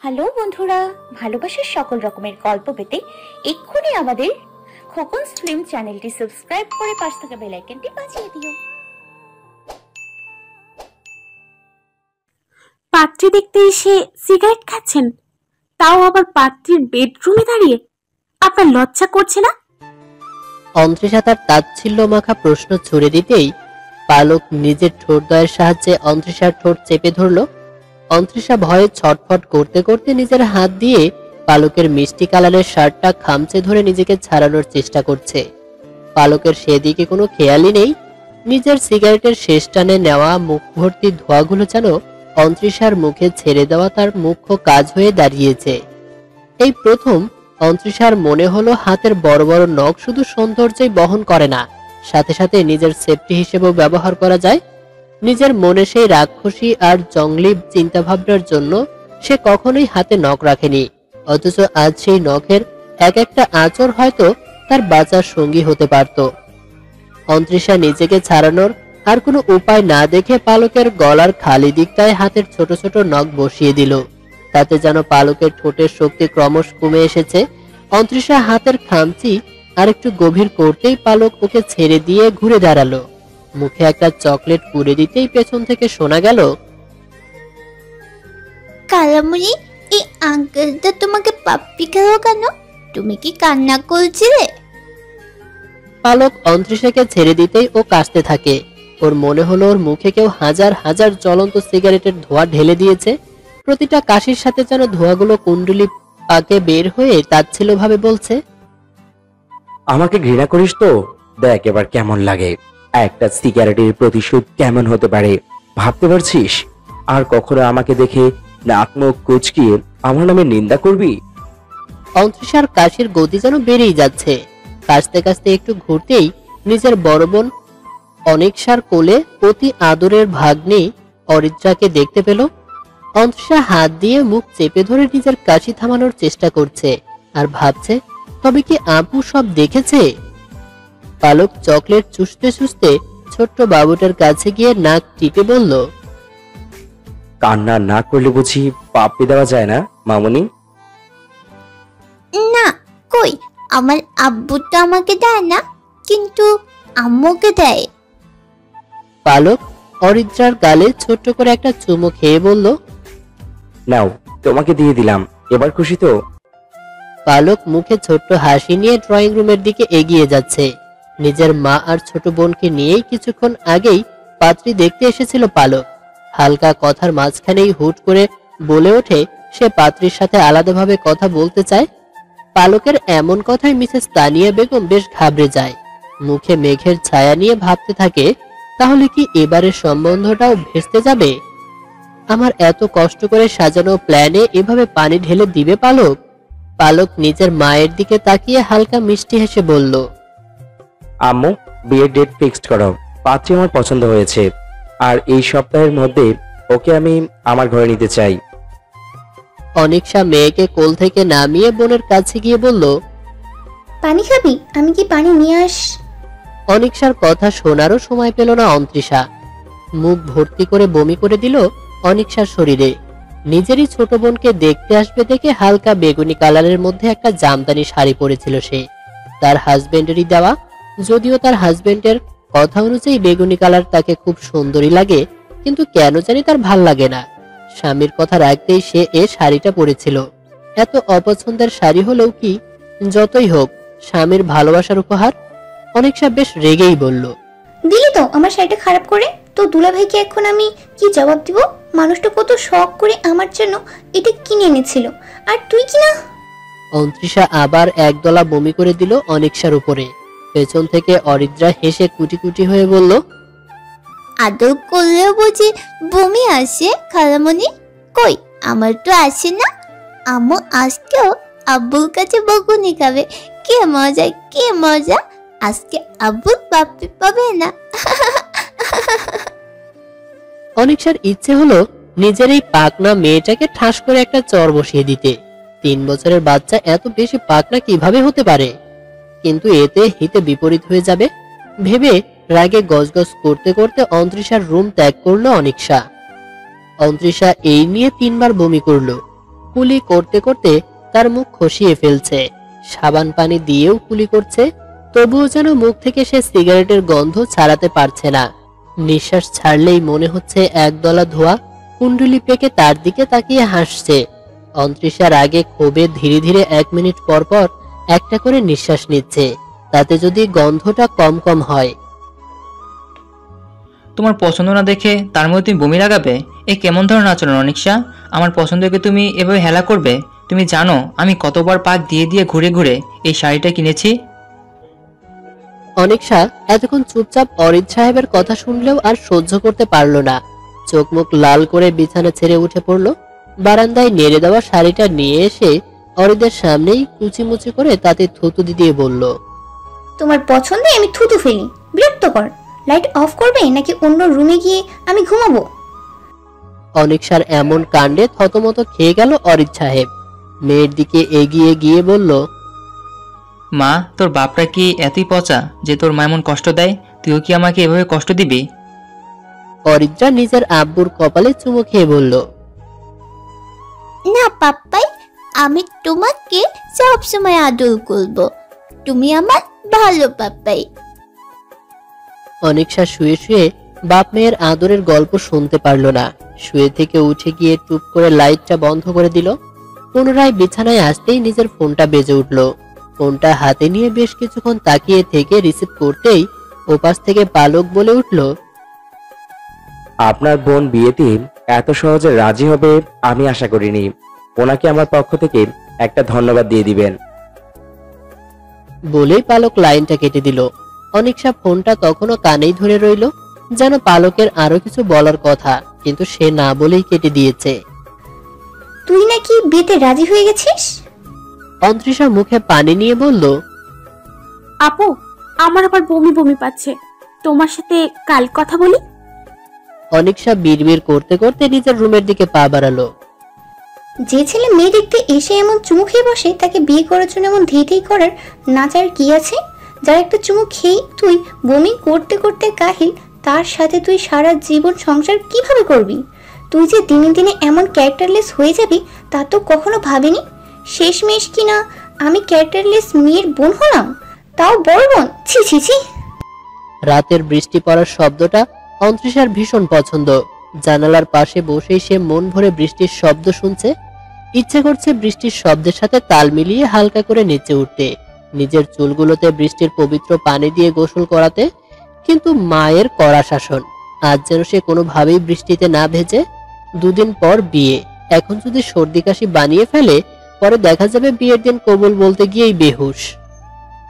Hello বন্ধুরা, ভালোবাসার সকল রকমের গল্প পেতে এক্ষুনি আমাদের খোকনস ফিল্ম চ্যানেলটি সাবস্ক্রাইব করে পাশে থাকা বেল আইকনটি বাজিয়ে দিও। পাত্রী দেখতে এসে সিগারেট খাচ্ছেন, তাও আবার পাত্রীর বেডরুমে দাঁড়িয়ে। আপনার লজ্জা করছে না? অন্ত্রিষা তার তাচ্ছিল্য মাখা প্রশ্ন ছুড়ে দিতেই পালক নিজের ঠোঁটদ্বয়ের সাহায্যে অন্ত্রিষার ঠোঁট চেপে ধরল। অন্ত্রিষা ভয়ে ছটফট করতে করতে নিজের হাত দিয়ে পালকের মিষ্টি কালারের শার্টটা খামচে ধরে নিজেকে ছাড়ানোর চেষ্টা করছে। পালকের সেদিকে কোনো খেয়ালই নেই। নিজের সিগারেটের শেষ টানে নেওয়া মুখ ভর্তি ধোঁয়াগুলো যেন অন্ত্রিষার মুখে ছেড়ে দেওয়া তার মুখ্য কাজ হয়ে দাঁড়িয়েছে। এই প্রথম অন্ত্রিষার মনে হলো হাতের বড় বড় নখ শুধু সৌন্দর্যই বহন করে না, সাথে সাথে নিজের সেফটি হিসেবেও ব্যবহার করা যায়। নিজের মনে সেই রাক্ষসী আর জঙ্গলি চিন্তাভাবনার জন্য সে কখনোই হাতে নখ রাখেনি, অথচ আজ সেই নখের এক একটা আঁচড় হয়তো তার বাঁচার সঙ্গী হতে পারত। অন্ত্রিষা নিজেকে ছাড়ানোর আর কোনো উপায় না দেখে পালকের গলার খালি দিকটায় হাতের ছোট ছোট নখ বসিয়ে দিল। তাতে যেন পালকের ঠোঁটের শক্তি ক্রমশ কমে এসেছে। অন্ত্রিষা হাতের খামচি আর একটু গভীর করতেই পালক ওকে ছেড়ে দিয়ে ঘুরে দাঁড়ালো। মুখে একটা চকলেট পুরে দিতেই পেছন থেকে শোনা গেল, কালামণি, এই আঙ্কেলটা তোমাকে পাপ্পি খেলো কেন? তুমি কি কান্না করছিলে? পালক অন্ত্রিষাকে ছেড়ে দিতেই ও কাশতে থাকে। ওর মনে হলো ওর মুখে কেউ হাজার হাজার জ্বলন্ত সিগারেটের ধোঁয়া ঢেলে দিয়েছে। প্রতিটা কাশির সাথে যেন ধোঁয়াগুলো কুণ্ডলি পাকে বের হয়ে তাচ্ছিল্যভাবে বলছে, আমাকে ঘৃণা করিস তো? দেখ এবার কেমন লাগে। একটা সিগারেটের প্রতিশোধ কেমন হতে পারে ভাবতে পারছিস? আর কখনো আমাকে দেখে নাক মুখ কুচকিয়ে আমার নামে নিন্দা করবি? অন্ত্রিষার কাশির গতি যেন বেড়েই যাচ্ছে। কাশতে কাশতে একটু ঘুরতেই নিজের বড় বোন অনিকশার কোলে অতি আদরের ভাগ্নি অরিত্রাকে দেখতে পেল। অন্ত্রিষা হাত দিয়ে মুখ চেপে ধরে নিজের কাশি থামানোর চেষ্টা করছে আর ভাবছে, তবে কি আপু সব দেখেছে? পালক চকলেট চুষতে চুষতে ছোট্ট বাবুটার কাছে গিয়ে নাক টিপে বলল, কান্না না করলে বুঝি পাপ্পি দেওয়া যায় না মামুনি? না, কই, আমার আব্বু তো আমাকে দেয় না, কিন্তু আম্মুকে দেয়। পালক অরিত্রার গালে ছোট্ট করে একটা চুমু খেয়ে বলল, নাও, তোমাকে দিয়ে দিলাম, এবার খুশি তো? পালক মুখে ছোট্ট হাসি নিয়ে ড্রয়িং রুমের দিকে এগিয়ে যাচ্ছে। নিজের মা আর ছোট বোনকে নিয়েই কিছুক্ষণ আগেই পাত্রী দেখতে এসেছিল পালক। হালকা কথার মাঝখানেই হুট করে বলে ওঠে সে পাত্রীর সাথে আলাদাভাবে কথা বলতে চায়। পালকের এমন কথায় মিসেস তানিয়া বেগম বেশ ঘাবড়ে যায়। মুখে মেঘের ছায়া নিয়ে ভাবতে থাকে, তাহলে কি এবারের সম্বন্ধটাও ভেস্তে যাবে? আমার এত কষ্ট করে সাজানো প্ল্যানে এভাবে পানি ঢেলে দিবে পালক? পালক নিজের মায়ের দিকে তাকিয়ে হালকা মিষ্টি হেসে বলল, আম্মু, বিয়ের ডেট ফিক্সড করো। পাত্রী আমার পছন্দ হয়েছে, আর এই সপ্তাহের মধ্যে ওকে আমি আমার ঘরে নিতে চাই। অনিকশা মেয়েকে কোল থেকে নামিয়ে বোনের কাছে গিয়ে বলল, পানি খাবি? আমি কি পানি নিয়ে আস? অনিকশার কথা শোনারও সময় পেল না অন্ত্রিষা। মুখ ভর্তি করে বমি করে দিল অনিকশার শরীরে। নিজেরই ছোট বোনকে দেখতে আসবে দেখে হালকা বেগুনি কালারের মধ্যে একটা জামদানি শাড়ি পরেছিল সে, তার হাজবেন্ডেরই দেওয়া। যদিও তার হাজবেন্ডের কথা অনুযায়ী বেগুনি কালার তাকে খুব সুন্দরী লাগে, কিন্তু কেন জানি তার ভাল লাগে না। স্বামীর কথা রাখতেই সে এ শাড়িটা পরেছিল। এত অপছন্দের শাড়ি হলেও কি, যতই হোক স্বামীর ভালোবাসার উপহার। অনিকশা বেশ রেগেই বলল, দিলি তো আমার শাড়িটা খারাপ করে। তো দুলাভাইকে এখন আমি কি জবাব দিব? মানুষটা কত শখ করে আমার জন্য এটা কিনে এনেছিল, আর তুই কি না? অন্ত্রিষা আবার একদলা বমি করে দিল অনিকশার উপরে। পেছন থেকে অরিত্রা হেসে কুটি কুটি হয়ে বলল, আদর করলেও বুঝি বমি আসে খালামণি? কই, আমার তো আসে না। আম্মু আজকেও আব্বুর কাছে বকুনি খাবে। কে মজা, কে মজা! আজকে আব্বুর পাপ্পি পাবে না। অনিকশার ইচ্ছে হলো নিজের এই পাকনা মেয়েটাকে ঠাস করে একটা চর বসিয়ে দিতে। 3 বছরের বাচ্চা এত বেশি পাকনা কিভাবে হতে পারে? কিন্তু এতে হিতে বিপরীত হয়ে যাবে ভেবে রাগে গজগজ করতে করতে অন্ত্রিষার রুম ত্যাগ করলো অনিকশা। অন্ত্রিষা এই নিয়ে 3 বার বমি করলো। কুলি করতে করতে তার মুখ খসিয়ে ফেলছে, সাবান পানি দিয়েও কুলি করছে, তবুও যেন মুখ থেকে সে সিগারেটের গন্ধ ছাড়াতে পারছে না। নিঃশ্বাস ছাড়লেই মনে হচ্ছে একদলা ধোঁয়া কুণ্ডলি পেকে তার দিকে তাকিয়ে হাসছে। অন্তরিশার আগে ক্ষোভে ধীরে ধীরে 1 মিনিট পর পর একটা করে নিঃশ্বাস নিচ্ছে, তাতে যদি গন্ধটা কম কম হয়। তোমার পছন্দ না দেখে তার মধ্যে তুমি বমি লাগাবে? এ কেমন ধরনের আচরণ অনিশা? আমার পছন্দকে তুমি এভাবে হেলা করবে? তুমি জানো আমি কতবার পাক দিয়ে দিয়ে ঘুরে ঘুরে এই শাড়িটা কিনেছি? অনিশা এতক্ষণ চুপচাপ অরিদ সাহেবের কথা শুনলেও আর সহ্য করতে পারল না। চোখ মুখ লাল করে বিছানা ছেড়ে উঠে পড়ল। বারান্দায় নেড়ে দেওয়া শাড়িটা নিয়ে এসে অরিদের সামনেই কুচিমুচি করে তাতে থুতু দিয়ে বলল, তোমার পছন্দে আমি থুতু ফেলি? বিরক্তকর। লাইট অফ করবে নাকি অন্য রুমে গিয়ে আমি ঘুমাবো? অনিশার এমন কাণ্ডে থতমত খেয়ে গেল অরিদ সাহেব। মেয়ের দিকে এগিয়ে গিয়ে বলল, মা, তোর বাপরা কি এতই পচা যে তোর মা এমন কষ্ট দেয়? তুইও কি আমাকে এভাবে কষ্ট দিবি? অরিদ্রা নিজের আব্বুর কপালে চুমু খেয়ে বলল, না পাপ্পাই, আমি তোমাকে সবসময় আদর করব। তুমি আমার ভালো পাপ্পাই। অনিশা শুয়ে শুয়ে বাপ মেয়ের আদরের গল্প শুনতে পারল না। শুয়ে থেকে উঠে গিয়ে টুপ করে লাইটটা বন্ধ করে দিল। পুনরায় বিছানায় আসতেই নিজের ফোনটা বেজে উঠল। ফোনটা হাতে নিয়ে বেশ কিছুক্ষণ তাকিয়ে থেকে রিসিভ করতেই ওপাশ থেকে পালক বলে উঠল, আপনার বোন বিয়েতে এত সহজে রাজি হবে আমি আশা করিনি। ওনাকে আমার পক্ষ থেকে একটা ধন্যবাদ দিয়ে দিবেন। বলেই পালক লাইনটা কেটে দিল। অনিশা ফোনটা তখনও কানেই ধরে রইল, যেন পালকের আরো কিছু বলার কথা, কিন্তু সে না বলেই কেটে দিয়েছে। তুই নাকি বিয়েতে রাজি হয়ে গেছিস? অন্তরিশা মুখে পানি নিয়ে বলল, আপু, আমার আবার বমি বমি পাচ্ছে, তোমার সাথে কাল কথা বলি। অনিশা বিড়বিড় করতে করতে নিজের রুমের দিকে পা বাড়ালো। যে ছেলে মেয়ে দেখতে এসে এমন চুমু খেয়ে বসে, তাকে বিয়ে করার জন্য এমন ধেই করার নাচার কি আছে? যার একটা চুমু খেয়ে তুই বমি করতে করতে কাহিল, তার সাথে তুই সারা জীবন সংসার কিভাবে করবি? তুই যে দিনে দিনে এমন ক্যারেক্টারলেস হয়ে যাবি তা তো কখনো ভাবিনি। শেষমেশ কিনা আমি ক্যারেক্টারলেস মেয়ের বোন হলাম, তাও বড় বোন। ছি ছি ছি। রাতের বৃষ্টি পড়ার শব্দটা অন্তরিশার ভীষণ পছন্দ। জানালার পাশে বসেই সে মন ভরে বৃষ্টির শব্দ শুনছে। ইচ্ছে করছে বৃষ্টির শব্দের সাথে তাল মিলিয়ে হালকা করে নেচে উঠতে, নিজের চুলগুলোতে বৃষ্টির পবিত্র পানি দিয়ে গোসল করাতে। কিন্তু মায়ের কড়া শাসন, আজ যেন সে কোনোভাবেই বৃষ্টিতে না ভেজে। 2 দিন পর বিয়ে, এখন যদি সর্দি কাশি বানিয়ে ফেলে, পরে দেখা যাবে বিয়ের দিন কবুল বলতে গিয়েই বেহুশ।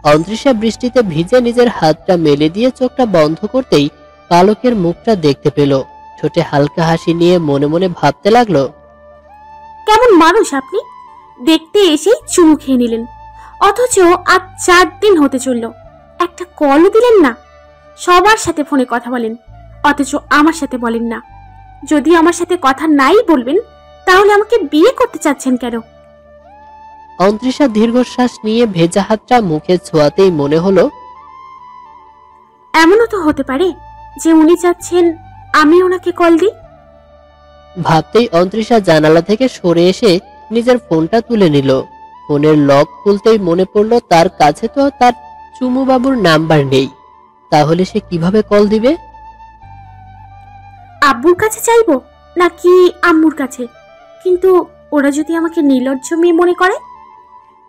অন্তরিশা বৃষ্টিতে ভিজে নিজের হাতটা মেলে দিয়ে চোখটা বন্ধ করতেই পালকের মুখটা দেখতে পেল। ঠোঁটে হালকা হাসি নিয়ে মনে মনে ভাবতে লাগলো, কেমন মানুষ আপনি! দেখতে এসেই চুমু খেয়ে নিলেন, অথচ আজ 4 দিন হতে চলল, একটা কলও দিলেন না। সবার সাথে ফোনে কথা বলেন, অথচ আমার সাথে বলেন না। যদি আমার সাথে কথা নাই বলবেন, তাহলে আমাকে বিয়ে করতে চাচ্ছেন কেন? অন্তরিশা দীর্ঘশ্বাস নিয়ে ভেজা হাতটা মুখে ছোঁয়াতেই মনে হলো, এমনও তো হতে পারে যে উনি চাচ্ছেন আমি ওনাকে কল দিই। ভাবতেই অন্তরিশা জানালা থেকে সরে এসে নিজের ফোনটা তুলে নিল। ফোনের লক খুলতেই মনে পড়লো তার কাছে তো তার চুমু বাবুর নাম্বার নেই, তাহলে সে কিভাবে কল দিবে? আব্বুর কাছে চাইবো নাকি আম্মুর কাছে? কিন্তু ওরা যদি আমাকে নির্লজ্জ মেয়ে মনে করে?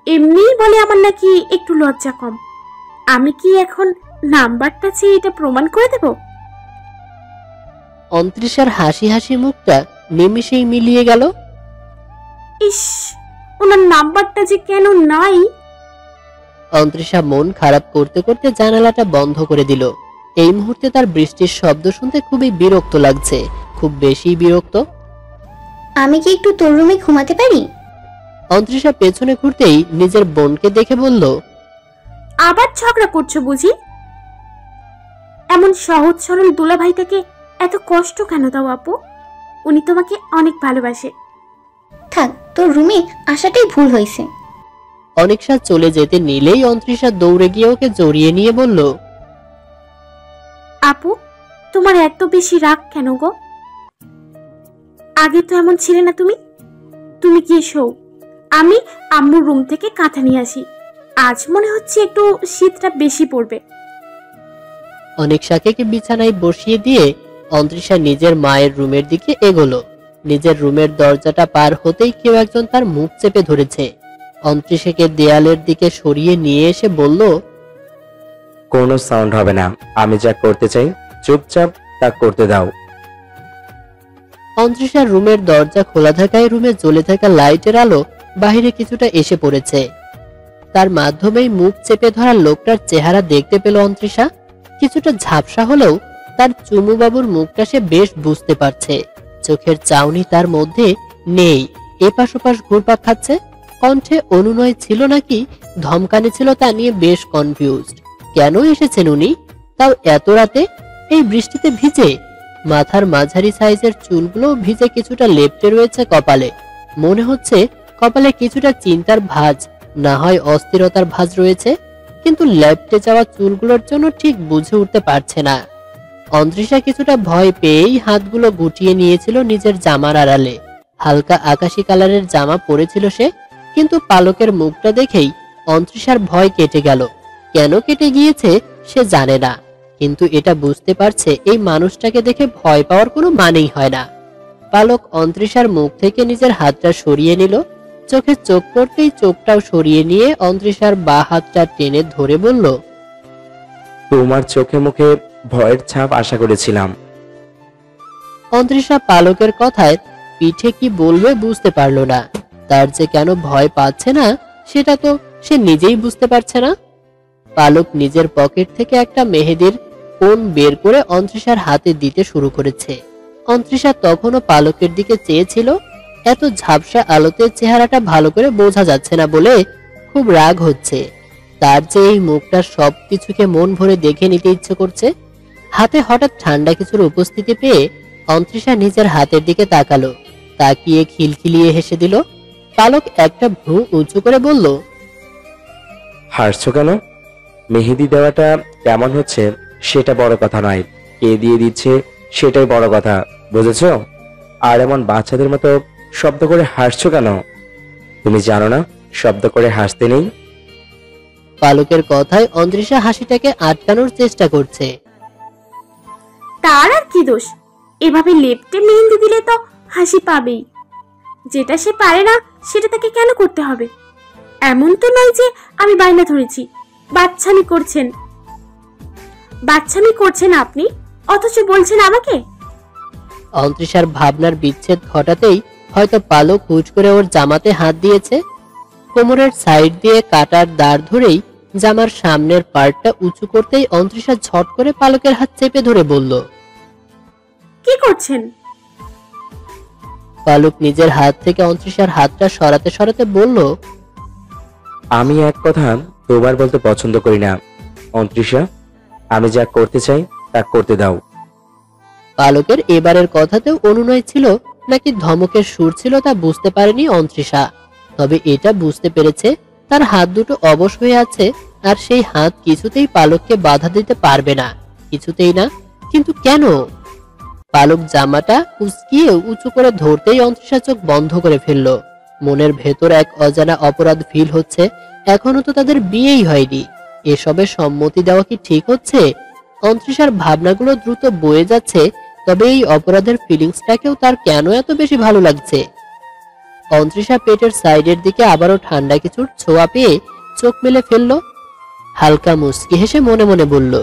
এমনিই বলে আমার নাকি একটু লজ্জা কম। আমি কি এখন নাম্বারটা চেয়ে এটা প্রমাণ করে দেব? অন্তরিশার হাসি হাসি মুখটা নিমিষেই মিলিয়ে গেল। ইস, ওনার নাম্বারটা যে কেন নাই! অন্তরিশা মন খারাপ করতে করতে জানালাটা বন্ধ করে দিল। এই মুহূর্তে তার বৃষ্টির শব্দ শুনতে খুবই বিরক্ত লাগছে, খুব বেশি বিরক্ত। আমি কি একটু তোর রুমে ঘুমাতে পারি? অন্তরিশা পেছনে ঘুরতেই নিজের বোনকে দেখে বলল, আবার ঝগড়া করছো বুঝি? এমন সহজ সরল দুলা ভাইটাকে এত কষ্ট কেন দাও আপু? উনি তোমাকে অনেক ভালোবাসে। থাক, তোর রুমে আসাটাই ভুল হয়েছে। অনিশা চলে যেতে নিলেই অন্তরিশা দৌড়ে গিয়ে ওকে জড়িয়ে নিয়ে বলল, আপু, তোমার এত বেশি রাগ কেন গো? আগে তো এমন ছিলে না তুমি। তুমি গিয়ে শোও, আমি আম্মুর রুম থেকে কাঁথা নিয়ে আসি। আজ মনে হচ্ছে একটু শীতটা বেশি পড়বে। অনিকশাকে বিছানায় বসিয়ে দিয়ে অন্তরিষা নিজের মায়ের রুমের দিকে এগোলো। নিজের রুমের দরজাটা পার হতেই কেউ একজন তার মুখ চেপে ধরেছে। অন্তরিষাকে দেয়ালের দিকে সরিয়ে নিয়ে এসে বলল, কোনো সাউন্ড হবে না, আমি যা করতে চাই চুপচাপ তা করতে দাও। অন্তরিষার রুমের দরজা খোলা থাকায় রুমে জ্বলে থাকা লাইটের আলো বাহিরে কিছুটা এসে পড়েছে। তার মাধ্যমেই মুখ চেপে ধরা লোকটার চেহারা দেখতে পেল অন্তরিষা। কিছুটা ঝাপসা হলেও তার চুমুবাবুর মুখটা সে বেশ বুঝতে পারছে। চোখের চাউনি তার মধ্যে নেই, এপাশ ওপাশ ঘুরপাক খাচ্ছে। কণ্ঠে অনুনয় ছিল নাকি ধমকানি ছিল তা নিয়ে বেশ কনফিউজড। কেন এসেছেন উনি, তাও এত রাতে, এই বৃষ্টিতে ভিজে? মাথার মাঝারি সাইজের চুলগুলো ভিজে কিছুটা লেপ্টে রয়েছে কপালে। মনে হচ্ছে কপালে কিছুটা চিন্তার ভাঁজ, না হয় অস্থিরতার ভাঁজ রয়েছে, কিন্তু লেপ্টে যাওয়া চুলগুলোর জন্য ঠিক বুঝে উঠতে পারছে না। অন্তরিষা কিছুটা ভয় পেয়েই হাতগুলো গুটিয়ে নিয়েছিল নিজের জামার আড়ালে। হালকা আকাশি কালারের জামা পরেছিল সে, কিন্তু পালকের মুখটা দেখেই অন্তরিষার ভয় কেটে গেল। কেন কেটে গিয়েছে সে জানে না, কিন্তু এটা বুঝতে পারছে এই মানুষটাকে দেখে ভয় পাওয়ার কোনো মানেই হয় না। পালক অন্তরিষার মুখ থেকে নিজের হাতটা সরিয়ে নিল। চোখে চোখ পড়তেই চোখটাও সরিয়ে নিয়ে অন্তরিষার বা হাতটা টেনে ধরে বলল, তোমার চোখে মুখে ভয়ের ছাপ আশা করেছিলাম। অন্তরিষা পালকের কথায় পিঠে কি বলবে বুঝতে পারল না। তার যে কেন ভয় পাচ্ছে না সেটা তো সে নিজেই বুঝতে পারছে না। পালক নিজের পকেট থেকে একটা মেহেদির কোণ বের করে অন্তরিষার হাতে দিতে শুরু করেছে। অন্তরিষা তখনও পালকের দিকে চেয়েছিল। এত ঝাপসা আলোতে চেহারাটা ভালো করে বোঝা যাচ্ছে না বলে খুব রাগ হচ্ছে। তার যে এই মুখটা সবকিছুকে মন ভরে দেখে নিতে ইচ্ছে করছে। হাতে হঠাৎ ঠান্ডা কিছুর উপস্থিতি পেয়ে অন্তরিষা নিজের হাতের দিকে তাকালো। তাকিয়ে খিলখিলিয়ে হেসে দিল। পালক একটা ভ্রু উঁচু করে বলল, হাসছো কেন? মেহেদি দেওয়াটা কেমন হচ্ছে সেটা বড় কথা নয়, কে দিয়ে দিচ্ছে সেটাই বড় কথা, বুঝেছো? আর এমন বাচ্চাদের মতো শব্দ করে হাসছো কেন? তুমি জানো না শব্দ করে হাসতে নেই? পালকের কথায় অন্তরিষা হাসিটাকে আটকানোর চেষ্টা করছে। তার আর কি দোষ? এভাবে লেপ্টে মেহেন্দি দিলে তো হাসি পাবেই। যেটা সে পারে না সেটা তাকে কেন করতে হবে? এমন তো নয় যে আমি বায়না ধরেছি। বাচ্চামি করছেন আপনি, অথচ বলছেন আমাকে। অন্তরিষার ভাবনার বিচ্ছেদ ঘটাতেই হয়তো পালক হুট করে ওর জামাতে হাত দিয়েছে। কোমরের সাইড দিয়ে কাটার দাঁড় ধরেই জামার সামনের পার্টটা উঁচু করতেই অন্তরিষা ঝট করে পালকের হাত চেপে ধরে বলল, কি করছেন? পালক নিজের হাত থেকে অন্তরিষার হাতটা সরাতে সরাতে বলল, আমি এক কথা দুবার বলতে পছন্দ করি না অন্তরিষা, আমি যা করতে চাই তা করতে দাও। পালকের এবারের কথাতেও অনুনয় ছিল নাকি ধমকের সুর ছিল তা বুঝতে পারেনি অন্তরিষা। তবে এটা বুঝতে পেরেছে তার হাত দুটো অবশ হয়ে আছে, আর সেই হাত কিছুতেই পালককে বাধা দিতে পারবে না, কিছুতেই না। কিন্তু কেন? পালক জামাটা উস্কিয়ে উঁচু করে ধরতেই অন্তরিষা চোখ বন্ধ করে ফেলল। মনের ভেতর এক অজানা অপরাধ ফিল হচ্ছে। এখনো তো তাদের বিয়েই হয়নি, এসবে সম্মতি দেওয়া কি ঠিক হচ্ছে? অন্তরিষার ভাবনাগুলো দ্রুত বয়ে যাচ্ছে। তবে এই অপরাধের ফিলিংসটাকেও তার কেন এত বেশি ভালো লাগছে? অন্তরিষা পেটের সাইডের দিকে আবারও ঠান্ডা কিছুর ছোঁয়া পেয়ে চোখ মেলে ফেলল। হালকা মুচকি হেসে মনে মনে বলল,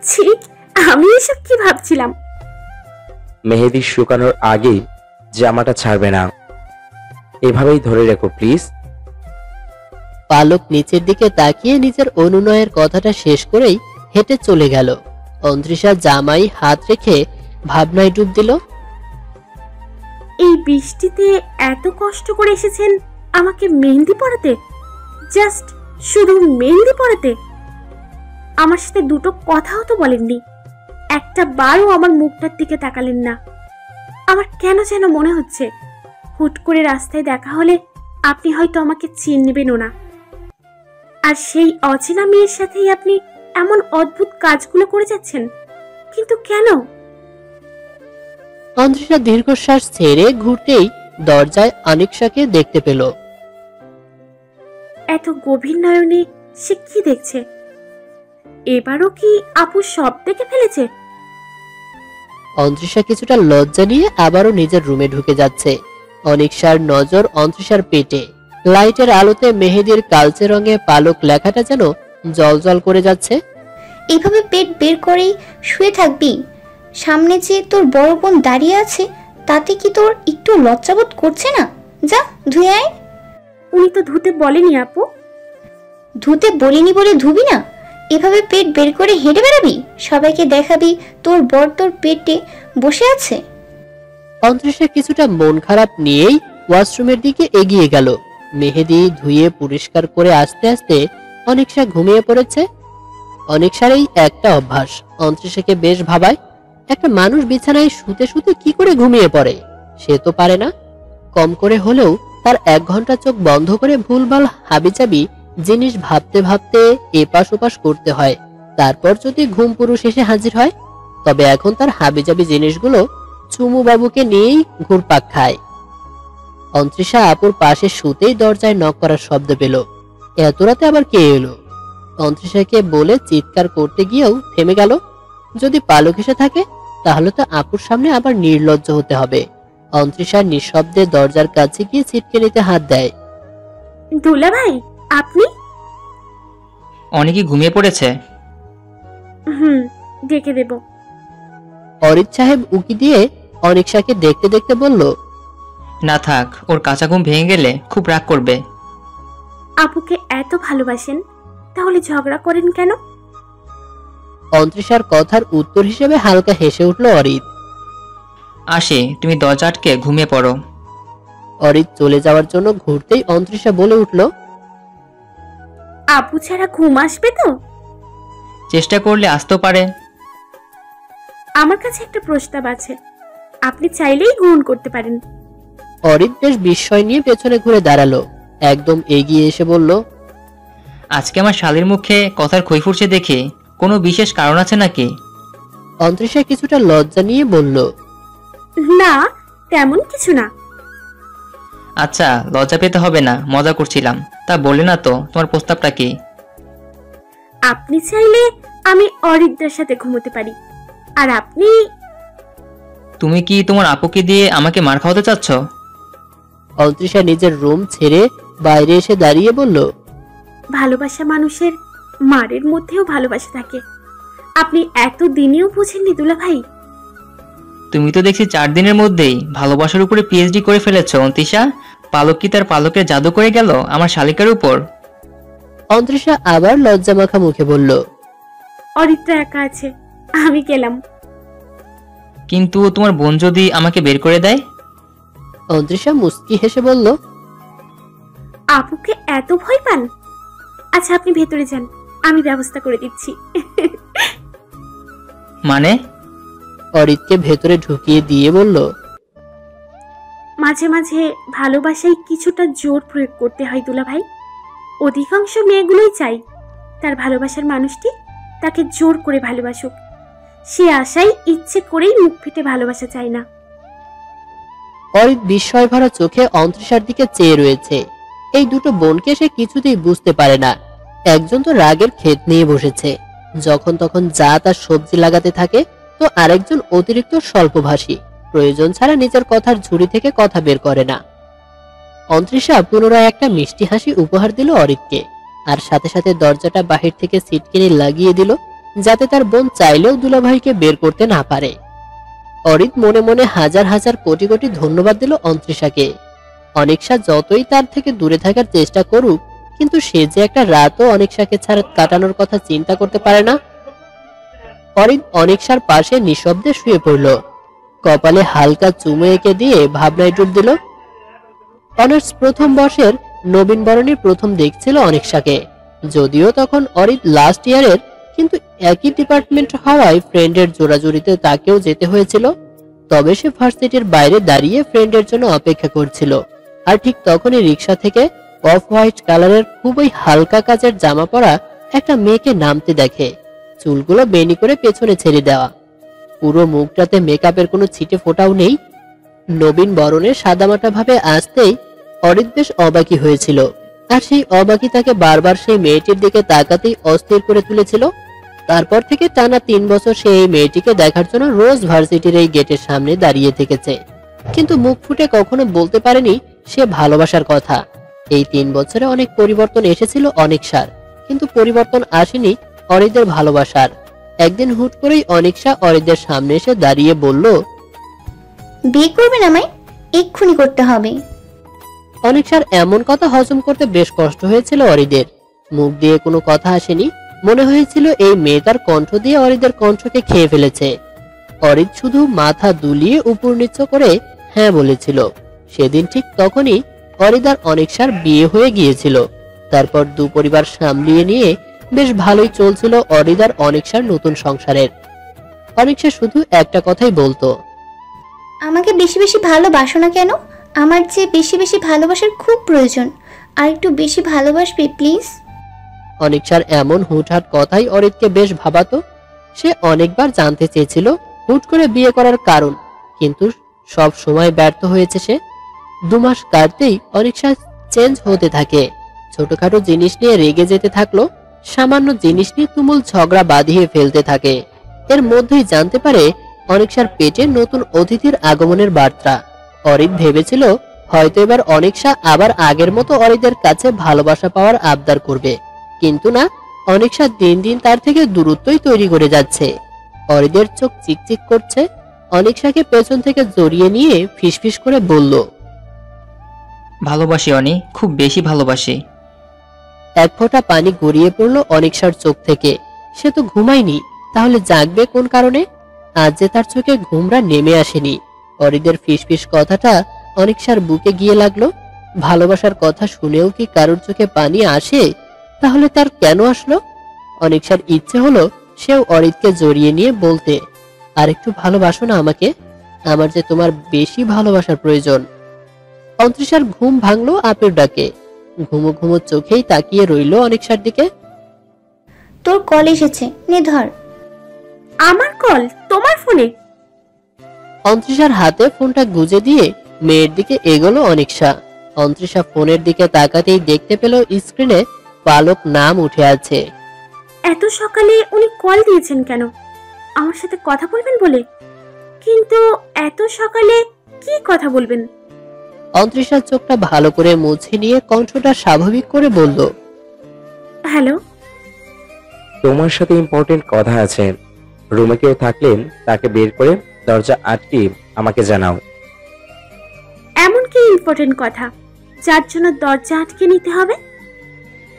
ঠিক, আমি এসব কি ভাবছিলাম? মেহেদি শুকানোর আগেই জামাটা ছাড়বে না, এভাবেই ধরে রেখো প্লিজ। পালক নিচের দিকে তাকিয়ে নিজের অনুনয়ের কথাটা শেষ করেই হেঁটে চলে গেল। অন্তরিষা জামাই হাত রেখে ভাবনায় ডুব দিল। এই বৃষ্টিতে এত কষ্ট করে এসেছেন আমাকে মেহেন্দি পরাতে, জাস্ট শুধু মেহেন্দি পরাতে? আমার সাথে দুটো কথাও তো বলেননি, একটা বারও আমার মুখটার দিকে তাকালেন না। আমার কেন যেন মনে হচ্ছে হুট করে রাস্তায় দেখা হলে আপনি হয়তো আমাকে চিনবেনও না, আর সেই অচেনা মেয়ের সাথেই আপনি এমন অদ্ভুত কাজগুলো করে যাচ্ছেন। কিন্তু কেন? অন্ত্রিসা দীর্ঘশ্বাস ছেড়ে ঘুরতেই দরজায় অনিকশাকে দেখতে পেল। এত গভীর নয়নে সে কি দেখছে? এবারও কি আপু সব দেখে ফেলেছে? অন্ত্রিসা কিছুটা লজ্জা নিয়ে আবারও নিজের রুমে ঢুকে যাচ্ছে। অনিকশার নজর অন্ত্রিসার পেটে। লাইটের আলোতে মেহেদির কালচে রঙে পালক লেখাটা যেন জলজল করে যাচ্ছে। এইভাবে পেট বের করেই শুয়ে থাকবি? সামনে যে তোর বড় বোন দাঁড়িয়ে আছে, তাতে কি তোর একটু লজ্জাবোধ করছে না? যা ধুয়ে আয়। উনি তো ধুতে বলেনি আপু। ধুতে বলিনি বলে ধুবি না? এভাবে পেট বের করে হেঁটে বেড়াবি? সবাইকে দেখাবি তোর বর তোর পেটে বসে আছে? অন্ত্রিসা কিছুটা মন খারাপ নিয়েই ওয়াশরুমের দিকে এগিয়ে গেল। মেহেদি ধুয়ে পরিষ্কার করে আস্তে আস্তে অনিকশা ঘুমিয়ে পড়েছে। অনিকশার এই একটা অভ্যাস অন্ত্রিসাকে বেশ ভাবায়। একটা মানুষ বিছানায় শুতে শুতে কি করে ঘুমিয়ে পড়ে সে তো পারে না। কম করে হলেও তার 1 ঘন্টা চোখ বন্ধ করে ভুলভাল হাবিজাবি জিনিস ভাবতে ভাবতে এপাশ ওপাশ করতে হয়, তারপর যদি ঘুম পুরুষ এসে হাজির হয়। তবে এখন তার হাবিজাবি জিনিসগুলো চুমু বাবুকে নিয়েই ঘুরপাক খায়। অন্ত্রিসা আপুর পাশে শুতেই দরজায় নক করার শব্দ পেল। এত রাতে আবার কে এলো? অন্ত্রিসাকে বলে চিৎকার করতে গিয়েও থেমে গেল। যদি পালক এসে থাকে তাহলে তো আপুর সামনে আবার নির্লজ্জ হতে হবে। অন্ত্রিসা নিঃশব্দে দরজার কাছে গিয়ে ছিটকে নিতে হাত দেয়। দুলা ভাই, আপনি? অনেকই ঘুমিয়ে পড়েছে। ডেকে দেব। অরিত সাহেব উকি দিয়ে অনিকশাকে দেখতে দেখতে বলল, না থাক, ওর কাঁচা ঘুম ভেঙে গেলে খুব রাগ করবে। আপুকে এত ভালোবাসেন, তাহলে ঝগড়া করেন কেন? অন্ত্রিসার কথার উত্তর হিসেবে হালকা হেসে উঠল অরিত। আসে, তুমি দরজা আটকে ঘুমিয়ে পড়ো। অরিত চলে যাওয়ার জন্য ঘুরতেই অন্ত্রিসা বলে উঠল, আপু ছাড়া ঘুম আসবে তো? চেষ্টা করলে আসতেও পারে। আমার কাছে একটা প্রস্তাব আছে, আপনি চাইলেই গ্রহণ করতে পারেন। অরিত বেশ বিস্ময় নিয়ে পেছনে ঘুরে দাঁড়ালো। একদম এগিয়ে এসে বলল, আজকে আমার শালীর মুখে কথার খই ফুটছে দেখে কোনো বিশেষ কারণ আছে নাকি? অন্ত্রিসা কিছুটা লজ্জা নিয়ে বলল, না, তেমন কিছু না। আচ্ছা, লজ্জা পেতে হবে না, মজা করছিলাম। তা বলে না তো তোমার প্রস্তাবটা কি? আপনি চাইলে আমি অরিদ্রার সাথে ঘুমোতে পারি, আর আপনি? তুমি কি তোমার আপুকে দিয়ে আমাকে মার খাওয়াতে চাচ্ছ? অন্ত্রিসা নিজের রুম ছেড়ে বাইরে এসে দাঁড়িয়ে বলল, ভালোবাসা মানুষের মারের মধ্যেও ভালোবাসা থাকে। আপনি এত দিনেও বুঝেননি দুলা ভাই? তুমি তো দেখছি 4 দিনের মধ্যেই ভালোবাসার উপরে পিএইচডি করে ফেলেছো অন্তিশা। পালক কি তার পালকের জাদু করে গেল আমার শালিকার উপর? অন্ত্রিসা আবার লজ্জা মাখা মুখে বলল, অরিত্রা একা আছে, আমি গেলাম। কিন্তু তোমার বোন যদি আমাকে বের করে দেয়? অন্ত্রিসা মুস্কি হেসে বলল, আপুকে এত ভয় পান? আচ্ছা, আপনি ভেতরে যান, আমি ব্যবস্থা করে দিচ্ছি। মানে? অরিতকে ভেতরে ঢুকিয়ে দিয়ে বলল, মাঝে মাঝে ভালোবাসায় কিছুটা জোর প্রয়োগ করতে হয় দুলা ভাই। অধিকাংশ মেয়েগুলোই চাই তার ভালোবাসার মানুষটি তাকে জোর করে ভালোবাসুক। সে আশাই ইচ্ছে করেই মুখ ফেটে ভালোবাসা চায় না। অরিত বিস্ময় ভরা চোখে অন্ত্রিসার দিকে চেয়ে রয়েছে। এই দুটো বোনকে সে কিছুতেই বুঝতে পারে না। একজন তো রাগের ক্ষেত নিয়ে বসেছে, যখন তখন যা তার সবজি লাগাতে থাকে, তো আরেকজন অতিরিক্ত স্বল্পভাষী, প্রয়োজন ছাড়া নিজের কথার ঝুড়ি থেকে কথা বের করে না। অন্ত্রিসা পুনরায় একটা মিষ্টি হাসি উপহার দিল অরিতকে, আর সাথে সাথে দরজাটা বাহির থেকে সিটকিনি লাগিয়ে দিল, যাতে তার বোন চাইলেও দুলাভাইকে বের করতে না পারে। অরিত মনে মনে হাজার হাজার কোটি কোটি ধন্যবাদ দিল অন্ত্রিসাকে। অনিকশা যতই তার থেকে দূরে থাকার চেষ্টা করুক, কিন্তু সে যে একটা রাতও অনিকশাকে ছাড়া কাটানোর কথা চিন্তা করতে পারে না। অরিত অনিকশার পাশে নিঃশব্দে শুয়ে পড়ল, কপালে হালকা চুমু এঁকে দিয়ে ভাবনায় ডুব দিল। অনার্স প্রথম বর্ষের নবীন বরণীর প্রথম দেখছিল অনিকশাকে। যদিও তখন অরিত লাস্ট ইয়ারের, কিন্তু একই ডিপার্টমেন্ট হওয়ায় ফ্রেন্ডের জোড়াজুড়িতে তাকেও যেতে হয়েছিল। তবে সে ভার্সিটির বাইরে দাঁড়িয়ে ফ্রেন্ডের জন্য অপেক্ষা করছিল, আর ঠিক তখনই রিক্সা থেকে অফ হোয়াইট কালারের খুবই হালকা কাচের জামা পরা একটা মেয়েকে নামতে দেখে, চুলগুলো বেনি করে পেছনে ছেড়ে দেওয়া। পুরো মুখটাতে মেকআপের কোনো ছিটে ফোঁটাও নেই। নবীন বরণে সাদামাটা ভাবে আসতেই অরিত বেশ অবাকি হয়েছিল, আর সেই অবাকি তাকে বারবার সেই মেয়েটির দিকে তাকাতেই অস্থির করে তুলেছিল। তারপর থেকে টানা 3 বছর সে এই মেয়েটিকে দেখার জন্য রোজ ভার্সিটির এই গেটের সামনে দাঁড়িয়ে থেকেছে, কিন্তু মুখ ফুটে কখনো বলতে পারেনি সে ভালোবাসার কথা। এই 3 বছরে অনেক পরিবর্তন এসেছিল অনিকশার, কিন্তু পরিবর্তন আসেনি অরিতের ভালোবাসার। একদিন হুট করেই অনিকশা অরিতের সামনে এসে দাঁড়িয়ে বলল, বিয়ে করবেন আমায়? এক্ষুনি করতে হবে। অনিকশার এমন কথা হজম করতে বেশ কষ্ট হয়েছিল অরিদের। মুখ দিয়ে কোনো কথা আসেনি, মনে হয়েছিল এই মেয়েটার কণ্ঠ দিয়ে অরিদের কণ্ঠকে খেয়ে ফেলেছে। অরিত শুধু মাথা দুলিয়ে উপর নিচ করে হ্যাঁ বলেছিল। সেদিন ঠিক তখনই অরিদ আর অনিকশার বিয়ে হয়ে গিয়েছিল। তারপর দু পরিবার সামলিয়ে নিয়ে বেশ ভালোই চলছিল অরিদ আর অনিকশার নতুন সংসারের। অনিকশা শুধু একটা কথাই বলতো, আমাকে বেশি বেশি ভালোবাসো না কেন? আমার যে বেশি বেশি ভালোবাসার খুব প্রয়োজন, আর একটু বেশি ভালোবাসবে প্লিজ। অনিকশার এমন হুটহাট কথাই অরিদকে বেশ ভাবাতো। সে অনেকবার জানতে চেয়েছিল হুট করে বিয়ে করার কারণ, কিন্তু সব সময় ব্যর্থ হয়েছে সে। 2 মাস কাটতেই অনিকশা চেঞ্জ হতে থাকে। ছোটখাটো জিনিস নিয়ে রেগে যেতে থাকলো, সামান্য জিনিস নিয়ে তুমুল ঝগড়া বাঁধিয়ে ফেলতে থাকে। এর মধ্যেই জানতে পারে অনিকশার পেটে নতুন অতিথির আগমনের বার্তা। অরিদ ভেবেছিল হয়তো এবার অনিকশা আবার আগের মতো অরিদের কাছে ভালোবাসা পাওয়ার আবদার করবে, কিন্তু না, অনিকশা দিন দিন তার থেকে দূরত্বই তৈরি করে যাচ্ছে। অরিদের চোখ চিকচিক করছে। অনিকশাকে পেছন থেকে জড়িয়ে নিয়ে ফিসফিস করে বলল, ভালোবাসি অনি, খুব বেশি ভালোবাসি। এক ফোঁটা পানি গড়িয়ে পড়ল অনিকশার চোখ থেকে। সে তো ঘুমায়নি, তাহলে জাগবে কোন কারণে? আজ যে তার চোখে ঘুমরা নেমে আসেনি। অরিদের ফিসফিস কথাটা অনিকশার বুকে গিয়ে লাগলো। ভালোবাসার কথা শুনেও কি কারোর চোখে পানি আসে? তাহলে তার কেন আসলো? অনিকশার ইচ্ছে হলো সেও অরিদকে জড়িয়ে নিয়ে বলতে, আর একটু ভালোবাসো না আমাকে, আমার যে তোমার বেশি ভালোবাসার প্রয়োজন। অন্তরিশার ঘুম ভাঙলো আপের ডাকে। ঘুমো ঘুমো চোখেই তাকিয়ে রইল অনিকশার দিকে। তোর কল এসেছে, নে ধর। আমার কল তোমার ফোনে? অন্তরিশার হাতে ফোনটা গুজে দিয়ে মেয়ের দিকে এগোলো অনিকশা। অন্তরিশা ফোনের দিকে তাকাতেই দেখতে পেল স্ক্রিনে পালক নাম উঠে আছে। এত সকালে উনি কল দিয়েছেন কেন? আমার সাথে কথা বলবেন বলে? কিন্তু এত সকালে কি কথা বলবেন? অন্তরিশার চোখটা ভালো করে মুছে নিয়ে কণ্ঠটা স্বাভাবিক করে বলল, হ্যালো। তোমার সাথে ইম্পর্টেন্ট কথা আছে। রুমে কেউ থাকলে তাকে বের করে দরজা আটকে আমাকে জানাও। এমন কি ইম্পর্টেন্ট কথা যার জন্য দরজা আটকে নিতে হবে?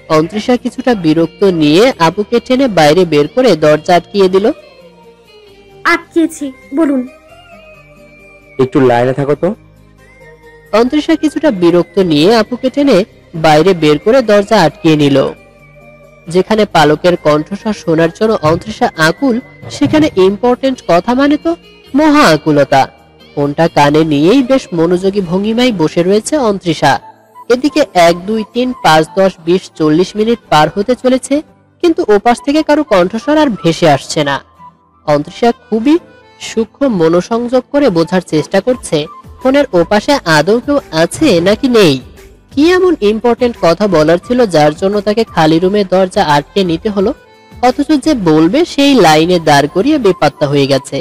অন্তরিশা কিছুটা বিরক্ত নিয়ে আপুকে টেনে বাইরে বের করে দরজা আটকিয়ে দিল। আটকেছি, বলুন। একটু লাইনে থাকো তো। অন্তরিশা কিছুটা বিরক্ত নিয়ে আপুকে টেনে বাইরে বের করে দরজা আটকিয়ে নিল। যেখানে পালকের কণ্ঠস্বর শোনার জন্য অন্তরিশা আকুল, সেখানে ইম্পর্টেন্ট কথা মানে তো মহা আকুলতা। ফোনটা কানে নিয়েই বেশ মনোযোগী ভঙ্গিমায় বসে রয়েছে অন্তরিশা। এদিকে 1 2 3 5 10 20 40 মিনিট পার হতে চলেছে, কিন্তু ওপাশ থেকে কারো কণ্ঠস্বর আর ভেসে আসছে না। অন্তরিশা খুবই সূক্ষ্ম মনোসংযোগ করে বোঝার চেষ্টা করছে ফোনের ওপাশে আদৌ কেউ আছে নাকি নেই। কি এমন ইম্পর্টেন্ট কথা বলার ছিল যার জন্য তাকে খালি রুমে দরজা আটকে নিতে হলো, অথচ যে বলবে সেই লাইনে দাঁড় করিয়ে বেপাত্তা হয়ে গেছে।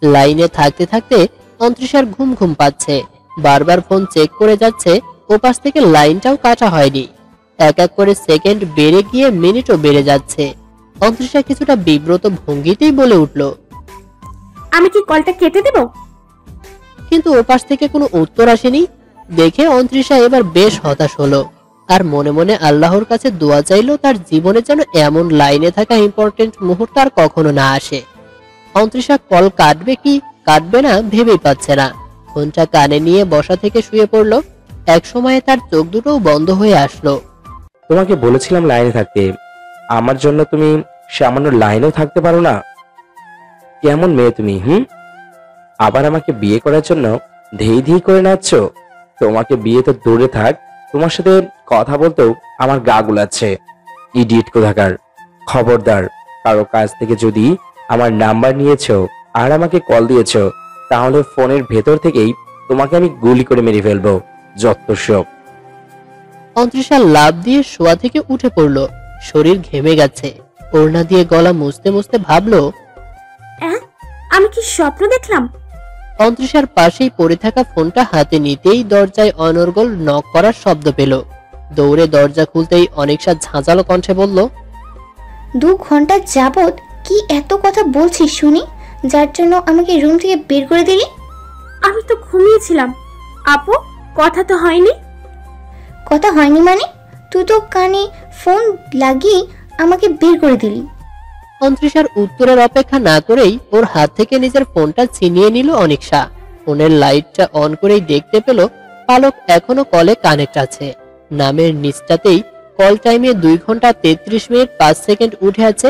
লাইনে থাকতে থাকতে অন্তরিশার ঘুম ঘুম পাচ্ছে। বারবার ফোন চেক করে যাচ্ছে, ওপাশ থেকে লাইনটাও কাটা হয়নি। এক এক করে সেকেন্ড বেড়ে গিয়ে মিনিটও বেড়ে যাচ্ছে। অন্তরিশা কিছুটা বিব্রত ভঙ্গিতেই বলে উঠল, আমি কি কলটা কেটে দেব? কিন্তু ওপাশ থেকে কোনো উত্তর আসেনি। দেখে অন্তরিশা এবার বেশ হতাশ হলো, আর মনে মনে আল্লাহর কাছে দোয়া চাইলো তার জীবনে যেন এমন লাইনে থাকা ইম্পর্টেন্ট মুহূর্ত আর কখনো না আসে। অন্তরিশা কল কাটবে কি কাটবে না ভেবেই পাচ্ছে না। ফোনটা কানে নিয়ে বসা থেকে শুয়ে পড়লো। এক সময়ে তার চোখ দুটোও বন্ধ হয়ে আসলো। তোমাকে বলেছিলাম লাইনে থাকতে, আমার জন্য তুমি সামান্য লাইনেও থাকতে পারো না? কেমন মেয়ে তুমি? আবার আমাকে বিয়ে করার জন্য ধেই ধেই করে নাচছ। তোমাকে বিয়ে তো দূরে থাক, তোমার সাথে কথা বলতেও আমার গা গুলাচ্ছে। ইডিয়েট কোথাকার। খবরদার, কারো কাছ থেকে যদি আমার নাম্বার নিয়েছো আর আমাকে কল দিয়েছো, তাহলে ফোনের ভেতর থেকেই তোমাকে আমি গুলি করে মেরে ফেলবো। যত সব। অন্তরিশা লাফ দিয়ে শোয়া থেকে উঠে পড়ল। শরীর ঘেমে গেছে। ওড়না দিয়ে গলা মুছতে মুছতে ভাবলো, আমি কি স্বপ্ন দেখলাম? অন্তরিশার পাশেই পড়ে থাকা ফোনটা হাতে নিতেই দরজায় অনর্গল নক করার শব্দ পেল। দৌড়ে দরজা খুলতেই অনেকটা ঝাঁঝালো কণ্ঠে বলল, 2 ঘন্টা যাবত কি এত কথা বলছিস শুনি, যার জন্য আমাকে রুম থেকে বের করে দিলি? আমি তো ঘুমিয়েছিলাম। আপু, কথা তো হয়নি। কথা হয়নি মানে? তুই তো কানে ফোন লাগিয়ে আমাকে বের করে দিলি। অন্তরিশার উত্তরের অপেক্ষা না করেই ওর হাত থেকে নিজের ফোনটা ছিনিয়ে নিল অনিশা। ফোনের লাইটটা অন করেই দেখতে পেল পালক এখনো কলে কানেক্ট আছে। নামের নিচটাতেই কল টাইমে 2 ঘন্টা 33 মিনিট 5 সেকেন্ড উঠে আছে।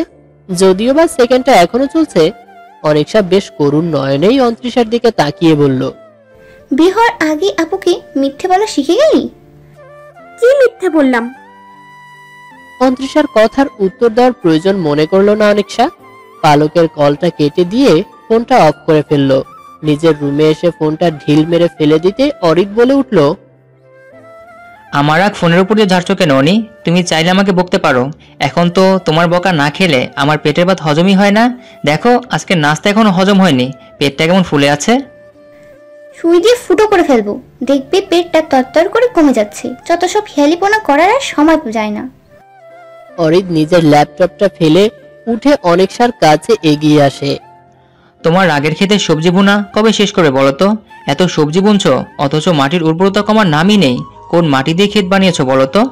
যদিও বা সেকেন্ডটা এখনো চলছে। অনিশা বেশ করুণ নয়নেই অন্তরিশার দিকে তাকিয়ে বলল, বিয়ে আগে আপুকে মিথ্যে বলা শিখে গেলি? কি মিথ্যে বললাম? অন্তরিশার কথার উত্তর দেওয়ার প্রয়োজন মনে করলো না অনিশা। পালকের কলটা কেটে দিয়ে ফোনটা অফ করে ফেলল। নিজের রুমে এসে ফোনটা ঢিল মেরে ফেলে দিতে অরিক বলে উঠল, আমার রাগ ফোনের উপর দিয়ে ঝাড়ছো কেন অনি? তুমি চাইলে আমাকে বকতে পারো। এখন তো তোমার বকা না খেলে আমার পেটের ভাত হজমই হয় না। দেখো, আজকে নাস্তা এখনো হজম হয়নি, পেটটা কেমন ফুলে আছে। সুই দিয়ে ফুটো করে ফেলবো, দেখবে পেটটা তরতর করে কমে যাচ্ছে। যত সব হেয়ালিপনা করার আর সময় যায় না। অরিক নিজের ল্যাপটপটা ফেলে উঠে অনিশার কাছে এগিয়ে আসে। তোমার রাগের খেতে সবজি বোনা কবে শেষ করে বলো তো? এত সবজি বুনছো অথচ মাটির উর্বরতা কমার নামই নেই। কোন মাটি দিয়ে ক্ষেত বানিয়েছো বলো তো?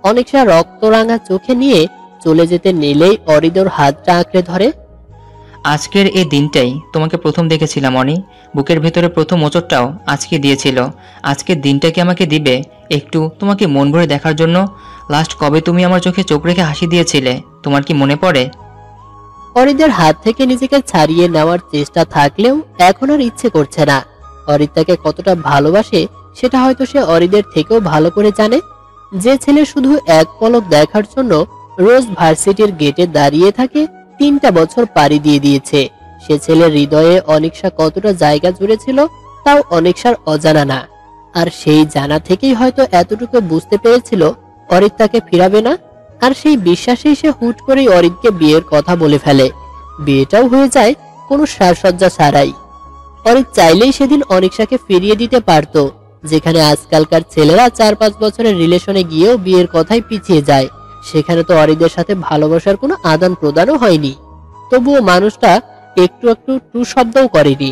অনিশা রক্তরাঙা চোখে নিয়ে চলে যেতে নিলেই অরিক ওর হাতটা আঁকড়ে ধরে। আজকের এই দিনটাই তোমাকে প্রথম দেখেছিলাম অনি। বুকের ভেতরে প্রথম মোচড়টাও আজকে দিয়েছিল। আজকের দিনটা কি আমাকে দিবে একটু তোমাকে মন ভরে দেখার জন্য? লাস্ট কবে তুমি আমার চোখে চোখ রেখে হাসি দিয়েছিলে, তোমার কি মনে পড়ে? অরিদের হাত থেকে নিজেকে ছাড়িয়ে নেওয়ার চেষ্টা থাকলেও এখন আর ইচ্ছে করছে না। অরিদ তাকে কতটা ভালোবাসে সেটা হয়তো সে অরিদের থেকেও ভালো করে জানে। যে ছেলে শুধু এক পলক দেখার জন্য রোজ ভার্সিটির গেটে দাঁড়িয়ে থাকে 3টা বছর পাড়ি দিয়ে দিয়েছে, সে ছেলের হৃদয়ে অনিশা কতটা জায়গা জুড়েছিল তাও অনিশার অজানা না। আর সেই জানা থেকেই হয়তো এতটুকু বুঝতে পেরেছিল অরিদ তাকে ফিরাবে না। আর সেই বিশ্বাসেই সে হুট করেই অরিদকে বিয়ের কথা বলে ফেলে। বিয়েটাও হয়ে যায় কোনো সাজসজ্জা ছাড়াই। অরিদ চাইলেই সেদিন অনিশাকে ফিরিয়ে দিতে পারত, যেখানে আজকালকার ছেলেরা 4-5 বছরের রিলেশনে গিয়েও বিয়ের কথাই পিছিয়ে যায়। সেখানে তো অরিদের সাথে ভালোবাসার কোনো আদান প্রদানও হয়নি। তবুও মানুষটা একটু একটু টু শব্দও করেনি।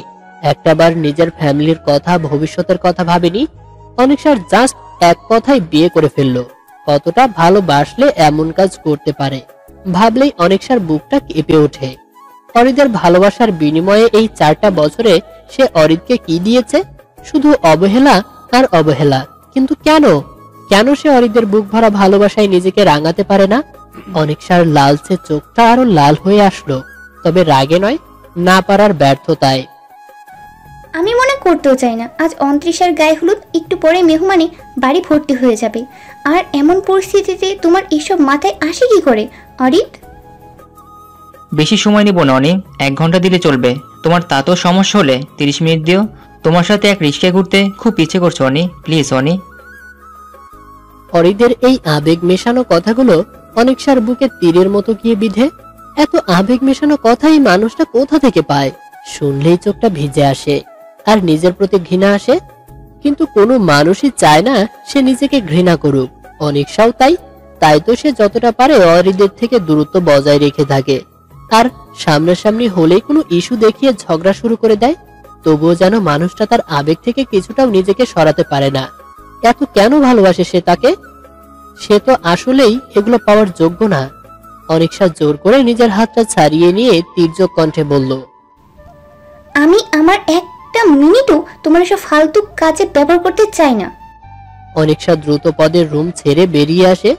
একটাবার নিজের ফ্যামিলির কথা, ভবিষ্যতের কথা ভাবেনি। অনিশার জাস্ট এক কথাই বিয়ে করে ফেললো। কতটা ভালোবাসলে এমন কাজ করতে পারে ভাবলেই অনিশার বুকটা কেঁপে ওঠে। অরিদের ভালোবাসার বিনিময়ে এই 4টা বছরে সে অরিদকে কি দিয়েছে? শুধু অবহেলা আর অবহেলা। কিন্তু কেন কেন সে অরিদের বুক ভরা ভালোবাসায় নিজেকে রাঙাতে পারে না? অনিশার লালচে চোখটা আরো লাল হয়ে আসলো, তবে রাগে নয়, না পারার ব্যর্থতায়। আমি মনে করতেও চাই না আজ 29 গায়ে হলুদ, একটু পরে মেহমানে বাড়ি ভর্তি হয়ে যাবে। আর এমন পরিস্থিতিতে তোমার এসব মাথায় আসে কি করে অরিদ? বেশি সময় নিব না অনি, 1 ঘন্টা দিলে চলবে। তোমার তাতেও সমস্যা হলে 30 মিনিট দিও। তোমার সাথে এক রিক্সায় ঘুরতে খুব ইচ্ছে করছে অনি, প্লিজ অনি। অরিদের এই আবেগ মেশানো কথাগুলো অনিশার বুকে তীরের মতো গিয়ে বিধে। এত আবেগ মেশানো কথাই মানুষটা কোথা থেকে পায়? শুনলেই চোখটা ভিজে আসে আর নিজের প্রতি ঘৃণা আসে। কিন্তু কোনো মানুষই চায় না সে নিজেকে ঘৃণা করুক। অনিশাও তাই তো সে যতটা পারে অরিদের থেকে দূরত্ব বজায় রেখে থাকে। আর সামনাসামনি হলেই কোনো ইস্যু দেখিয়ে ঝগড়া শুরু করে দেয়। তবুও যেন মানুষটা তার আবেগ থেকে কিছুটাও নিজেকে সরাতে পারে না। এত কেন ভালোবাসে সে তাকে? সে তো আসলেই এগুলো পাওয়ার যোগ্য না। অনিশা জোর করে নিজের হাতটা ছাড়িয়ে নিয়ে তীর্যক কণ্ঠে বলল, আমি আমার একটা মিনিটও তোমার এসব ফালতু কাজে ব্যবহার করতে চাই না। অনিশা দ্রুত পদে রুম ছেড়ে বেরিয়ে আসে।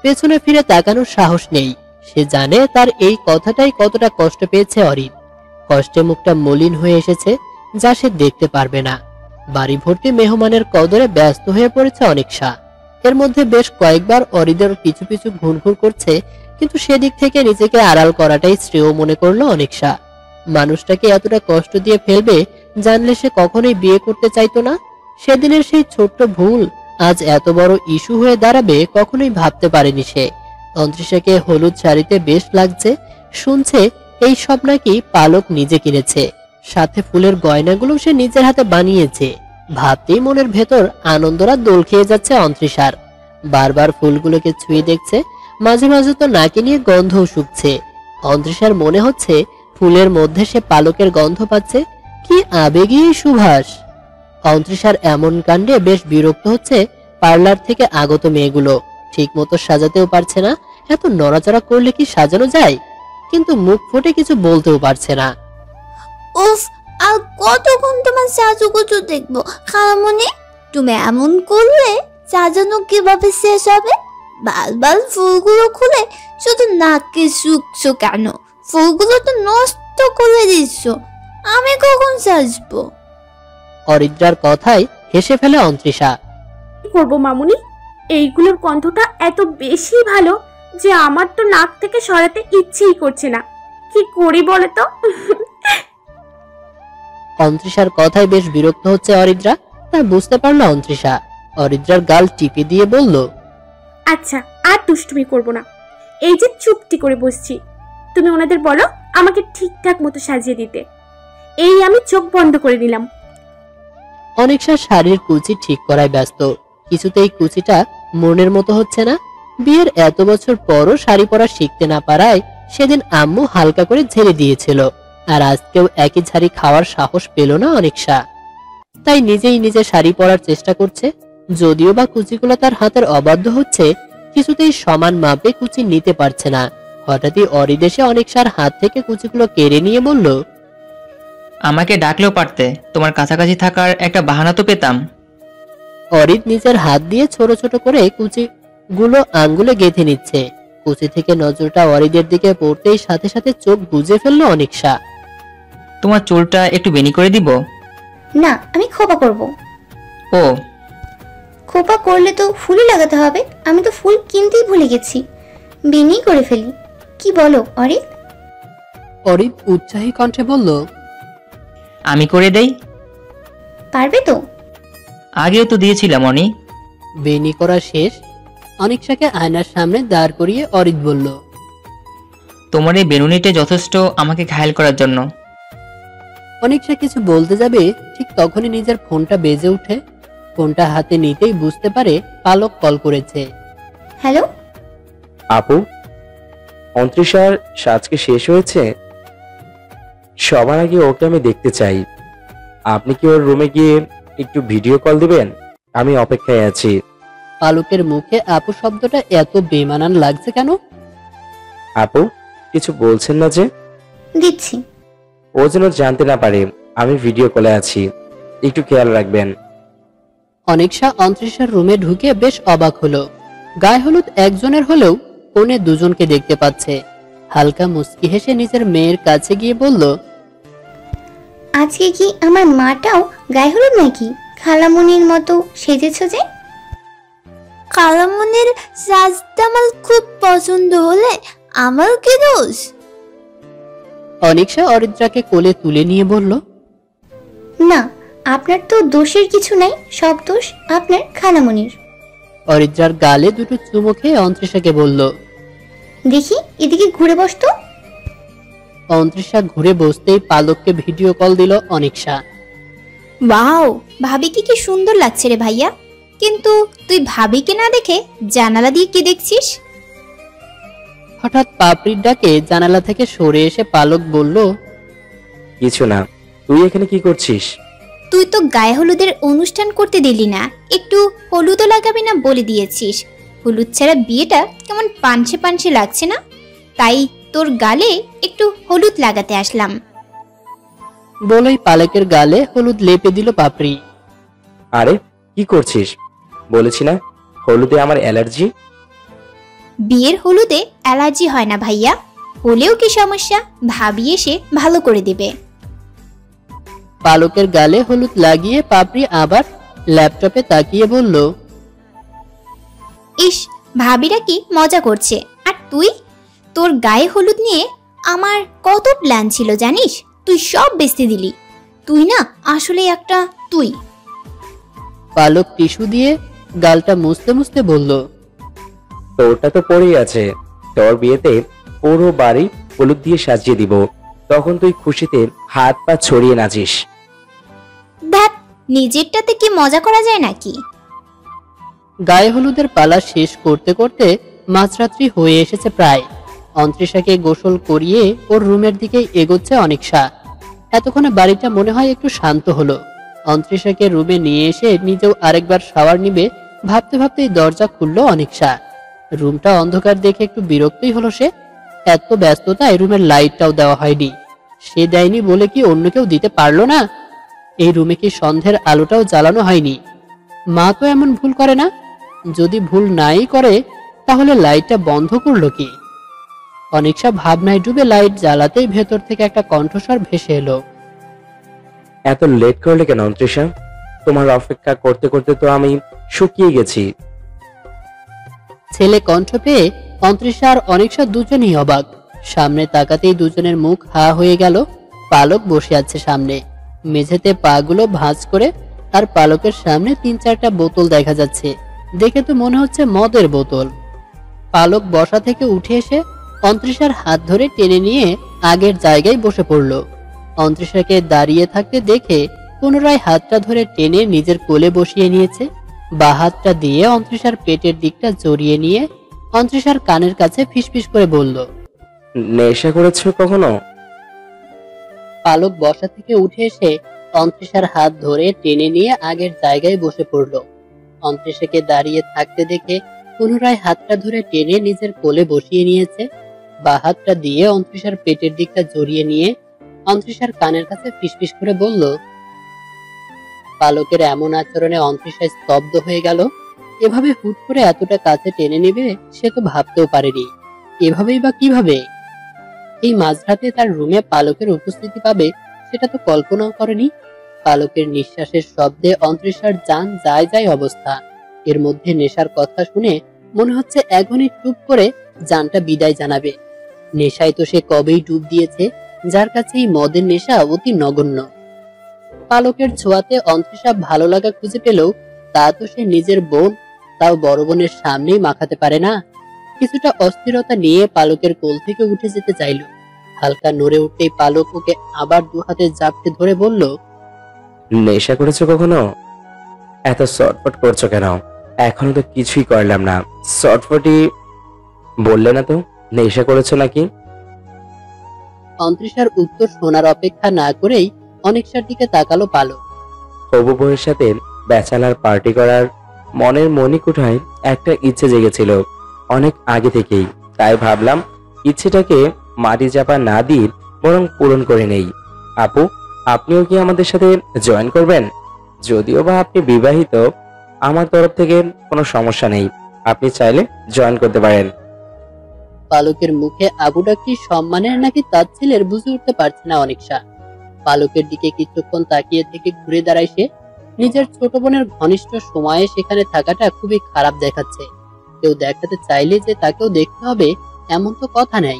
পেছনে ফিরে তাকানোর সাহস নেই। সে জানে তার এই কথাটাই কতটা কষ্ট পেয়েছে অরিদ। কষ্টে মুখটা মলিন হয়ে এসেছে, যা সে দেখতে পারবে না। বাড়ি ভর্তি মেহমানের কদরে ব্যস্ত হয়ে পড়েছে অনিশা। এর মধ্যে বেশ কয়েকবার অরিদের পিছু পিছু ঘুরঘুর করছে, কিন্তু সেদিক থেকে নিজেকে আড়াল করাটাই শ্রেয় মনে করলো অনিশা। মানুষটাকে এতটা কষ্ট দিয়ে ফেলবে জানলে সে কখনোই বিয়ে করতে চাইতো না। সেদিনের সেই ছোট্ট ভুল আজ এত বড় ইস্যু হয়ে দাঁড়াবে কখনোই ভাবতে পারেনি সে। অন্তরিশাকে হলুদ শাড়িতে বেশ লাগছে, শুনছে এই সব নাকি পালক নিজে কিনেছে, সাথে ফুলের গয়নাগুলো সে নিজের হাতে বানিয়েছে। ভাবতেই মনের ভেতর আনন্দরা দোল খেয়ে যাচ্ছে অন্তরিশার। বারবার ফুলগুলোকে ছুঁয়ে দেখছে, মাঝে মাঝে তো নাকে নিয়ে গন্ধও শুকছে। অন্তরিশার মনে হচ্ছে ফুলের মধ্যে সে পালকের গন্ধ পাচ্ছে। কি আবেগী এই সুভাষ! অন্তরিশার এমন কাণ্ডে বেশ বিরক্ত হচ্ছে পার্লার থেকে আগত মেয়েগুলো। ঠিক মতো সাজাতেও পারছে না, এত নড়াচড়া করলে কি সাজানো যায়? কিন্তু মুখ ফুটে কিছু বলতেও পারছে না। উফ, আর কতক্ষণ তোমার সাজুগুজু দেখবো খালামণি? তুমি এমন করলে সাজানো কিভাবে শেষ হবে? বারবার ফুলগুলো খুলে শুধু নাকে শুকছো কেন? ফুলগুলো তো নষ্ট করে দিচ্ছ, আমি কখন সাজবো? অরিদ্রার কথায় হেসে ফেলে অন্তরিশা। কি করবো মামুনি, এইগুলোর গন্ধটা এত বেশি ভালো যে আমার তো নাক থেকে সরাতে ইচ্ছেই করছে না। কি করি বলে তো? অন্তরিশার কথায় বেশ বিরক্ত হচ্ছে অরিদ্রা। তা বুঝতে পারলো অন্তরিশা। অরিদ্রার গাল টিপে দিয়ে বলল, আচ্ছা, আর দুষ্টুমি করবো না। এই যে চুপটি করে বসছি, তুমি ওনাদের বলো আমাকে ঠিকঠাক মতো সাজিয়ে দিতে। এই আমি চোখ বন্ধ করে নিলাম। অনেকটা শাড়ির কুচি ঠিক করায় ব্যস্ত। কিছুতেই কুচিটা মনের মতো হচ্ছে না। বিয়ের এত বছর পরও শাড়ি পরা শিখতে না পারায় সেদিন আম্মু হালকা করে ঝেড়ে দিয়েছিল, আর আজকেও একই ঝাড়ি খাওয়ার সাহস পেল না অনেকটা। তাই নিজেই নিজে শাড়ি পরার চেষ্টা করছে। যদিও বা কুচিগুলো তার হাতের অবাধ্য হচ্ছে, কিছুতেই সমান মাপে কুচি নিতে পারছে না। হঠাৎই অরিদেশে অনেকটার হাত থেকে কুচিগুলো কেড়ে নিয়ে বলল, আমাকে ডাকলেও পারতে, তোমার কাছাকাছি থাকার একটা বাহানা তো পেতাম। অরিদ নিজের হাত দিয়ে ছোট ছোট করে কুচিগুলো আঙ্গুলে গেঁথে নিচ্ছে। কুচি থেকে নজরটা অরিদের দিকে পড়তেই সাথে সাথে চোখ বুজে ফেললো অনেকটা। তোমার চুলটা একটু বেনি করে দিব? না, আমি খোপা করব। ও, খোপা করলে তো ফুলই লাগাতে হবে। আমি তো ফুল কিনতেই ভুলে গেছি, বেনি করে ফেলি। কি বলো অরিত? অরিদ উৎসাহী কণ্ঠে বলল, আমি করে দেই। পারবে তো? আগেও তো দিয়েছিলাম অনি। বেনি করা শেষ। অনিকশাকে আয়নার সামনে দাঁড় করিয়ে অরিদ বলল, তোমার এই বেনুনিটা যথেষ্ট আমাকে ঘায়েল করার জন্য। অনিকশা কিছু বলতে যাবে, ঠিক তখনই নিজের ফোনটা বেজে ওঠে। ফোনটা হাতে নিতেই বুঝতে পারে পালক কল করেছে। হ্যালো আপু, অন্তরিশার সাজকে শেষ হয়েছে। সবার আগে ওকে আমি দেখতে চাই। আপনি কি ওর রুমে গিয়ে একটু ভিডিও কল দিবেন? আমি অপেক্ষায় আছি। পালকের মুখে আপু শব্দটা এত বেমানান লাগছে কেন? আপু, কিছু বলছেন না যে? দিচ্ছি। ও যেন জানতে না পারে আমি ভিডিও কলে আছি, একটু খেয়াল রাখবেন। অনিকশা অন্তরিশার রুমে ঢুকে বেশ অবাক হলো। গায়ে হলুদ একজনের হলেও কোণে দুজনকে দেখতে পাচ্ছে। হালকা মুচকি হেসে নিজের মেয়ের কাছে গিয়ে বলল, আজকে কি আমার মাটাও গায়ে হলুদ নাকি? খালামণির মতো সেজেছ যে? খালামণির সাজটা আমার খুব পছন্দ হলে আমার কি দোষ? অনিকশা অরিদ্রাকে কোলে তুলে নিয়ে বলল, না, আপনার তো দোষের কিছু নাই, সব দোষ আপনার খালামণির। অরিদ্রার গালে দুটো চুমু খেয়ে অন্তরিশাকে বলল, দেখি এদিকে ঘুরে বসতো। অন্তরিশা ঘুরে বসতেই পালককে ভিডিও কল দিল অনিকশা। ওয়াও, ভাবিকে কি সুন্দর লাগছে রে ভাইয়া। কিন্তু তুই ভাবিকে না দেখে জানালা দিয়ে কি দেখছিস? হঠাৎ পাপড়ির ডাকে জানালা থেকে সরে এসে পালক বলল, কিছু না। তুই এখানে কি করছিস? তুই তো গায়ে হলুদের অনুষ্ঠান করতে দিলি না, একটু হলুদও লাগাবি না বলে দিয়েছিস। হলুদ ছাড়া বিয়েটা কেমন পানসে পানসে লাগছে না? তাই তোর গালে একটু হলুদ লাগাতে আসলাম। বলেই পালকের গালে হলুদ লেপে দিল পাপড়ি। আরে কি করছিস? বলেছি না হলুদে আমার অ্যালার্জি। বিয়ের হলুদে অ্যালার্জি হয় না ভাইয়া, হলেও কি সমস্যা? ভাবি এসে ভালো করে দেবে। পালকের গালে হলুদ লাগিয়ে পাপড়ি আবার ল্যাপটপে তাকিয়ে বলল, ইস, ভাবিরা কি মজা করছে। আর তুই, তোর গায়ে হলুদ নিয়ে আমার কত প্ল্যান ছিল জানিস? তুই সব বেচতে দিলি। তুই না আসলে একটা তুই। পালক টিস্যু দিয়ে গালটা মুছতে মুছতে বলল, তোরটা তো পড়েই আছে। তোর বিয়েতে পুরো বাড়ি হলুদ দিয়ে সাজিয়ে দিব, তখন তুই খুশিতে হাত পা ছড়িয়ে নাচিস। দেখ, নিজেরটাতে কি মজা করা যায় নাকি? গায়ে হলুদের পালা শেষ করতে করতে মাঝরাত্রি হয়ে এসেছে প্রায়। অন্ত্রিশাকে গোসল করিয়ে ওর রুমের দিকে এগোচ্ছে অনিকশা। এতক্ষণে বাড়িটা মনে হয় একটু শান্ত হলো। অন্ত্রিশাকে রুমে নিয়ে এসে নিজেও আরেকবার শাওয়ার নিবে ভাবতে ভাবতেই দরজা খুললো অনিকশা। রুমটা অন্ধকার দেখে একটু বিরক্তই হলো সে। এত ব্যস্ততায় রুমের লাইটটাও দেওয়া হয়নি। সে দেয়নি বলে কি অন্য কেউ দিতে পারলো না? এই রুমে কি সন্ধ্যের আলোটাও জ্বালানো হয়নি? মা তো এমন ভুল করে না। যদি ভুল নাই করে তাহলে লাইটটা বন্ধ করলো কি? অনিকশা ভাবনায় ডুবে লাইট জ্বালাতেই ভেতর থেকে একটা কণ্ঠস্বর ভেসে এলো, এত লেট করলে কেন অন্ত্রিশা? তোমার অপেক্ষা করতে করতে তো আমি শুকিয়ে গেছি। ছেলে কণ্ঠ পেয়ে অন্ত্রিশা আর অনিকশা দুজনেই অবাক। সামনে তাকাতেই দুজনের মুখ হা হয়ে গেল। পালক বসে আছে সামনে, মেঝেতে পা গুলো ভাঁজ করে, আর পালকের সামনে 3-4টা বোতল দেখা যাচ্ছে। দেখে তো মনে হচ্ছে মদের বোতল। পালক বসা থেকে উঠে এসে অন্ত্রিশার হাত ধরে টেনে নিয়ে আগের জায়গায় বসে পড়ল। অন্ত্রিশাকে দাঁড়িয়ে থাকতে দেখে পুনরায় হাতটা ধরে টেনে নিজের কোলে বসিয়ে নিয়েছে। বা হাতটা দিয়ে অন্ত্রিশার পেটের দিকটা জড়িয়ে নিয়ে অন্ত্রিশার কানের কাছে ফিসফিস করে বলল, নেশা করেছো কখনো? পালক বসা থেকে উঠে এসে অন্ত্রিশার হাত ধরে টেনে নিয়ে আগের জায়গায় বসে পড়ল। অন্ত্রিশাকে দাঁড়িয়ে থাকতে দেখে পুনরায় হাতটা ধরে টেনে নিজের কোলে বসিয়ে নিয়েছে। বা হাতটা দিয়ে অন্ত্রিশার পেটের দিকটা জড়িয়ে নিয়ে অন্ত্রিশার কানের কাছে ফিসফিস করে বলল। পালকের এমন আচরণে অন্ত্রিশা স্তব্ধ হয়ে গেল। এভাবে হুট করে এতটা কাছে টেনে নেবে সে তো ভাবতেও পারেনি। এভাবেই বা কিভাবে এই মাঝরাতে তার রুমে পালকের উপস্থিতি পাবে সেটা তো কল্পনাও করেনি। পালকের নিঃশ্বাসের শব্দে অন্ত্রিশার জান যায় যায় অবস্থা। এর মধ্যে নেশার কথা শুনে মনে হচ্ছে এখনই টুপ করে জানটা বিদায় জানাবে। নেশায় তো সে কবেই ডুব দিয়েছে, যার কাছে এই মদের নেশা অতি নগণ্য। পালকের ছোঁয়াতে অন্ত্রিশা ভালো লাগা খুঁজে পেলেও তা তো সে নিজের বোন, তাও বড় বোনের সামনেই মাখাতে পারে না। কিছুটা অস্থিরতা নিয়ে পালকের কোল থেকে উঠে যেতে চাইল। হালকা নড়ে উঠতেই পালক ওকে আবার দু হাতে জাপটে ধরে বলল, নেশা করেছো কখনো? এত শর্টফট করছো কেন? এখনো তো কিছুই করলাম না, শর্টফটই বললে না তো নেশা করেছো নাকি? অন্ত্রিশার উত্তর শোনার অপেক্ষা না করেই অনিকশার দিকে তাকালো পালক। হবু বউয়ের সাথে ব্যাচেলার পার্টি করার মনের মণিকুঠায় একটা ইচ্ছে জেগেছিল অনেক আগে থেকেই। তাই ভাবলাম ইচ্ছেটাকে মাটি চাপা না দিয়ে বরং পূরণ করে নেই। আপু, আপনিও কি আমাদের সাথে জয়েন করবেন? যদিও বা আপনি বিবাহিত, আমার তরফ থেকে কোনো সমস্যা নেই, আপনি চাইলে জয়েন করতে পারেন। পালকের মুখে আবুটা কি সম্মানের নাকি তাচ্ছিলের বুঝে উঠতে পারছে না অনিকশা। পালকের দিকে কিছুক্ষণ তাকিয়ে থেকে ঘুরে দাঁড়ায় সে। নিজের ছোট বোনের ঘনিষ্ঠ সময়ে সেখানে থাকাটা খুবই খারাপ দেখাচ্ছে। কেউ দেখাতে চাইলে যে তাকেও দেখতে হবে এমন তো কথা নেই।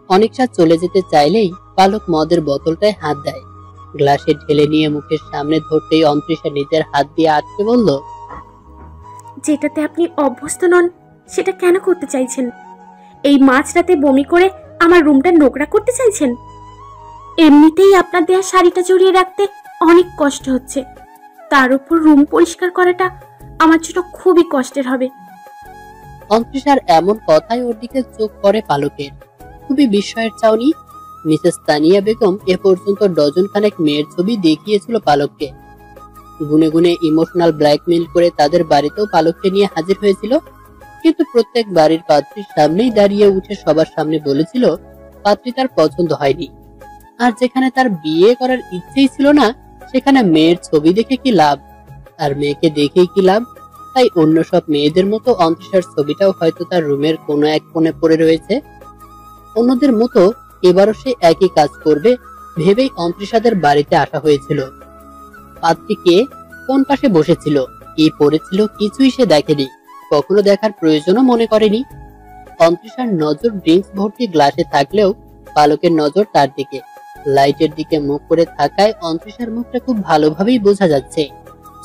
অনিকশা চলে যেতে চাইলেই পালক মদের বোতলটায় হাত দেয়। গ্লাসে ঢেলে নিয়ে মুখের সামনে ধরতেই অন্ত্রিশা নিজের হাত দিয়ে আটকে বলল, যেটাতে আপনি অভ্যস্ত নন সেটা কেন করতে চাইছেন? এই মাঝরাতে বমি করে আমার রুমটা নোংরা করতে চাইছেন? এমনিতেই আপনার দেয়া শাড়িটা জড়িয়ে রাখতে অনেক কষ্ট হচ্ছে, তার উপর রুম পরিষ্কার করাটা আমার জন্য খুবই কষ্টের হবে। অন্ত্রিশার এমন কথায় ওর দিকে চোখ পড়ে পালকের। খুবই বিস্ময়ের চাউনি। মিসেস তানিয়া বেগম এ পর্যন্ত ডজন খানেক মেয়ের ছবি দেখিয়েছিল পালককে। গুনে গুনে ইমোশনাল ব্ল্যাকমেইল করে তাদের বাড়িতেও পালককে নিয়ে হাজির হয়েছিল। কিন্তু প্রত্যেক বাড়ির পাত্রীর সামনেই দাঁড়িয়ে উঠে সবার সামনে বলেছিল পাত্রী তার পছন্দ হয়নি। আর যেখানে তার বিয়ে করার ইচ্ছেই ছিল না সেখানে মেয়ের ছবি দেখে কি লাভ, আর মেয়েকে দেখেই কি লাভ। তাই অন্য সব মেয়েদের মতো অন্ত্রিশার ছবিটাও হয়তো তার রুমের কোনো এক কোণে পড়ে রয়েছে। অন্যদের মতো এবারও সে একই কাজ করবে ভেবেই অন্ত্রিশাদের বাড়িতে আসা হয়েছিল। পাত্রী কে, কোন পাশে বসেছিল, কি পড়েছিল কিছুই সে দেখেনি, কখনো দেখার প্রয়োজনও মনে করেনি। অন্ত্রিশার নজর ড্রিঙ্কস ভর্তি গ্লাসে থাকলেও পালকের নজর তার দিকে। লাইটের দিকে মুখ করে থাকায় অন্তরিশার মুখটা খুব ভালোভাবেই বোঝা যাচ্ছে।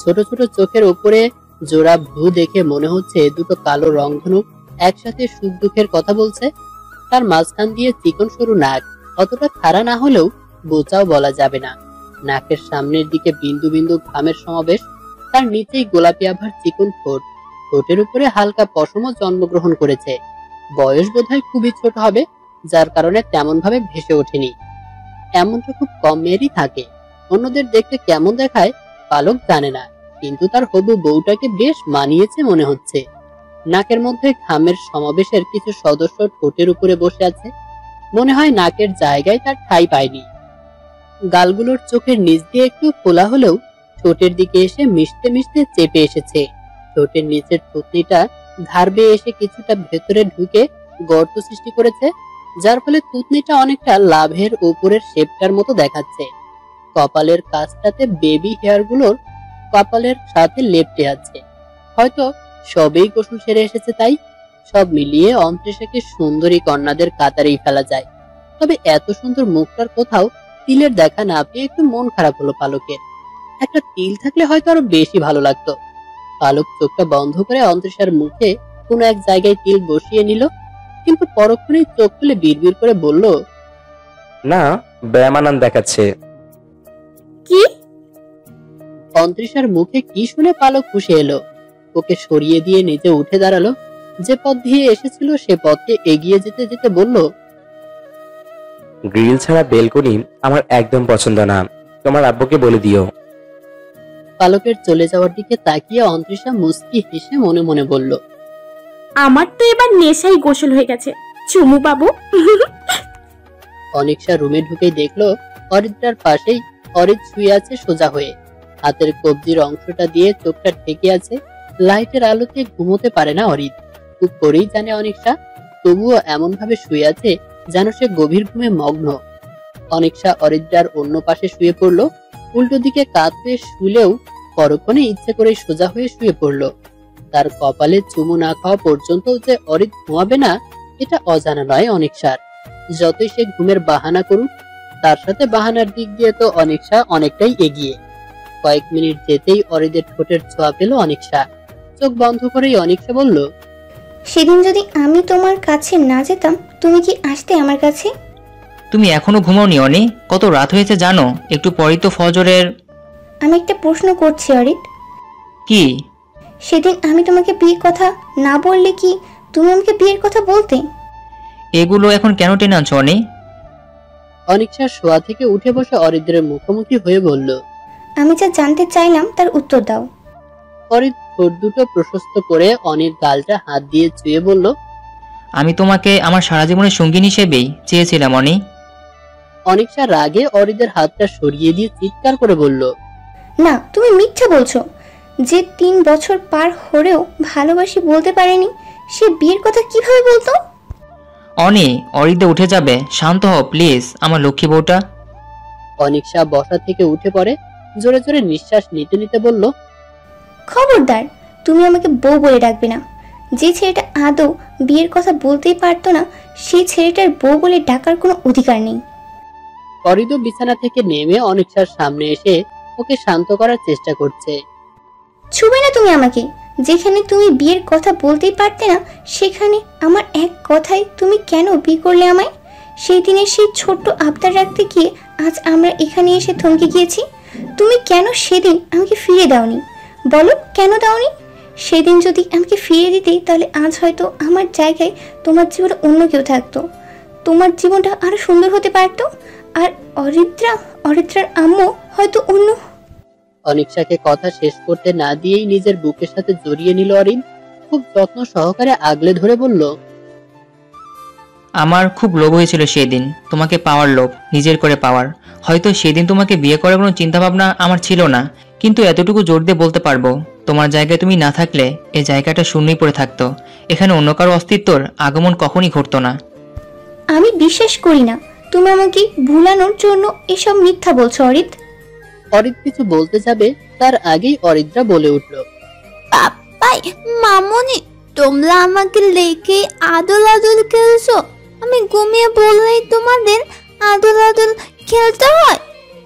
ছোট ছোট চোখের উপরে জোড়া ভ্রু দেখে মনে হচ্ছে দুটো কালো রংধনু একসাথে সুখ দুঃখের কথা বলছে। তার মাঝখান দিয়ে চিকন সরু নাক, অতটা খাড়া না হলেও বোচাও বলা যাবে না। নাকের সামনের দিকে বিন্দু বিন্দু ঘামের সমাবেশ, তার নিচেই গোলাপি আভার চিকন ঠোঁট, ঠোঁটের উপরে হালকা পশমও জন্মগ্রহণ করেছে। বয়স বোধহয় খুবই ছোট হবে, যার কারণে তেমন ভাবে ভেসে ওঠেনি। এমনটা খুব কম মেয়েরই থাকে। অন্যদের দেখতে কেমন দেখায় পালক জানে না, কিন্তু তার হবু বউটাকে বেশ মানিয়েছে মনে হচ্ছে। নাকের মধ্যে ঘামের সমাবেশের কিছু সদস্য ঠোঁটের উপরে বসে আছে, মনে হয় নাকের জায়গায় তার ঠাঁই পায়নি। গালগুলোর চোখের নিচ দিয়ে একটু খোলা হলেও ঠোঁটের দিকে এসে মিশতে মিশতে চেপে এসেছে। ঠোঁটের নিচের থুতনিটা ধার বেয়ে এসে কিছুটা ভেতরে ঢুকে গর্ত সৃষ্টি করেছে, যার ফলে থুতনিটা অনেকটা লাভের উপরের শেপটার মতো দেখাচ্ছে। কপালের কাছটাতে বেবি হেয়ার গুলোর কপালের সাথে লেপ্টে আছে, হয়তো সবেই গোসল সেরে এসেছে তাই। সব মিলিয়ে অন্তরিশাকে সুন্দরী কন্যাদের কাতারেই ফেলা যায়। তবে এত সুন্দর মুখটার কোথাও তিলের দেখা না পেয়ে একটু মন খারাপ হলো পালকের। একটা তিল থাকলে হয়তো আরো বেশি ভালো লাগতো। পালক চোখটা বন্ধ করে অন্তরিশার মুখে কোনো এক জায়গায় তিল বসিয়ে নিল, কিন্তু পরক্ষণেই চোখ খুলে বিড়বিড় করে বলল, না, বেমানান দেখাচ্ছে। কি? অন্তরিশার মুখে কি শুনে পালক খুশি এলো। ওকে সরিয়ে দিয়ে নিজে উঠে দাঁড়ালো। যে পথ দিয়ে এসেছিল সে পথে এগিয়ে যেতে যেতে বলল, গ্রিল ছাড়া বেলকনি আমার একদম পছন্দ না, তোমার আব্বুকে বলে দিও। পালকের চলে যাওয়ার দিকে তাকিয়ে অন্তরিশা মুস্কি হেসে মনে মনে বলল, আমার তো এবার নেশাই গোসল হয়ে গেছে, চুমু বাবু। অনিকশা রুমে ঢুকেই দেখলো অরিত্রার পাশেই অরিত শুয়ে আছে সোজা হয়ে। হাতের কবজির অংশটা দিয়ে চোখটা ঢেকে আছে। লাইটের আলোতে ঘুমোতে পারে না অরিত। খুব করেই জানে অনিকশা, তবুও এমন ভাবে শুয়ে আছে যেন সে গভীর ঘুমে মগ্ন। অনিকশা অরিত্রার অন্য পাশে শুয়ে পড়লো। উল্টো দিকে কাত হয়ে শুলেও পরক্ষণে ইচ্ছে করে সোজা হয়ে শুয়ে পড়লো। তার কপালে চুমু না খাওয়া পর্যন্ত যে অরিত ঘুমাবে না এটা অজানা নয় অনিকশার। যতই সে ঘুমের বাহানা করুক, তার সাথে বাহানার দিক দিয়ে তো অনিকশা অনেকটাই এগিয়ে। কয়েক মিনিট যেতেই অরিদের ঠোঁটের ছোঁয়া পেল অনিকশা। চোখ বন্ধ করেই অনিকশা বলল, সেদিন যদি আমি তোমার কাছে না যেতাম, তুমি কি আসতে আমার কাছে? তুমি এখনো ঘুমাওনি অনি? কত রাত হয়েছে জানো? একটু পরেই তো ফজরের। আমি একটা প্রশ্ন করছি অরিত। কি? সেদিন আমি তোমাকে বিয়ের কথা না বললে কি তুমি আমাকে বিয়ের কথা বলতে? এগুলো এখন কেন টেনে আনছো অনি? অনিকশা শোয়া থেকে উঠে বসে অরিদ্রের মুখোমুখি হয়ে বলল, আমি যা জানতে চাইলাম তার উত্তর দাও। অরিদ ঠোঁট দুটো প্রশস্ত করে অনির গালটা হাত দিয়ে ছুঁয়ে বলল, আমি তোমাকে আমার সারা জীবনের সঙ্গী হিসেবেই চেয়েছিলাম অনি। অনিকশা রাগে অরিদের হাতটা সরিয়ে দিয়ে চিৎকার করে বলল, না, তুমি মিথ্যা বলছো। যে 3 বছর পার হলেও ভালোবাসি বলতে পারেনি, সে বিয়ের কথা কিভাবে বলতো? অনি, অরিদে উঠে যাবে, শান্ত হও প্লিজ আমার লক্ষ্মী বউটা। অনিকশা বসা থেকে উঠে পড়ে, জোরে জোরে নিঃশ্বাস নিতে নিতে বলল, খবরদার, তুমি আমাকে বউ বলে ডাকবে না। যে ছেলেটা আদৌ বিয়ের কথা বলতেই পারতো না, সেই ছেলেটার বউ বলে ডাকার কোনো অধিকার নেই। অরিদ বিছানা থেকে নেমে অনিকশার সামনে এসে ওকে শান্ত করার চেষ্টা করছে। ছুবে না তুমি আমাকে। যেখানে তুমি বিয়ের কথা বলতেই পারতে না, সেখানে আমার এক কথায় তুমি কেন বিয়ে করলে আমায়? সেই দিনের সেই ছোট্ট আবদার রাখতে গিয়ে আজ আমরা এখানে এসে থমকে গিয়েছি। তুমি কেন সেদিন আমাকে ফিরে দাওনি? বলো, কেন দাওনি? সেদিন যদি আমাকে ফিরে দিতে, তাহলে আজ হয়তো আমার জায়গায় তোমার জীবনে অন্য কেউ থাকতো। তোমার জীবনটা আরো সুন্দর হতে পারতো। আর অরিত্রার আম্মু হয়তো অন্য। অনিকশাকে কথা শেষ করতে না দিয়েই নিজের বুকের সাথে জড়িয়ে নিল অরিন। খুব যত্ন সহকারে আগলে ধরে বলল, আমার খুব লোভ হয়েছিল সেদিন, তোমাকে পাওয়ার লোভ, নিজের করে পাওয়ার। হয়তো সেদিন তোমাকে বিয়ে করার কোনো চিন্তাভাবনা আমার ছিল না, কিন্তু এতটুকু জোর দিয়ে বলতে পারবো, তোমার জায়গায় তুমি না থাকলে এই জায়গাটা শূন্যই পড়ে থাকতো। এখানে অন্য কারো অস্তিত্বর আগমন কখনই ঘটতো না। আমি বিশ্বাস করি না তুমি আমাকে ভুলানোর জন্য এসব মিথ্যা বলছো অরিত। অরিদ কিছু বলতে যাবে তার আগেই অরিদ্রা বলে উঠল, পাপাই মামনি, তোমরা আমাকে লেখে আদল আদল খেলছো। আমি ঘুমিয়ে বললেই তোমাদের আদল আদল খেলতে হয়?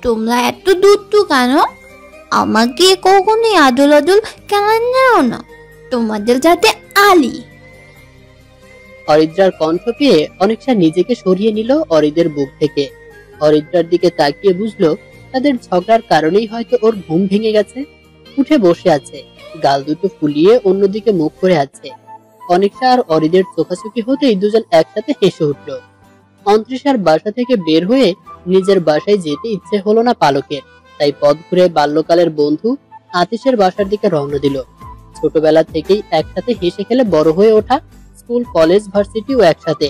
তোমরা এত দুষ্টু কেন? আমাকে কখনোই আদল আদল কেমন নাও না, তোমাদের যাতে আলি। অরিদ্রার কণ্ঠ পেয়ে অনেকটা নিজেকে সরিয়ে নিল অরিদের বুক থেকে। অরিদ্রার দিকে তাকিয়ে বুঝলো তাদের ঝগড়ার কারণেই হয়তো ওর ঘুম ভেঙে গেছে। উঠে বসে আছে, গাল দুটো ফুলিয়ে অন্যদিকে মুখ করে আছে। অনেকটা আর অরিদের চোখাচোখি হতেই দুজন একসাথে হেসে উঠল। অন্তরিশার বাসা থেকে বের হয়ে নিজের বাসায় যেতে ইচ্ছে হলো না পালকের, তাই পথ ঘুরে বাল্যকালের বন্ধু আতিশের বাসার দিকে রওনা দিল। ছোটবেলা থেকেই একসাথে হেসে খেলে বড় হয়ে ওঠা, স্কুল কলেজ ভার্সিটিও একসাথে।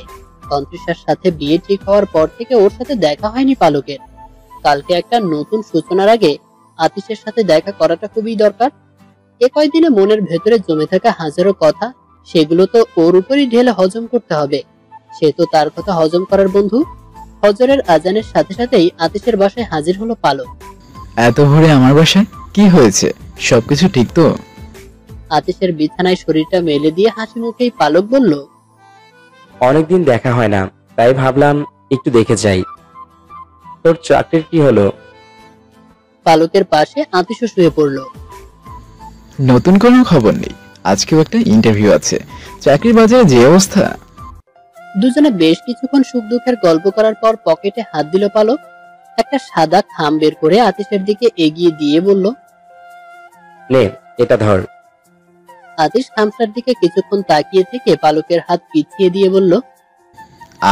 অন্তরিশার সাথে বিয়ে ঠিক হওয়ার পর থেকে ওর সাথে দেখা হয়নি পালকের। কালকে একটা নতুন সূচনার আগে আতিশের সাথে দেখা করাটা খুবই দরকার। এ কয়দিনে মনের ভেতরে জমে থাকা হাজারো কথা, সেগুলো তো ওর উপরই ঢেলে হজম করতে হবে। সে তো তার কথা হজম করার বন্ধু। ফজরের আজানের সাথে সাথেই আতিশের বাসায় হাজির হলো পালক। এত ভোরে আমার বাসায় কি হয়েছে? সবকিছু ঠিক তো? আতিশের বিছানায় শরীরটা মেলে দিয়ে হাসি মুখেই পালক বলল, অনেকদিন দেখা হয় না, তাই ভাবলাম একটু দেখে যাই। তোর চাকরির কি হলো? পালকের পাশে আতিশও শুয়ে পড়ল। নতুন কোনো খবর নেই, আজকেও একটা ইন্টারভিউ আছে। চাকরির বাজারে যে অবস্থা। দুজনে বেশ কিছুক্ষণ সুখ দুঃখের গল্প করার পর পকেটে হাত দিল পালক। একটা সাদা খাম বের করে আতিশের দিকে এগিয়ে দিয়ে বলল, নে এটা ধর। আতিশ খামটার দিকে কিছুক্ষণ তাকিয়ে থেকে পালকের হাত পিছিয়ে দিয়ে বলল,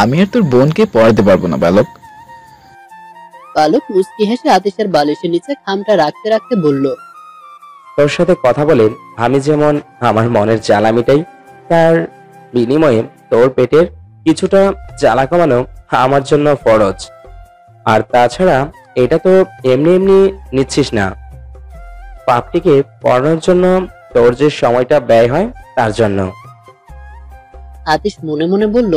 আমি আর তোর বোনকে পড়াতে পারবো না বালক। পালক মুচকি হেসে আতিশের বালিশের নিচে খামটা রাখতে রাখতে বলল, তোর সাথে কথা বলে আমি যেমন আমার মনের জ্বালা মিটাই, তার বিনিময়ে তোর পেটের কিছুটা জ্বালা কমানো আমার জন্য ফরজ। আর তাছাড়া এটা তো এমনি এমনি নিচ্ছিস না, পাপটিকে পড়ানোর জন্য তোর যে সময়টা ব্যয় হয় তার জন্য। আতিশ মনে মনে বলল,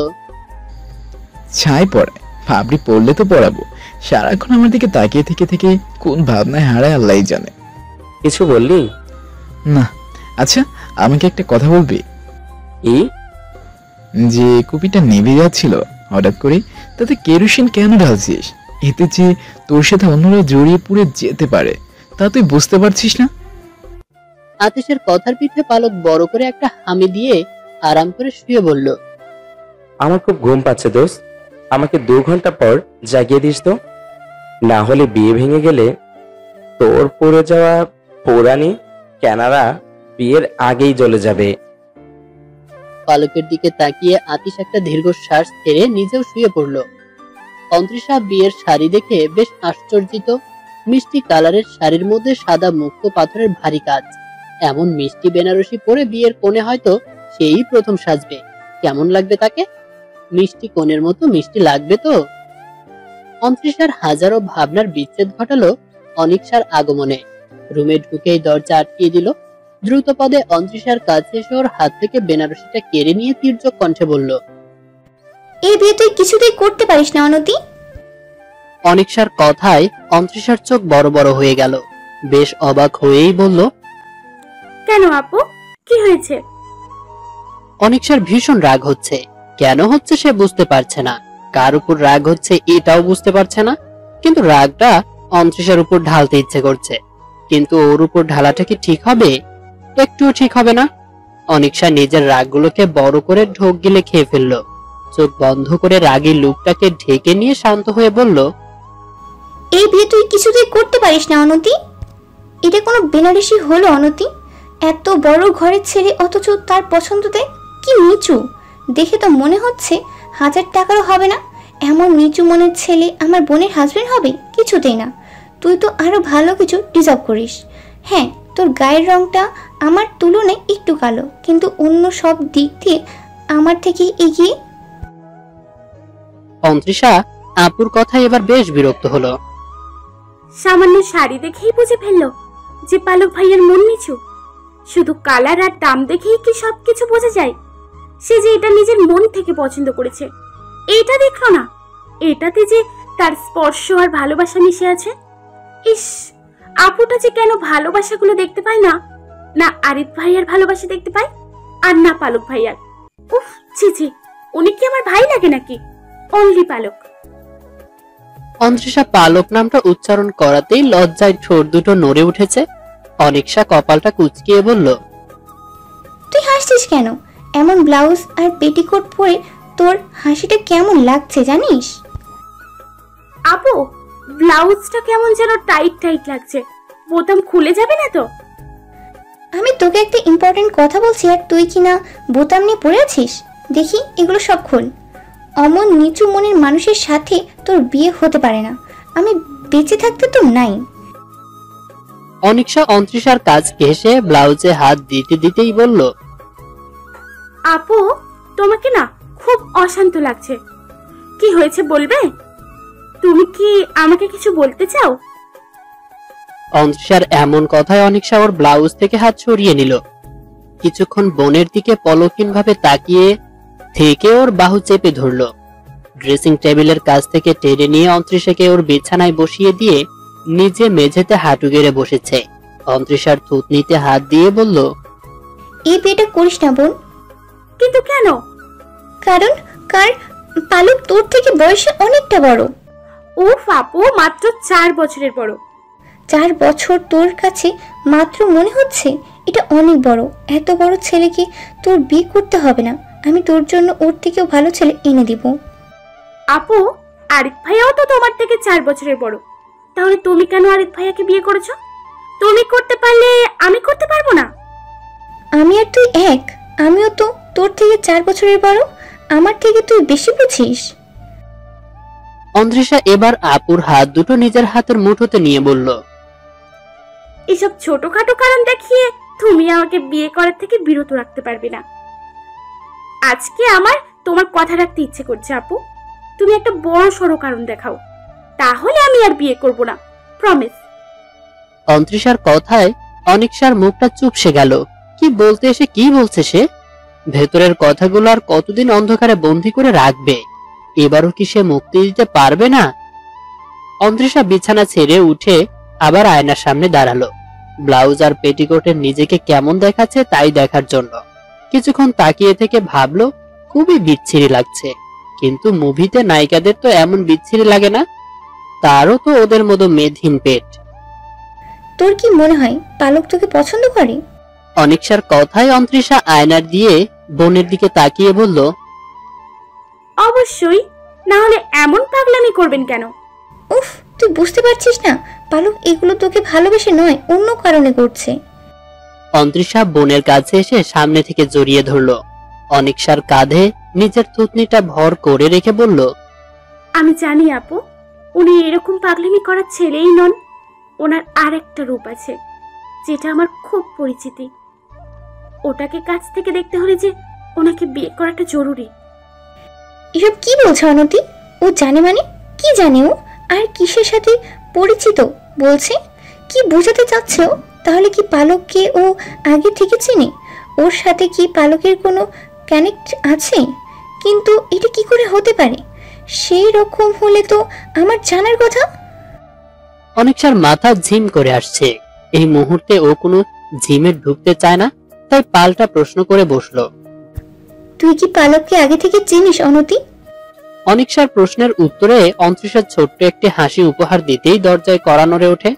ছাই পড়ে ফাবড়ি পড়লে তো পড়াবো, সারাক্ষণ আমার দিকে তাকিয়ে থেকে থেকে কোন ভাবনায় হারায় আল্লাহই জানে। কিছু বললি না। আচ্ছা, আমাকে একটা কথা বলবি? এই যে কুপিটা নিভে যাচ্ছিল হঠাৎ করে, তাতে কেরোসিন কেন ঢালছিস? এতে যে তোর সাথে অন্যরা জড়িয়ে পুড়ে যেতে পারে, তা তুই বুঝতে পারছিস না? আতিশের কথার পিঠে পালক বড় করে একটা হামি দিয়ে আরাম করে শুয়ে বলল, আমার খুব ঘুম পাচ্ছে দোস্ত, আমাকে 2 ঘন্টা পর জাগিয়ে দিস তো, না হলে বিয়ে ভেঙে গেলে তোর পড়ে যাওয়া পৌরাণী ক্যানারা বিয়ের আগেই জ্বলে যাবে। পালকের দিকে তাকিয়ে আতিশ একটা দীর্ঘশ্বাস ছেড়ে নিজেও শুয়ে পড়ল। অন্তরিশা বিয়ের শাড়ি দেখে বেশ আশ্চর্যিত। মিষ্টি কালারের শাড়ির মধ্যে সাদা মুক্ত পাথরের ভারী কাজ। এমন মিষ্টি বেনারসি পরে বিয়ের কোণে হয়তো সেই প্রথম সাজবে। কেমন লাগবে তাকে? মিষ্টি কোণের মতো মিষ্টি লাগবে তো। অন্তরিশার হাজারো ভাবনার বিচ্ছেদ ঘটালো অনিকশার আগমনে। রুমে ঢুকেই দরজা আটকিয়ে দিল। দ্রুত পদে অন্তরিশার কাছে এসে ওর হাত থেকে বেনারসিটা কেড়ে নিয়ে তীর্যক কণ্ঠে বলল, এই বিয়ে তুই কিছুতেই করতে পারিস না অনতি। অনিকশার কথায় অন্তরিশার চোখ বড় বড় হয়ে গেল। বেশ অবাক হয়েই বলল, কেন আপু, কি হয়েছে? অনিকশার ভীষণ রাগ হচ্ছে। কেন হচ্ছে সে বুঝতে পারছে না, কার উপর রাগ হচ্ছে এটাও বুঝতে পারছে না। কিন্তু রাগটা অন্তরিশার উপর ঢালতে ইচ্ছে করছে। কিন্তু ওর উপর ঢালাটা কি ঠিক হবে? একটুও ঠিক হবে না। অনিকশা নিজের রাগগুলোকে বড় করে ঢোক গিলে খেয়ে ফেললো। চোখ বন্ধ করে রাগী লুকটাকে ঢেকে নিয়ে শান্ত হয়ে বলল, এই বিয়ে তুই কিছুতেই করতে পারিস না অনতি। এটা কোনো বেনারসি হলো অনতি? এত বড় ঘরের ছেলে অথচ তার পছন্দতে কি নিচু! দেখে তো মনে হচ্ছে 1000 টাকারও হবে না। এমন নিচু মনের ছেলে আমার বোনের হাজবেন্ড হবে? কিছুতেই না। তুই তো আরো ভালো কিছু ডিজার্ভ করিস। হ্যাঁ, তোর গায়ের রংটা আমার তুলনায় একটু কালো, কিন্তু অন্য সব দিক দিয়ে আমার থেকে এগিয়ে। অন্তরিশা আপুর কথায় এবার বেশ বিরক্ত হলো। সামান্য শাড়ি দেখেই বুঝে ফেললো যে পালক ভাইয়ের মন নিচু? শুধু কালার আর দাম দেখেই কি সবকিছু বোঝা যায়? সে যে এটা নিজের মন থেকে পছন্দ করেছে, এইটা দেখলো না? এটাতে যে তার স্পর্শ আর ভালোবাসা মিশে আছে। ইস, আপুটা যে কেন ভালোবাসাগুলো দেখতে পায় না? না আরিফ ভাইয়ার ভালোবাসা দেখতে পায়, আর না পালক ভাইয়ার। উফ, ছি ছি, উনি কি আমার ভাই লাগে নাকি? অনলি পালক। অন্ত্রিশা পালক নামটা উচ্চারণ করাতেই লজ্জায় ঠোঁট দুটো নড়ে উঠেছে। অনিশা কপালটা কুঁচকিয়ে বলল, তুই হাসছিস কেন? এমন ব্লাউজ আর পেটিকোট পরে তোর হাসিটা কেমন লাগছে জানিস? আপু, ব্লাউজটা কেমন যেন টাইট টাইট লাগছে, বোতাম খুলে যাবে না তো? আমি তোকে একটা ইম্পর্টেন্ট কথা বলছি আর তুই কিনা বোতাম নিয়ে পড়ে আছিস। দেখি এগুলো সব খোল। অমন নিচু মনের মানুষের সাথে তোর বিয়ে হতে পারে না। আমি বেঁচে থাকতে তো নাই। অনিশা অন্ত্রিশার কাজ ঘেঁষে ব্লাউজে হাত দিতে দিতেই বলল, আপু, তোমাকে না খুব অশান্ত লাগছে। কি হয়েছে বলবে? তুমি কি আমাকে কিছু বলতে চাও? অন্ত্রিশার এমন কথায় অনিশা ওর ব্লাউজ থেকে হাত সরিয়ে নিল। কিছুক্ষণ বোনের দিকে পলকহীন ভাবে তাকিয়ে থেকে ওর বাহু চেপে ধরল। ড্রেসিং টেবিলের কাছ থেকে টেনে নিয়ে অন্ত্রিশাকে ওর বিছানায় বসিয়ে দিয়ে নিজে মেঝেতে হাঁটু গেড়ে বসেছে। অন্ত্রিশার থুতনিতে হাত দিয়ে বলল, এই বিয়েটা করিস না বোন। কিন্তু কেন? কারণ পালক তোর থেকে বয়সে অনেকটা বড়। উফ আপু, মাত্র 4 বছরের বড়। 4 বছর তোর কাছে মাত্র মনে হচ্ছে? এটা অনেক বড়। এত বড় ছেলেকে তোর বিয়ে করতে হবে না। আমি তোর জন্য ওর থেকেও ভালো ছেলে এনে দিব। আপু, আরিফ ভাইয়াও তো তোমার থেকে 4 বছরের বড়। তাহলে তুমি কেন আরিফ ভাইয়াকে বিয়ে করেছো? তুমি করতে পারলে আমি করতে পারবো না? আমি আর তুই এক। আমিও তো তোর থেকে 4 বছরের বড়। আমার থেকে তুই বেশি বুঝিস। অন্ত্রিশা এবার আপুর হাত দুটো নিজের হাতের মুঠোতে নিয়ে বলল, এসব ছোটখাটো কারণ দেখিয়ে তুমি আমাকে বিয়ে করার থেকে বিরত রাখতে পারবে না। আজকে আমার তোমার কথা রাখতে ইচ্ছে করছে আপু। তুমি একটা বড় সড়ো কারণ দেখাও, তাহলে আমি আর বিয়ে করব না, প্রমিস। অন্ত্রিশার কথায় অনিশার মুখটা চুপসে গেল। কি বলতে এসে কি বলছে সে? ভেতরের কথাগুলো আর কতদিন অন্ধকারে বন্দি করে রাখবে? এবারও কি সে মুক্তি দিতে পারবে না? অন্ত্রিশা বিছানা ছেড়ে উঠে আবার আয়নার সামনে দাঁড়ালো, ব্লাউজ আর পেটিকোটের নিজেকে কেমন দেখাচ্ছে তাই দেখার জন্য। কিছুক্ষণ তাকিয়ে থেকে ভাবলো, খুবই বিচ্ছিরি লাগছে। কিন্তু মুভিতে নায়িকাদের তো এমন বিচ্ছিরি লাগে না। তারও তো ওদের মতো মেদহীন পেট। তোর কি মনে হয় পালক তোকে পছন্দ করে? অনিশার কথায় অন্ত্রিশা আয়নার দিয়ে বোনের দিকে তাকিয়ে বলল, অবশ্যই, না হলে এমন পাগলামি করবেন কেন? উফ, তুই বুঝতে পারছিস না? পালক এগুলো তোকে ভালোবেসে নয়, অন্য কারণে করছে। অন্ত্রিশা বোনের কাছে এসে সামনে থেকে জড়িয়ে ধরলো। অনিশার কাঁধে নিজের থুতনিটা ভর করে রেখে বলল, আমি জানি আপু, উনি এরকম পাগলামি করার ছেলেই নন। ওনার আরেকটা রূপ আছে যেটা আমার খুব পরিচিতি। ওটাকে কাছ থেকে দেখতে হলে যে ওনাকে বিয়ে করাটা জরুরি। এসব কি বলছো অনতি? ও জানে মানে? কি জানে ও? আর কিসের সাথে পরিচিত বলছে? কি বোঝাতে চাচ্ছে ও? তাহলে কি পালককে ও আগে থেকে চেনে? ওর সাথে কি পালকের কোনো কানেক্ট আছে? কিন্তু এটা কি করে হতে পারে? সেই রকম হলে তো আমার জানার কথা। অনিশার মাথা ঝিম করে আসছে। এই মুহূর্তে ও কোনো জিমে ঢুকতে চায় না, তাই পাল্টা প্রশ্ন করে বসলো, তুই কি পালককে আগে থেকে চিনিস অনতি? অনিশার প্রশ্নের উত্তরে অন্ত্রিশা ছোট্ট একটি হাসি উপহার দিতেই দরজায় কড়া নড়ে ওঠে।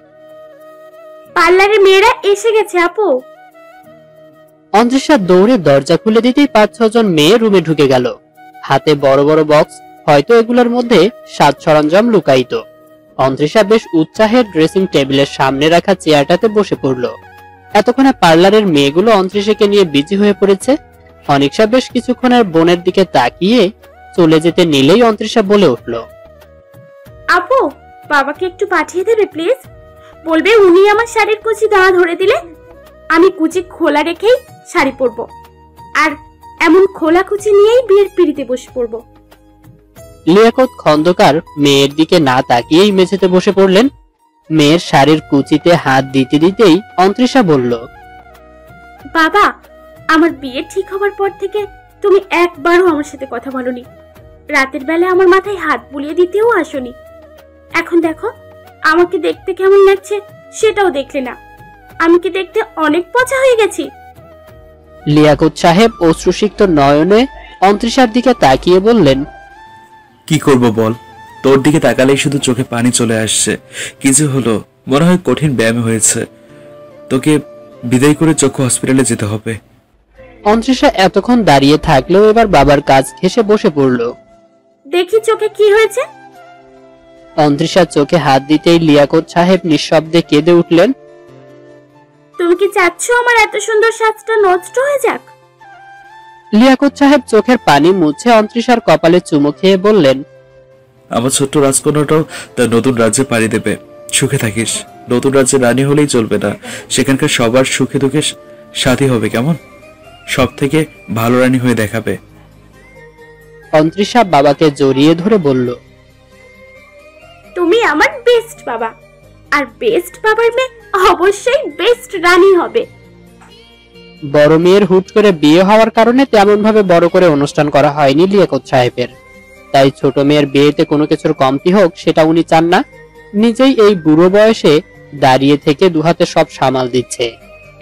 পার্লারের মেয়েরা এসে গেছে আপু। অন্ত্রিশা দৌড়ে দরজা খুলে দিতেই 5-6 জন মেয়ে রুমে ঢুকে গেল। হাতে বড় বড় বক্স, হয়তো এগুলোর মধ্যে সাজ সরঞ্জাম লুকায়িত। অন্ত্রিশা বেশ উৎসাহে ড্রেসিং টেবিলের সামনে রাখা চেয়ারটাতে বসে পড়ল। এতক্ষণে পার্লারের মেয়েগুলো অন্ত্রিশাকে নিয়ে বিজি হয়ে পড়েছে। অনিশা বেশ কিছুক্ষণের বোনের দিকে তাকিয়ে চলে যেতে নিলেই অন্ত্রিশা বলে উঠল, আপু, বাবাকে একটু পাঠিয়ে দেবে প্লিজ। বলবে উনি আমার শাড়ির কুচি দাঁড়া ধরে দিলে আমি কুচি খোলা রেখেই শাড়ি পরবো, আর এমন খোলা কুচি নিয়েই বিয়ের পিড়িতে বসে পড়বো। লিয়াকত খন্দকার মেয়ের দিকে না তাকিয়েই মেঝেতে বসে পড়লেন। মেয়ের শাড়ির কুচিতে হাত দিতে দিতেই অন্ত্রিশা বলল, বাবা, আমার বিয়ে ঠিক হবার পর থেকে তুমি একবারও আমার সাথে কথা বলনি। রাতের বেলা আমার মাথায় হাত বুলিয়ে দিতেও আসনি। এখন দেখো আমাকে দেখতে কেমন লাগছে সেটাও দেখলে না। আমি কি দেখতে অনেক পচা হয়ে গেছি? লিয়াকত সাহেব অশ্রুসিক্ত নয়নে অন্ত্রিশার দিকে তাকিয়ে বললেন, কি করব বল, তোর দিকে তাকালেই শুধু চোখে পানি চলে আসছে। কিছু হলো, মনে হয় কঠিন ব্যায়াম হয়েছে। তোকে বিদায় করে চক্ষু হসপিটালে যেতে হবে। অন্তরিশা এতক্ষণ দাঁড়িয়ে থাকলেও এবার বাবার কাজ ঘেঁষে বসে পড়ল। দেখি চোখে কি হয়েছে। অন্তরিশার চোখে হাত দিতেই লিয়াকত সাহেব নিঃশব্দে কেঁদে উঠলেন। তুমি কি চাচ্ছ আমার এত সুন্দর সাজটা নষ্ট হয়ে যাক? লিয়াকত সাহেব চোখের পানি মুছে অন্তরিশার কপালে চুমু খেয়ে বললেন, আমার ছোট্ট রাজকন্যাটাও তার নতুন রাজ্যে পাড়ি দেবে। সুখে থাকিস। নতুন রাজ্যে রানী হলেই চলবে না, সেখানকার সবার সুখে দুঃখে সাথী হবে, কেমন? সব থেকে ভালো রানী হয়ে দেখাবে। অন্তরিশা বাবাকে জড়িয়ে ধরে বলল, তুমি আমার বেস্ট বাবা, আর বেস্ট বাবার মেয়ে অবশ্যই বেস্ট রানী হবে। বড় মেয়ের হুট করে বিয়ে হওয়ার কারণে তেমন ভাবে বড় করে অনুষ্ঠান করা হয়নি লিয়াকত সাহেবের। তাই ছোট মেয়ের বিয়েতে কোনো কিছুর কমতি হোক সেটা উনি চান না। নিজেই এই বুড়ো বয়সে দাঁড়িয়ে থেকে দুহাতে সব সামাল দিচ্ছে।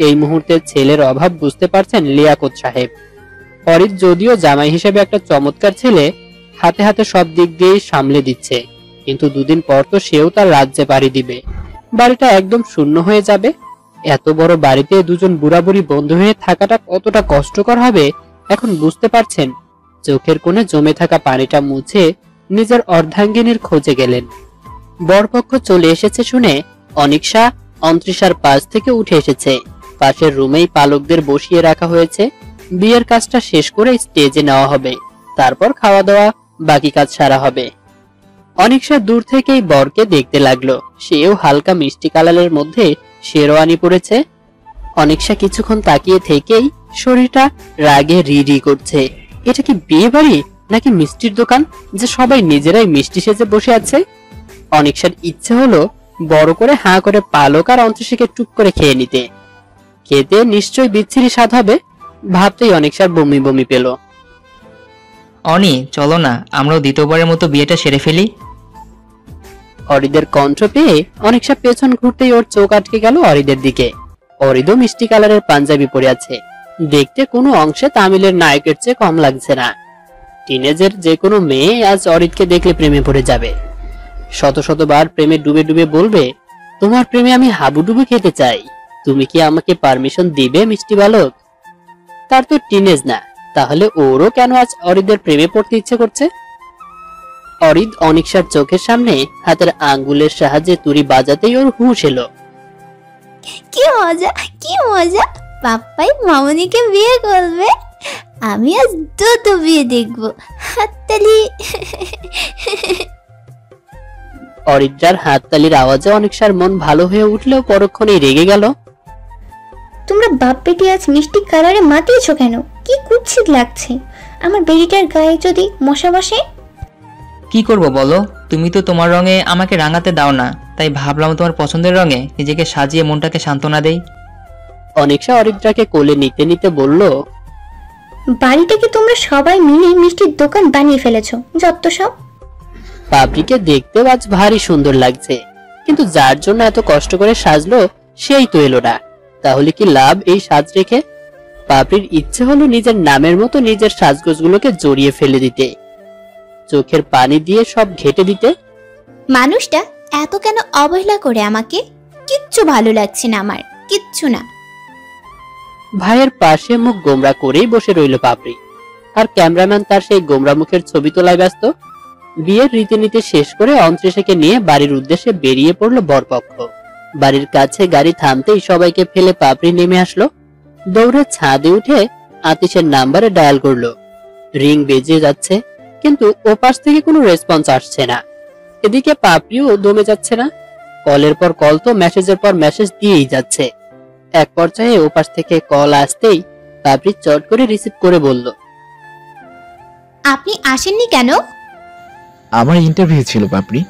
এই মুহূর্তে ছেলের অভাব বুঝতে পারছেন লিয়াকত সাহেব। ফরিদ যদিও জামাই হিসেবে একটা চমৎকার ছেলে, হাতে হাতে সব দিক দিয়েই সামলে দিচ্ছে, কিন্তু দুদিন পর তো সেও তার রাজ্যে পাড়ি দিবে। বাড়িটা একদম শূন্য হয়ে যাবে। এত বড় বাড়িতে দুজন বুড়াবুড়ি বন্ধু হয়ে থাকাটা কতটা কষ্টকর হবে এখন বুঝতে পারছেন। চোখের কোণে জমে থাকা পানিটা মুছে নিজের অর্ধাঙ্গিনীর খোঁজে গেলেন। বরপক্ষ চলে এসেছে শুনে অনিকশা অন্তরিশার পাশ থেকে উঠে এসেছে। পাশের রুমেই পালকদের বসিয়ে রাখা হয়েছে। বিয়ের কাজটা শেষ করে স্টেজে নেওয়া হবে, তারপর খাওয়া দাওয়া, বাকি কাজ সারা হবে। অনিকশা দূর থেকেই বরকে দেখতে লাগলো। সেও হালকা মিষ্টি কালারের মধ্যে শেরওয়ানি পরেছে। অনিকশা কিছুক্ষণ তাকিয়ে থেকেই শরীরটা রাগে রি করছে। এটা কি বিয়ে বাড়ি নাকি মিষ্টির দোকান যে সবাই নিজেরাই মিষ্টি সেজে বসে আছে? অনিকশার ইচ্ছে হলো বড় করে হাঁ করে পালক আর অন্তরিশাকে টুক করে খেয়ে নিতে। খেতে নিশ্চয়ই বিচ্ছিরি স্বাদ হবে, ভাবতেই অনিকশার বমি বমি পেল। অনি, চলো না আমরাও দ্বিতীয়বারের মতো বিয়েটা সেরে ফেলি। অরিদের কণ্ঠ পেয়ে অনিকশা পেছন ঘুরতেই ওর চোখ আটকে গেল অরিদের দিকে। অরিদও মিষ্টি কালারের পাঞ্জাবি পরে আছে। দেখতে কোনো অংশে তামিলের নায়কের চেয়ে কম লাগছে না। টিনেজের যে কোনো মেয়ে আজ অরিদকে দেখলে প্রেমে পড়ে যাবে। শত শতবার প্রেমে ডুবে ডুবে বলবে, তোমার প্রেমে আমি হাবুডুবু খেতে চাই, তুমি কি আমাকে পারমিশন দিবে মিষ্টি বালক? তার তো টিনেজ না, তাহলে ওরও কেন আজ অরিদের প্রেমে পড়তে ইচ্ছে করছে? অরিদ অনিকশার চোখের সামনে হাতের আঙ্গুলের সাহায্যে তুড়ি বাজাতেই ওর হুঁশ এলো। কি মজা, কি মজা, পাপ্পাই মামনিকে বিয়ে করবে। আমি আজ দুটো বিয়ে দেখবো। হাততালি। অরিদ্রার হাততালির আওয়াজে অনিকশার মন ভালো হয়ে উঠলেও পরক্ষণেই রেগে গেল। তোমরা বাপ বেটি আজ মিষ্টি কালারে মাতিয়েছো কেন? কি কুৎসিত লাগছে। আমার বেটিটার গায়ে যদি মশা বসে? কি করব বলো, তুমি তো তোমার রঙে আমাকে রাঙাতে দাও না, তাই ভাবলাম তোমার পছন্দের রঙে নিজেকে সাজিয়ে মনটাকে সান্ত্বনা দেই। অনিকশা অরিদ্রাকে কোলে নিতে নিতে বলল, বাড়িটাকে তোমরা সবাই মিলে মিষ্টির দোকান বানিয়ে ফেলেছো, যত সব। পাপড়িকে দেখতেও আজ ভারী সুন্দর লাগছে, কিন্তু যার জন্য এত কষ্ট করে সাজলো সেই তো এলো না। তাহলে কি লাভ এই সাজ রেখে? পাপড়ির ইচ্ছে হলো নিজের নামের মতো নিজের সাজগোজগুলোকে জড়িয়ে ফেলে দিতে, চোখের পানি দিয়ে সব ঘেটে দিতে। মানুষটা এত কেন অবহেলা করে আমাকে? কিচ্ছু ভালো লাগছে না আমার, কিচ্ছু না। ভাইয়ের পাশে মুখ গোমরা করেই বসে রইল পাপড়ি, আর ক্যামেরাম্যান তার সেই গোমরা মুখের ছবি তোলায় ব্যস্ত। বিয়ের রীতিনীতি শেষ করে অন্তরিশাকে নিয়ে বাড়ির উদ্দেশ্যে বেরিয়ে পড়লো বরপক্ষ। বাড়ির কাছে গাড়ি থামতেই সবাইকে ফেলে পাপড়ি নেমে আসলো। দৌড়ে ছাদে উঠে আতিশের নাম্বারে ডায়াল করলো। রিং বেজে যাচ্ছে, কিন্তু ওপাশ থেকে কোনো রেসপন্স আসছে না। এদিকে পাপড়িও দমে যাচ্ছে না। কলের পর কল তো মেসেজের পর মেসেজ দিয়েই যাচ্ছে। এক পর্যায়ে ওপাশ থেকে কল আসতেই পাপড়ি চট করে রিসিভ করে বলল, আপনি আসেননি কেন? আমার ইন্টারভিউ ছিল পাপড়ি।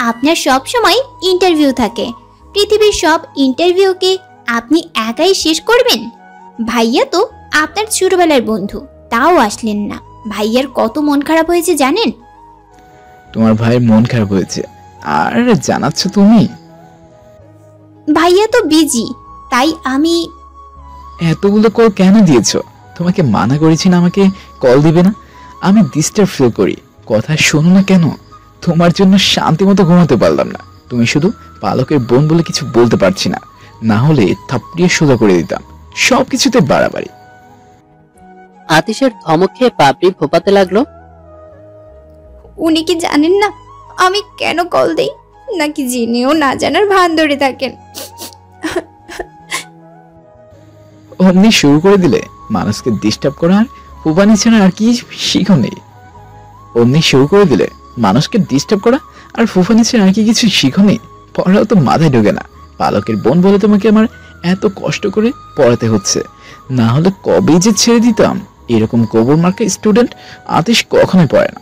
আপনার সব সময় ইন্টারভিউ থাকে। পৃথিবীর সব ইন্টারভিউকে আপনি একাই শেষ করবেন? ভাইয়া তো আপনার ছোটবেলার বন্ধু, তাও আসলেন না। ভাইয়ার কত মন খারাপ হয়েছে জানেন? তোমার ভাইয়ের মন খারাপ হয়েছে আর জানাচ্ছ তুমি? ভাইয়া তো বিজি, তাই আমি। এতগুলো কল কেন দিয়েছো? তোমাকে মানা করেছি না আমাকে কল দিবে না? আমি ডিস্টার্ব ফিল করি, কথা শোনো না কেন? তোমার জন্য শান্তি মতো ঘুমাতে পারলাম না। তুমি শুধু পালকের বোন বলে কিছু বলতে পারছি না, না হলে থাপড়িয়ে সোজা করে দিতাম। সবকিছুতে বাড়াবাড়ি। আতিশের ধমক খেয়ে পাপড়ি ফোপাতে লাগলো। উনি কি জানেন না আমি কেন কল দেই, নাকি জেনেও না জানার ভান ধরে থাকেন? অমনি শুরু করে দিলে মানুষকে ডিস্টার্ব করা আর ফুপানি ছাড়া আর কি শিখো নেই। অমনি শুরু করে দিলে মানুষকে ডিস্টার্ব করা আর ফুফানি ছাড়া আর কি কিছু শিখো নেই। পড়াও তো মাথায় ঢোকে না। পালকের বোন বলে তোমাকে আমার এত কষ্ট করে পড়াতে হচ্ছে, না হলে কবেই যে ছেড়ে দিতাম। এরকম গোবর মার্কা স্টুডেন্ট আতিশ কখনোই পড়ে না।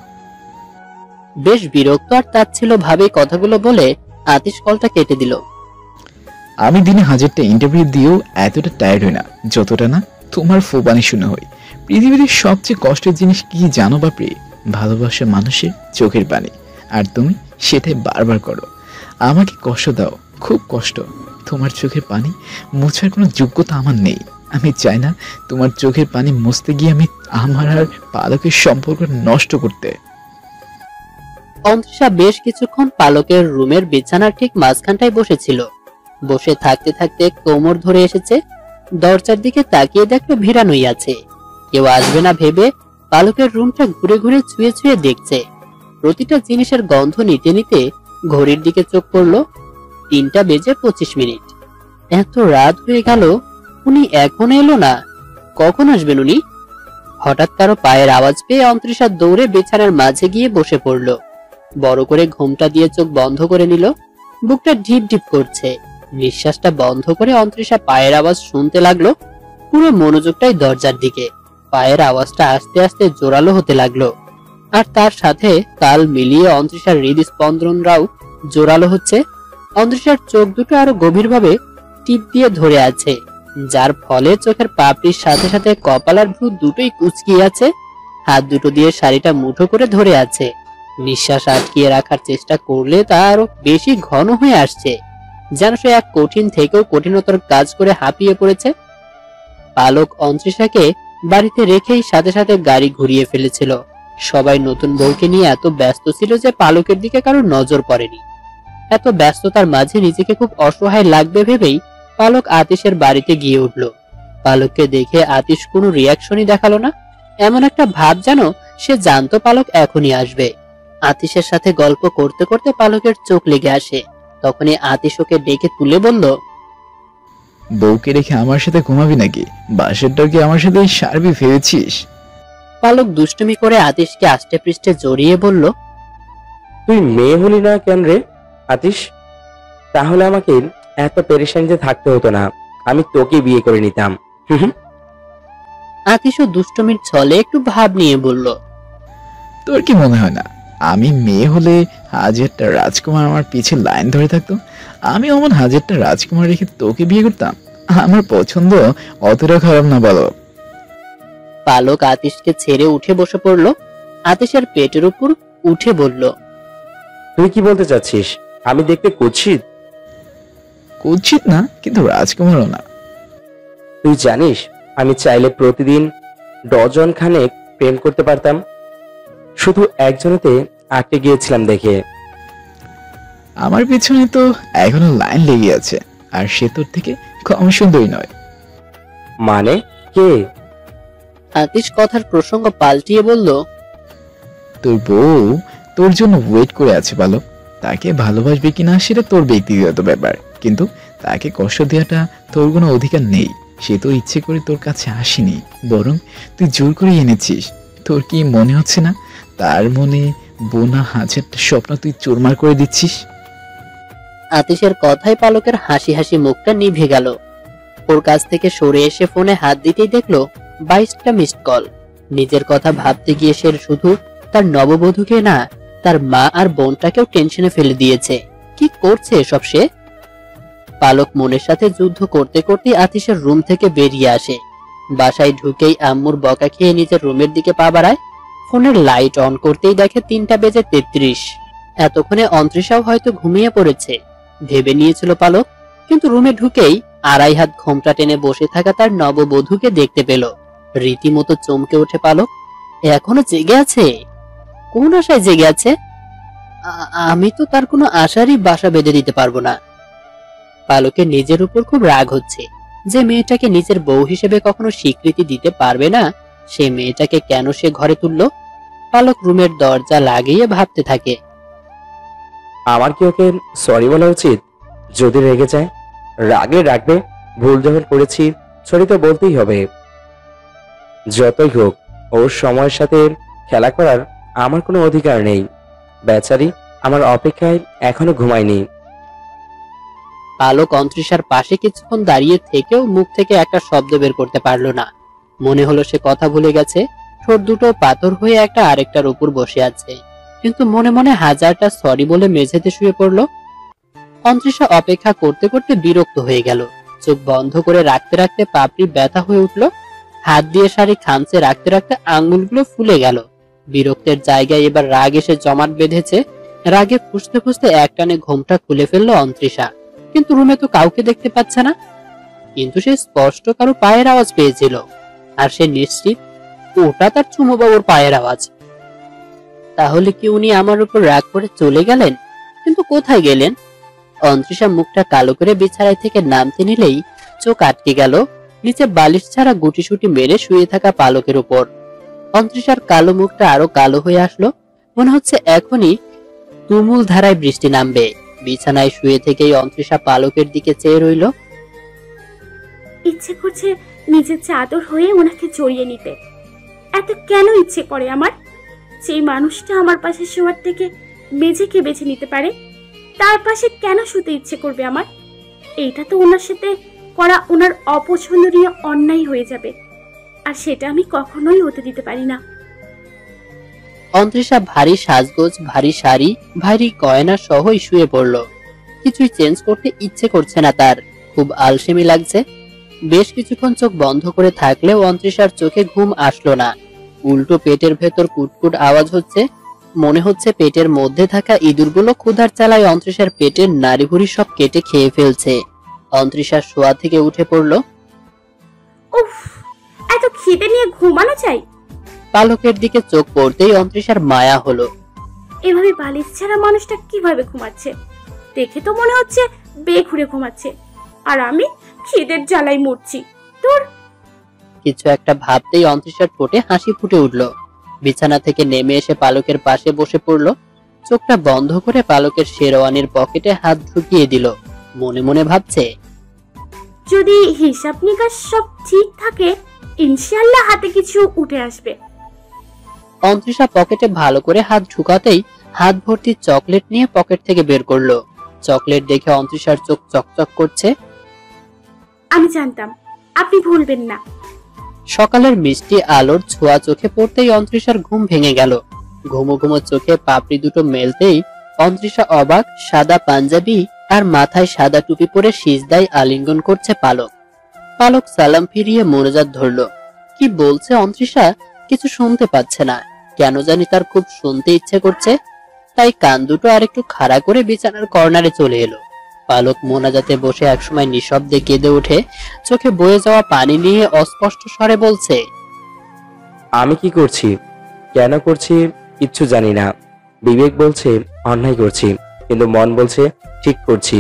বেশ বিরক্ত আর তাচ্ছিল্য ভাবে কথাগুলো বলে আতিশ কলটা কেটে দিল। আমি দিনে 1000টা ইন্টারভিউ দিয়েও এতটা টায়ার্ড হই না যতটা না তোমার ফুপানি শুনে হই। পৃথিবীর সবচেয়ে কষ্টের জিনিস কি জানো বাপরে? ভালোবাসা মানুষের চোখের পানি। আর তুমি সেটাই বারবার করো। আমাকে কষ্ট দাও, খুব কষ্ট। তোমার চোখের পানি মোছার কোনো যোগ্যতা আমার নেই। আমি চাই না তোমার চোখের পানি মুছতে গিয়ে আমি আমার আর পালকের সম্পর্ক নষ্ট করতে। অন্তরিশা বেশ কিছুক্ষণ পালকের রুমের বিছানার ঠিক মাঝখানটায় বসেছিল। বসে থাকতে থাকতে কোমর ধরে এসেছে। দরজার দিকে তাকিয়ে দেখলো ভিড়ানোই আছে। কেউ আসবে না ভেবে পালকের রুমটা ঘুরে ঘুরে ছুঁয়ে ছুঁয়ে দেখছে। প্রতিটা জিনিসের গন্ধ নিতে নিতে ঘড়ির দিকে চোখ পড়লো। 3:25। এত রাত হয়ে গেল, উনি এখন এলো না। কখন আসবেন উনি? হঠাৎ কারো পায়ের আওয়াজ পেয়ে অন্তরিশা দৌড়ে বিছানার মাঝে গিয়ে বসে পড়লো। বড় করে ঘুমটা দিয়ে চোখ বন্ধ করে নিল। বুকটা ঢিপ ঢিপ করছে। নিঃশ্বাসটা বন্ধ করে অন্তরিশা পায়ের আওয়াজ শুনতে লাগলো। পুরো মনোযোগটাই দরজার দিকে। পায়ের আওয়াজটা আস্তে আস্তে জোরালো হতে লাগলো, আর তার সাথে তাল মিলিয়ে অন্তরিশার হৃদস্পন্দনরাও জোরালো হচ্ছে। অন্তরিশার চোখ দুটো আরো গভীরভাবে টিপ দিয়ে ধরে আছে, যার ফলে চোখের পাপড়ির সাথে সাথে কপাল আর ভ্রু দুটোই কুঁচকিয়ে আছে। হাত দুটো দিয়ে শাড়িটা মুঠো করে ধরে আছে। নিঃশ্বাস আটকিয়ে রাখার চেষ্টা করলে তা আরো বেশি ঘন হয়ে আসছে, যেন সে এক কঠিন থেকেও কঠিনতর কাজ করে হাঁপিয়ে পড়েছে। পালক অন্তরিশাকে বাড়িতে রেখেই সাথে সাথে গাড়ি ঘুরিয়ে ফেলেছিল। সবাই নতুন বউকে নিয়ে এত ব্যস্ত ছিল যে পালকের দিকে কারো নজর পড়েনি। এত ব্যস্ততার মাঝে নিজেকে খুব অসহায় লাগবে ভেবেই পালক আতিশের বাড়িতে গিয়ে উঠল। পালককে দেখে আতিশ কোনো রিয়াকশনই দেখালো না। এমন একটা ভাব যেন সে জানতো পালক এখনই আসবে। আতিশের সাথে গল্প করতে করতে পালকের চোখ লেগে আসে। তখনই আতিশ ওকে ডেকে তুলে বলল, বউকে রেখে আমার সাথে ঘুমাবি নাকি? বাসেরটাও কি আমার সাথে সারবি ভেবেছিস? পালক দুষ্টুমি করে আতিশকে আষ্টে পৃষ্ঠে জড়িয়ে বলল, তুই মেয়ে হলি না কেন রে আতিশ? তাহলে আমাকে এত পেরেশানিতে থাকতে হতো না, আমি তোকে বিয়ে করে নিতাম। আতিশও দুষ্টুমির ছলে একটু ভাব নিয়ে বলল, তোর কি মনে হয় না আমি মেয়ে হলে 1000টা রাজকুমার আমার পিছে লাইন ধরে থাকতো? আমি অমন 1000টা রাজকুমার রেখে তোকে বিয়ে করতাম? আমার পছন্দ অতটা খারাপ না বলো। পালক আতিশকে ছেড়ে উঠে বসে পড়ল। আতিশের পেটের উপর উঠে বলল, তুই কি বলতে চাচ্ছিস? আমি দেখতে কুৎসিত? কুৎসিত না, কিন্তু রাজকুমারও না। তুই জানিস আমি চাইলে প্রতিদিন ডজন খানেক প্রেম করতে পারতাম, শুধু একজনেতে আটকে গিয়েছিলাম দেখে। আমার পিছনে তো এখনো লাইন লেগে আছে, আর সে তোর থেকে কম সুন্দরী নয়। মানে কে? আতিশ কথার প্রসঙ্গ পাল্টিয়ে বলল, তোর বউ তোর জন্য ওয়েট করে আছে বালক। তাকে ভালোবাসবে কিনা সেটা তোর ব্যক্তিগত ব্যাপার, কিন্তু তাকে কষ্ট দেওয়াটা তোর কোনো অধিকার নেই। সে তো ইচ্ছে করে তোর কাছে আসেনি, বরং তুই জোর করে এনেছিস। তোর কি মনে হচ্ছে না তার মনে বোনা 1000টা স্বপ্ন তুই চুরমার করে দিচ্ছিস? আতিশের কথায় পালকের হাসি হাসি মুখটা নিভে গেল। ওর কাছ থেকে সরে এসে ফোনে হাত দিতেই দেখলো 22টা মিসড কল। নিজের কথা ভাবতে গিয়ে সে শুধু তার নববধূকে না, তার মা আর বোনটাকেও টেনশনে ফেলে দিয়েছে। কি করছে এসব সে? পালক মনের সাথে যুদ্ধ করতে করতে আতিশের রুম থেকে বেরিয়ে আসে। বাসায় ঢুকেই আম্মুর বকা খেয়ে নিজের রুমের দিকে পা বাড়ায়। ফোনের লাইট অন করতেই দেখে 3:33। এতক্ষণে অন্তরিশাও হয়তো ঘুমিয়ে পড়েছে ভেবে নিয়েছিল পালক, কিন্তু রুমে ঢুকেই 2.5 হাত ঘোমটা টেনে বসে থাকা তার নববধূকে দেখতে পেল। রীতিমতো চমকে ওঠে পালক। এখনো জেগে আছে? কোন আশায় জেগে আছে? আমি তো তার কোনো আশারই বাসা বেঁধে দিতে পারবো না। পালকের নিজের উপর খুব রাগ হচ্ছে যে মেয়েটাকে নিজের বউ হিসেবে কখনো স্বীকৃতি দিতে পারবে না, সে মেয়েটাকে কেন সে ঘরে তুললো। পালক রুমের দরজা লাগিয়ে ভাবতে থাকে। আমার কি ওকে সরি বলা উচিত? যদি রেগে যায় রাগে রাখবে, ভুল যখন করেছি সরি তো বলতেই হবে। যতই হোক ওর সময়ের সাথে খেলা করার আমার কোনো অধিকার নেই। বেচারি আমার অপেক্ষায় এখনো ঘুমায়নি। পালক অন্তরিশার পাশে কিছুক্ষণ দাঁড়িয়ে থেকেও মুখ থেকে একটা শব্দ বের করতে পারলো না। মনে হলো সে কথা ভুলে গেছে। ঠোঁট দুটো পাথর হয়ে একটা আরেকটার উপর বসে আছে, কিন্তু মনে মনে হাজারটা সরি বলে মেঝেতে শুয়ে পড়লো। অন্তরিশা অপেক্ষা করতে করতে বিরক্ত হয়ে গেল। চোখ বন্ধ করে রাখতে রাখতে পাপড়ি ব্যথা হয়ে উঠল। হাত দিয়ে শাড়ি খামচে রাখতে রাখতে আঙ্গুলগুলো ফুলে গেল। বিরক্তের জায়গায় এবার রাগ এসে জমাট বেঁধেছে। রাগে ফুসতে ফুসতে একটানে ঘোমটা খুলে ফেললো অন্তরিশা, কিন্তু রুমে তো কাউকে দেখতে পাচ্ছে না। কিন্তু সে স্পষ্ট কারো পায়ের আওয়াজ পেয়েছিল, আর সে নিশ্চিত ওটা তার চুমু বাবুর পায়ের আওয়াজ। তাহলে কি উনি আমার উপর রাগ করে চলে গেলেন? কিন্তু কোথায় গেলেন? অন্তরিশা মুখটা কালো করে বিছানায় থেকে নামতে নিলেই চোখ আটকে গেল নিচে বালিশ ছাড়া গুটিসুটি মেরে শুয়ে থাকা পালকের উপর। অন্তরিশার কালো মুখটা আরো কালো হয়ে আসলো। মনে হচ্ছে এখনই তুমুল ধারায় বৃষ্টি নামবে। বিছানায় শুয়ে থেকেই অন্তরিশা পালকের দিকে চেয়ে রইল। ইচ্ছে করছে নিজের চাদর হয়ে ওনাকে জড়িয়ে নিতে। এত কেন ইচ্ছে করে আমার? যে মানুষটা আমার পাশে শোয়ার থেকে মেঝেকে বেছে নিতে পারে, তার পাশে কেন শুতে ইচ্ছে করবে আমার? এইটা তো ওনার সাথে করা ওনার অপছন্দনীয় অন্যায় হয়ে যাবে, আর সেটা আমি কখনোই হতে দিতে পারি না। অন্তরিশা ভারী সাজগোজ, ভারী শাড়ি, ভারী গয়না সহই শুয়ে পড়ল। কিছুই চেঞ্জ করতে ইচ্ছে করছে না তার, খুব আলসেমি লাগছে। বেশ কিছুক্ষণ চোখ বন্ধ করে থাকলেও অন্তরিশার চোখে ঘুম আসলো না। উল্টো পেটের ভেতর কুটকুট আওয়াজ হচ্ছে। মনে হচ্ছে পেটের মধ্যে থাকা ইঁদুরগুলো ক্ষুধার চালায় অন্তরিশার পেটের নাড়িভুড়ি সব কেটে খেয়ে ফেলছে। অন্তরিশার শোয়া থেকে উঠে পড়ল। উফ, এত খিদে নিয়ে ঘুমানো চাই? পালকের দিকে চোখ পড়তেই অন্তরিশার মায়া হলো। এভাবে বালিশ ছাড়া মানুষটা কিভাবে ঘুমাচ্ছে? দেখে তো মনে হচ্ছে বেঘুরে ঘুমাচ্ছে, আর আমি খিদের জ্বালাই মরছি। তোর কিছু একটা ভাবতেই অন্তরিশার ঠোঁটে হাসি ফুটে উঠল। বিছানা থেকে নেমে এসে পালকের পাশে বসে পড়ল। চোখটা বন্ধ করে পালকের শেরওয়ানির পকেটে হাত ঢুকিয়ে দিল। মনে মনে ভাবছে, যদি হিসাব নিকাশ সব ঠিক থাকে, ইনশাআল্লাহ হাতে কিছু উঠে আসবে। অন্তরিশা পকেটে ভালো করে হাত ঢুকাতেই হাত ভর্তি চকলেট নিয়ে পকেট থেকে বের করলো। চকলেট দেখে অন্তরিশার চোখ চকচক করছে। আমি জানতাম আপনি ভুলবেন না। সকালের মিষ্টি আলোর ছোঁয়া চোখে পড়তেই অন্তরিশার ঘুম ভেঙে গেল। ঘুমো ঘুমো চোখে পাপড়ি দুটো মেলতেই অন্তরিশা অবাক। সাদা পাঞ্জাবি আর মাথায় সাদা টুপি পরে সিজদায় আলিঙ্গন করছে পালক। পালক সালাম ফিরিয়ে মোনাজাত ধরল। কি বলছে অন্তরিশা কিছু শুনতে পাচ্ছে না। কেন জানি তার খুব শুনতে ইচ্ছে করছে, তাই কান দুটো আর একটু খাড়া করে বিছানার কর্নারে চলে এলো। পালক মোনাজাতে বসে একসময় নিঃশব্দে কেঁদে ওঠে। চোখে বয়ে যাওয়া পানি নিয়ে অস্পষ্ট স্বরে বলছে, আমি কি করছি, কেন করছি কিচ্ছু জানি না। বিবেক বলছে অন্যায় করছি, কিন্তু মন বলছে ঠিক করছি।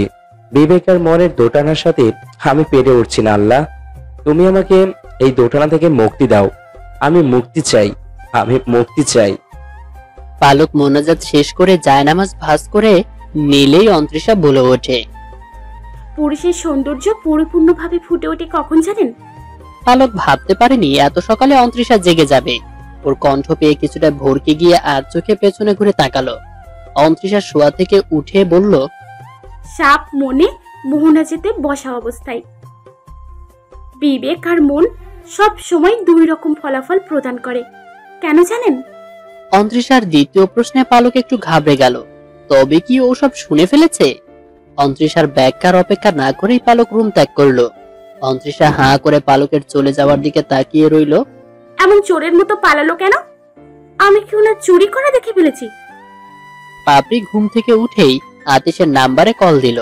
বিবেক আর মনের দোটানার সাথে আমি পেরে উঠছি না। আল্লাহ, তুমি আমাকে এই দোটানা থেকে মুক্তি দাও। আমি মুক্তি চাই, আমি মুক্তি চাই। পালক মোনাজাত শেষ করে জায়নামাজ ভাঁজ করে নিলেই অন্তরিশা বলে ওঠে, পুরুষের সৌন্দর্য পরিপূর্ণভাবে ফুটে ওঠে কখন জানেন? পালক ভাবতে পারেনি এত সকালে অন্তরিশা জেগে যাবে। ওর কণ্ঠ পেয়ে কিছুটা ভরকে গিয়ে আর চোখে পেছনে ঘুরে তাকালো। অন্তরিশা শোয়া থেকে উঠে বলল, সাপ মনে মোহনাজাতে বসা অবস্থায় বিবেক আর মন সব সময় দুই রকম ফলাফল প্রদান করে, কেন জানেন? অন্তরিশার দ্বিতীয় প্রশ্নে পালক একটু ঘাবড়ে গেল। তবে কি ও সব শুনে ফেলেছে? অন্তরিশার ব্যাখ্যার অপেক্ষা না করেই পালক রুম ত্যাগ করলো। অন্তরিশা হাঁ করে পালকের চলে যাওয়ার দিকে তাকিয়ে রইল। এমন চোরের মতো পালালো কেন? আমি কি ওনার চুরি করা দেখে ফেলেছি? পাপড়ি ঘুম থেকে উঠেই আতিশের নাম্বারে কল দিল।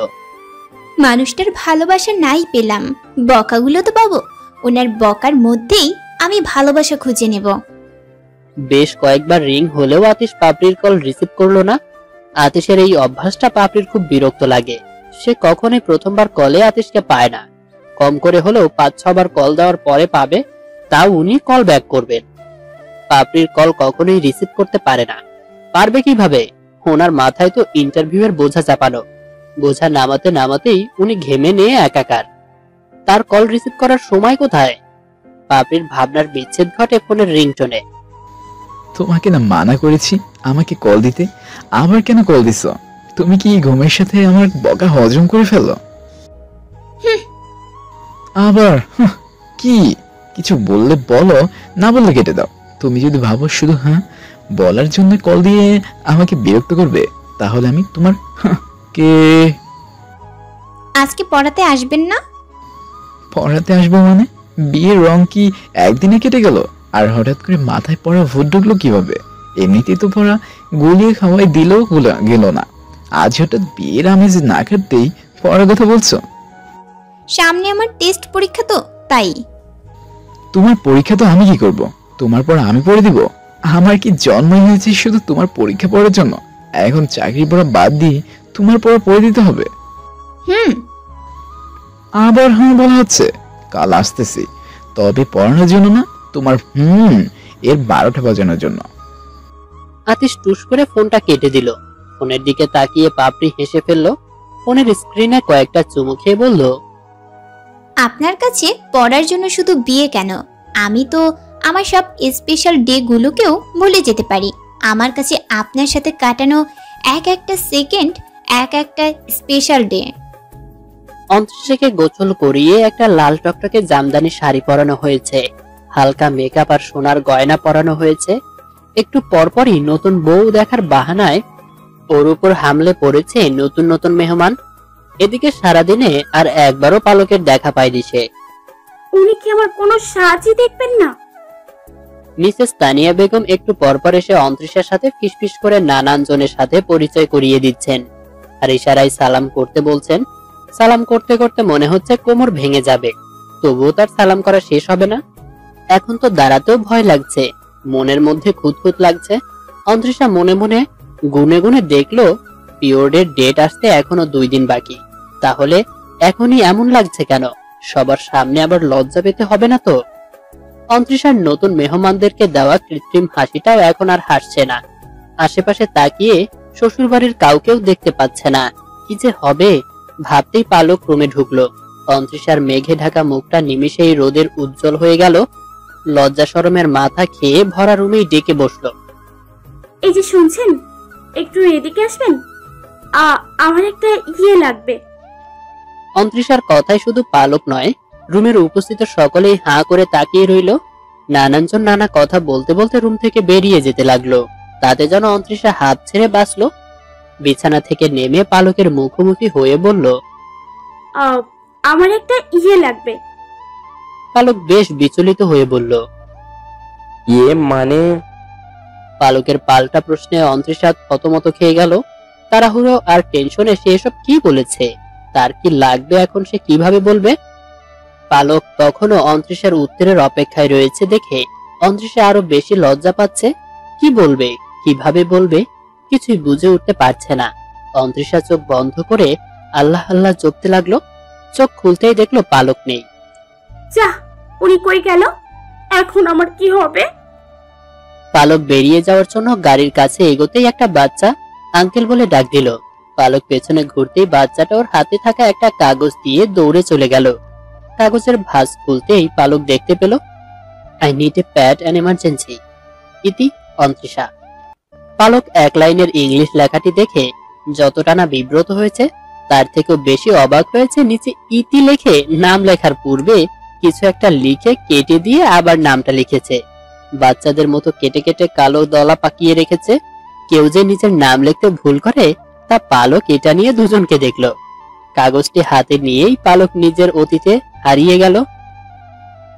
মানুষটার ভালোবাসা নাই পেলাম, বকাগুলো তো পাবো। ওনার বকার মধ্যেই আমি ভালোবাসা খুঁজে নেব। বেশ কয়েকবার রিং হলেও আতিশ পাপড়ির কল রিসিভ করলো না। আতিশের এই অভ্যাসটা পাপড়ির খুব বিরক্ত লাগে। সে কখনোই প্রথমবার কলে আতিশকে পায় না, কম করে হলেও 5-6 বার কল দেওয়ার পরে পাবে, তাও উনি কল ব্যাক করবেন। পাপড়ির কল কখনোই রিসিভ করতে পারে না। পারবে কিভাবে? ওনার মাথায় তো ইন্টারভিউয়ের বোঝা চাপানো। বোঝা নামাতে নামাতেই উনি ঘেমে নিয়ে একাকার। তার কল রিসিভ করার সময় কোথায়? পাপড়ির ভাবনার বিচ্ছেদ ঘটে ফোনের রিংটোনে। তোমাকে না মানা করেছি আমাকে কল দিতে, আবার কেন কল দিছ? তুমি কি ঘুমের সাথে আমার বকা হজম করে ফেললো? আবার কি কিছু বললে বলো, না বললে কেটে দাও। তুমি যদি ভাবো শুধু হ্যাঁ বলার জন্য কল দিয়ে আমাকে বিরক্ত করবে, তাহলে আমি তোমার কে। আজকে পড়াতে আসবেন না? পড়াতে আসবো মানে? বিয়ের রং কি একদিনে কেটে গেল? আর হঠাৎ করে মাথায় পড়া ভূত ঢুকলো কিভাবে? এমনিতেই তো পড়া গুলিয়ে খাওয়াই দিলেও গেল না, আজ হঠাৎ বিয়ের আমেজ না কাটতেই পড়ার কথা বলছো? সামনে আমার টেস্ট পরীক্ষা তো, তাই। তোমার পরীক্ষা তো আমি কি করব? তোমার পড়া আমি পড়ে দিব? আমার কি জন্ম হয়েছে শুধু তোমার পরীক্ষা পড়ার জন্য? এখন চাকরি পড়া বাদ দিয়ে তোমার পড়া পড়ে দিতে হবে? আবার হ্যাঁ বলা হচ্ছে? কাল আসতেছি, তবে পড়ানোর জন্য না, তোমার এর 12টা বাজানোর জন্য। আতিশ টুস করে ফোনটা কেটে দিল। ফোনের দিকে তাকিয়ে পাপড়ি হেসে ফেলল। ফোনের স্ক্রিনে কয়েকটা চুমু খেয়ে বলল, আপনার কাছে পড়ার জন্য শুধু বিয়ে কেন, আমি তো আমার সব স্পেশাল ডে গুলোকেও ভুলে যেতে পারি। আমার কাছে আপনার সাথে কাটানো এক একটা সেকেন্ড এক একটা স্পেশাল ডে। অন্তরিশাকে গোসল করিয়ে একটা লাল টকটকে জামদানি শাড়ি পরানো হয়েছে, হালকা মেকআপ আর সোনার গয়না পরানো হয়েছে। একটু পরপরই নতুন বউ দেখার বাহানায় ওর উপর হামলে পড়েছে নতুন নতুন মেহমান। এদিকে সারাদিনে আর একবারও পালকের দেখা পায়নি সে। উনি কি আমার কোনো সাহায্য দেখবেন না? মিসেস তানিয়া বেগম একটু পরপর এসে অন্তরিশার সাথে ফিসফিস করে নানান জনের সাথে পরিচয় করিয়ে দিচ্ছেন, আর ইশারায় সালাম করতে বলছেন। সালাম করতে করতে মনে হচ্ছে কোমর ভেঙে যাবে, তবুও তার সালাম করা শেষ হবে না। এখন তো দাঁড়াতেও ভয় লাগছে, মনের মধ্যে খুঁতখুত লাগছে। অন্তরিশা মনে মনে গুনে গুনে দেখলো পিরিয়ডের ডেট আসতে এখনো 2 দিন বাকি। তাহলে এখনই এমন লাগছে কেন? সবার সামনে আবার লজ্জা পেতে হবে না তো? অন্তরিশার নতুন মেহমানদেরকে দেওয়া কৃত্রিম হাসিটাও এখন আর হাসছে না। আশেপাশে তাকিয়ে শ্বশুরবাড়ির কাউকেও দেখতে পাচ্ছে না। কি যে হবে ভাবতেই পালক রুমে ঢুকলো। অন্তরিশার মেঘে ঢাকা মুখটা নিমিষেই রোদের উজ্জ্বল হয়ে গেল। লজ্জা শরমের মাথা খেয়ে ভরা রুমেই ডেকে বসলো। এই যে শুনছেন, একটু এদিকে আসবেন, আমার একটা লাগবে। অন্তরিশার কথায় শুধু পালক নয়, রুমের উপস্থিত সকলেই হাঁ করে তাকিয়ে রইল। নানানজন নানা কথা বলতে বলতে রুম থেকে বেরিয়ে যেতে লাগলো। তাতে যেন অন্তরিশা হাত ছেড়ে বাঁচলো। বিছানা থেকে নেমে পালকের মুখোমুখি হয়ে বলল, আমার একটা লাগবে। পালক বেশ বিচলিত হয়ে বলল, মানে? পালকের পাল্টা প্রশ্নে অন্তরিশা থতমত খেয়ে গেল। তাড়াহুড়ো আর টেনশনে সে এসব কি বলেছে, তার কি লাগবে এখন সে কিভাবে বলবে? পালক তখনও অন্তরিশার উত্তরের অপেক্ষায় রয়েছে দেখে অন্তরিশা আরো বেশি লজ্জা পাচ্ছে। কি বলবে, কিভাবে বলবে, কিছুই বুঝে উঠতে পারছে না। অন্তরিশা চোখ বন্ধ করে আল্লাহ আল্লাহ জপতে লাগলো। চোখ খুলতেই দেখলো পালক নেই। যা, উনি কই গেল? এখন আমার কি হবে? পালক বেরিয়ে যাওয়ার জন্য গাড়ির কাছে এগোতেই একটা বাচ্চা আঙ্কেল বলে ডাক দিল। পালক পেছনে ঘুরতেই বাচ্চাটা ওর হাতে থাকা একটা কাগজ দিয়ে দৌড়ে চলে গেল। কাগজের ভাঁজ খুলতেই পালক দেখতে পেল, I need a pad an emergency, ইতি অন্তরিশা। পালক 1 লাইনের ইংলিশ লেখাটি দেখে যতটা না বিব্রত হয়েছে, তার থেকেও বেশি অবাক হয়েছে নিচে ইতি লিখে নাম লেখার পূর্বে কিছু একটা লিখে কেটে দিয়ে আবার নামটা লিখেছে। বাচ্চাদের মতো কেটে কেটে কালো দলা পাকিয়ে রেখেছে। কেউ যে নিজের নাম লিখতে ভুল করে তা পালক এটা নিয়ে দুজনকে দেখলো। কাগজটি হাতে নিয়েই পালক নিজের অতীতে হারিয়ে গেল।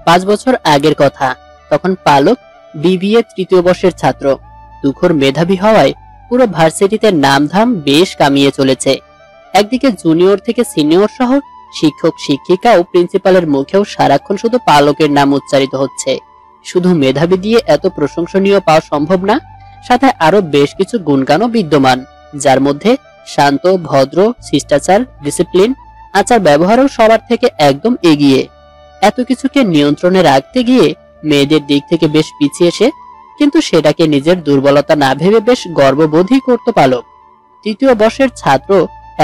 5 বছর আগের কথা। তখন পালক বিবিএ 3য় বর্ষের ছাত্র। তুখোর মেধাবী হওয়ায় পুরো ভার্সিটিতে নামধাম বেশ কামিয়ে চলেছে। একদিকে জুনিয়র থেকে সিনিয়র সহ শিক্ষক শিক্ষিকা ও প্রিন্সিপালের মুখেও সারাক্ষণ শুধু পালকের নাম উচ্চারিত হচ্ছে। শুধু মেধাবী দিয়ে এত প্রশংসনীয় পাওয়া সম্ভব না, সাথে আরো বেশ কিছু গুণগানও বিদ্যমান। যার মধ্যে শান্ত, ভদ্র, শিষ্টাচার, ডিসিপ্লিন, আচার ব্যবহারও সবার থেকে একদম এগিয়ে। এত কিছুকে নিয়ন্ত্রণে রাখতে গিয়ে মেয়েদের দিক থেকে বেশ পিছিয়ে সে, কিন্তু সেটাকে নিজের দুর্বলতা না ভেবে বেশ গর্ববোধই করতে পারল। তৃতীয় বর্ষের ছাত্র,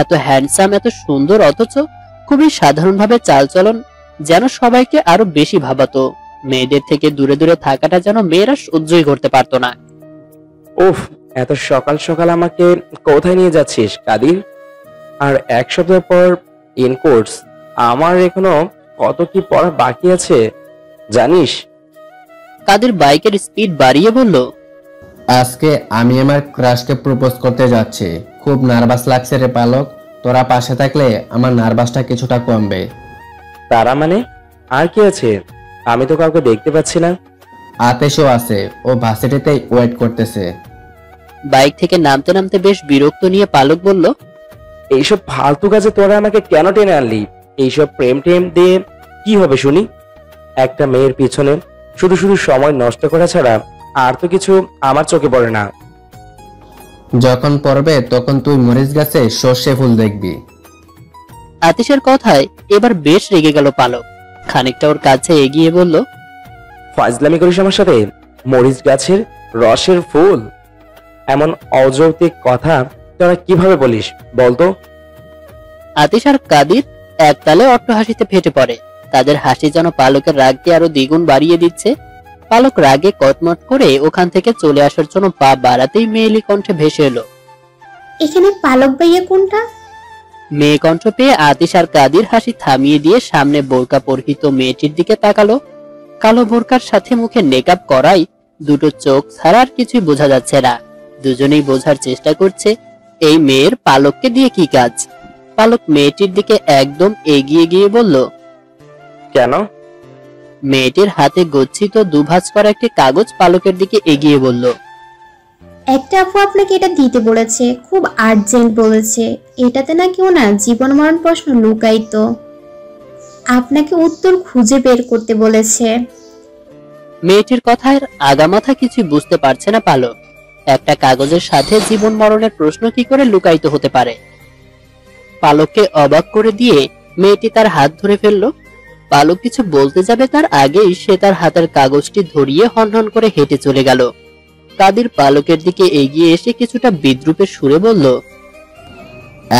এত হ্যান্ডসাম, এত সুন্দর, অথচ খুবই সাধারণভাবে চালচলন, যেন সবাইকে আরো বেশি ভাবাতো। মেয়েদের থেকে দূরে দূরে থাকাটা যেন মেয়েরা সহ্যই করতে পারতো না। উফ, এত সকাল সকাল আমাকে কোথায় নিয়ে যাচ্ছিস কাদির? আর এক সপ্তাহ পর ইন কোর্স, আমার এখনো কত কি পড়া বাকি আছে জানিস? কাদির বাইকের স্পিড বাড়িয়ে বলল, আজকে আমি আমার ক্রাশকে প্রপোজ করতে যাচ্ছি। খুব নার্ভাস লাগছে রে পালক, তোরা পাশে থাকলে আমার নার্ভাসটা কিছুটা কমবে। তারা মানে? আর কি আছে? আমি তো কাউকে দেখতে পাচ্ছি না। আতেশও আছে, ও ভার্সিটিতেই ওয়েট করতেছে। বাইক থেকে নামতে নামতে বেশ বিরক্ত নিয়ে পালক বলল, এইসব ফালতু কাজে তোরা আমাকে কেন টেনে আনলি? এইসব প্রেম টেম দিয়ে কি হবে শুনি? একটা মেয়ের পিছনে শুধু শুধু সময় নষ্ট করা ছাড়া আর তো কিছু আমার চোখে পড়ে না। যখন পড়বে তখন তুই মরিচ গাছে সর্ষে ফুল দেখবি। আতিশের কথায় এবার বেশ রেগে গেল পালক। খানিকটা ওর কাছে এগিয়ে বলল, ফাজলামি করিস আমার সাথে? মরিচ গাছের রসের ফুল? এমন অযৌক্তিক কথা তোরা কিভাবে বলিস বলতো? আতিশ আর কাদির একতালে অট্টহাসিতে ফেটে পড়ে। তাদের হাসি যেন পালকের রাগকে আরো দ্বিগুণ বাড়িয়ে দিচ্ছে। পালক রাগে কটমট করে ওখান থেকে চলে আসার জন্য পা বাড়াতেই মেয়েলি কণ্ঠে ভেসে এলো, এখানে পালক ভাইয়া কোনটা? মেয়ে কণ্ঠ পেয়ে আতিশ আর কাদির হাসি থামিয়ে দিয়ে সামনে বোরকা পরিহিত মেয়েটির দিকে তাকালো। কালো বোরকার সাথে মুখে মেকআপ করাই দুটো চোখ ছাড়া আর কিছুই বোঝা যাচ্ছে না। দুজনেই বোঝার চেষ্টা করছে এই মেয়ের পালককে দিয়ে কি কাজ। পালক মেয়েটির দিকে একদম এগিয়ে গিয়ে বলল, কেন? মেয়েটির হাতে গচ্ছিত দুভাঁজ করা একটি কাগজ পালকের দিকে এগিয়ে বলল, একটা আপু আপনাকে এটা দিতে বলেছে, খুব আর্জেন্ট বলেছে। এটাতে নাকি ওনা জীবন মরণ প্রশ্ন লুকায়িত, আপনাকে উত্তর খুঁজে বের করতে বলেছে। মেয়েটির কথার আগামাথা কিছু বুঝতে পারছে না পালক। একটা কাগজের সাথে জীবন মরণের প্রশ্ন কি করে লুকায়িত হতে পারে? পালককে অবাক করে দিয়ে মেয়েটি তার হাত ধরে ফেললো। পালক কিছু বলতে যাবে তার আগেই সে তার হাতের কাগজটি ধরিয়ে হনহন করে হেঁটে চলে গেল। কাদির পালকের দিকে এগিয়ে এসে কিছুটা বিদ্রুপের সুরে বলল,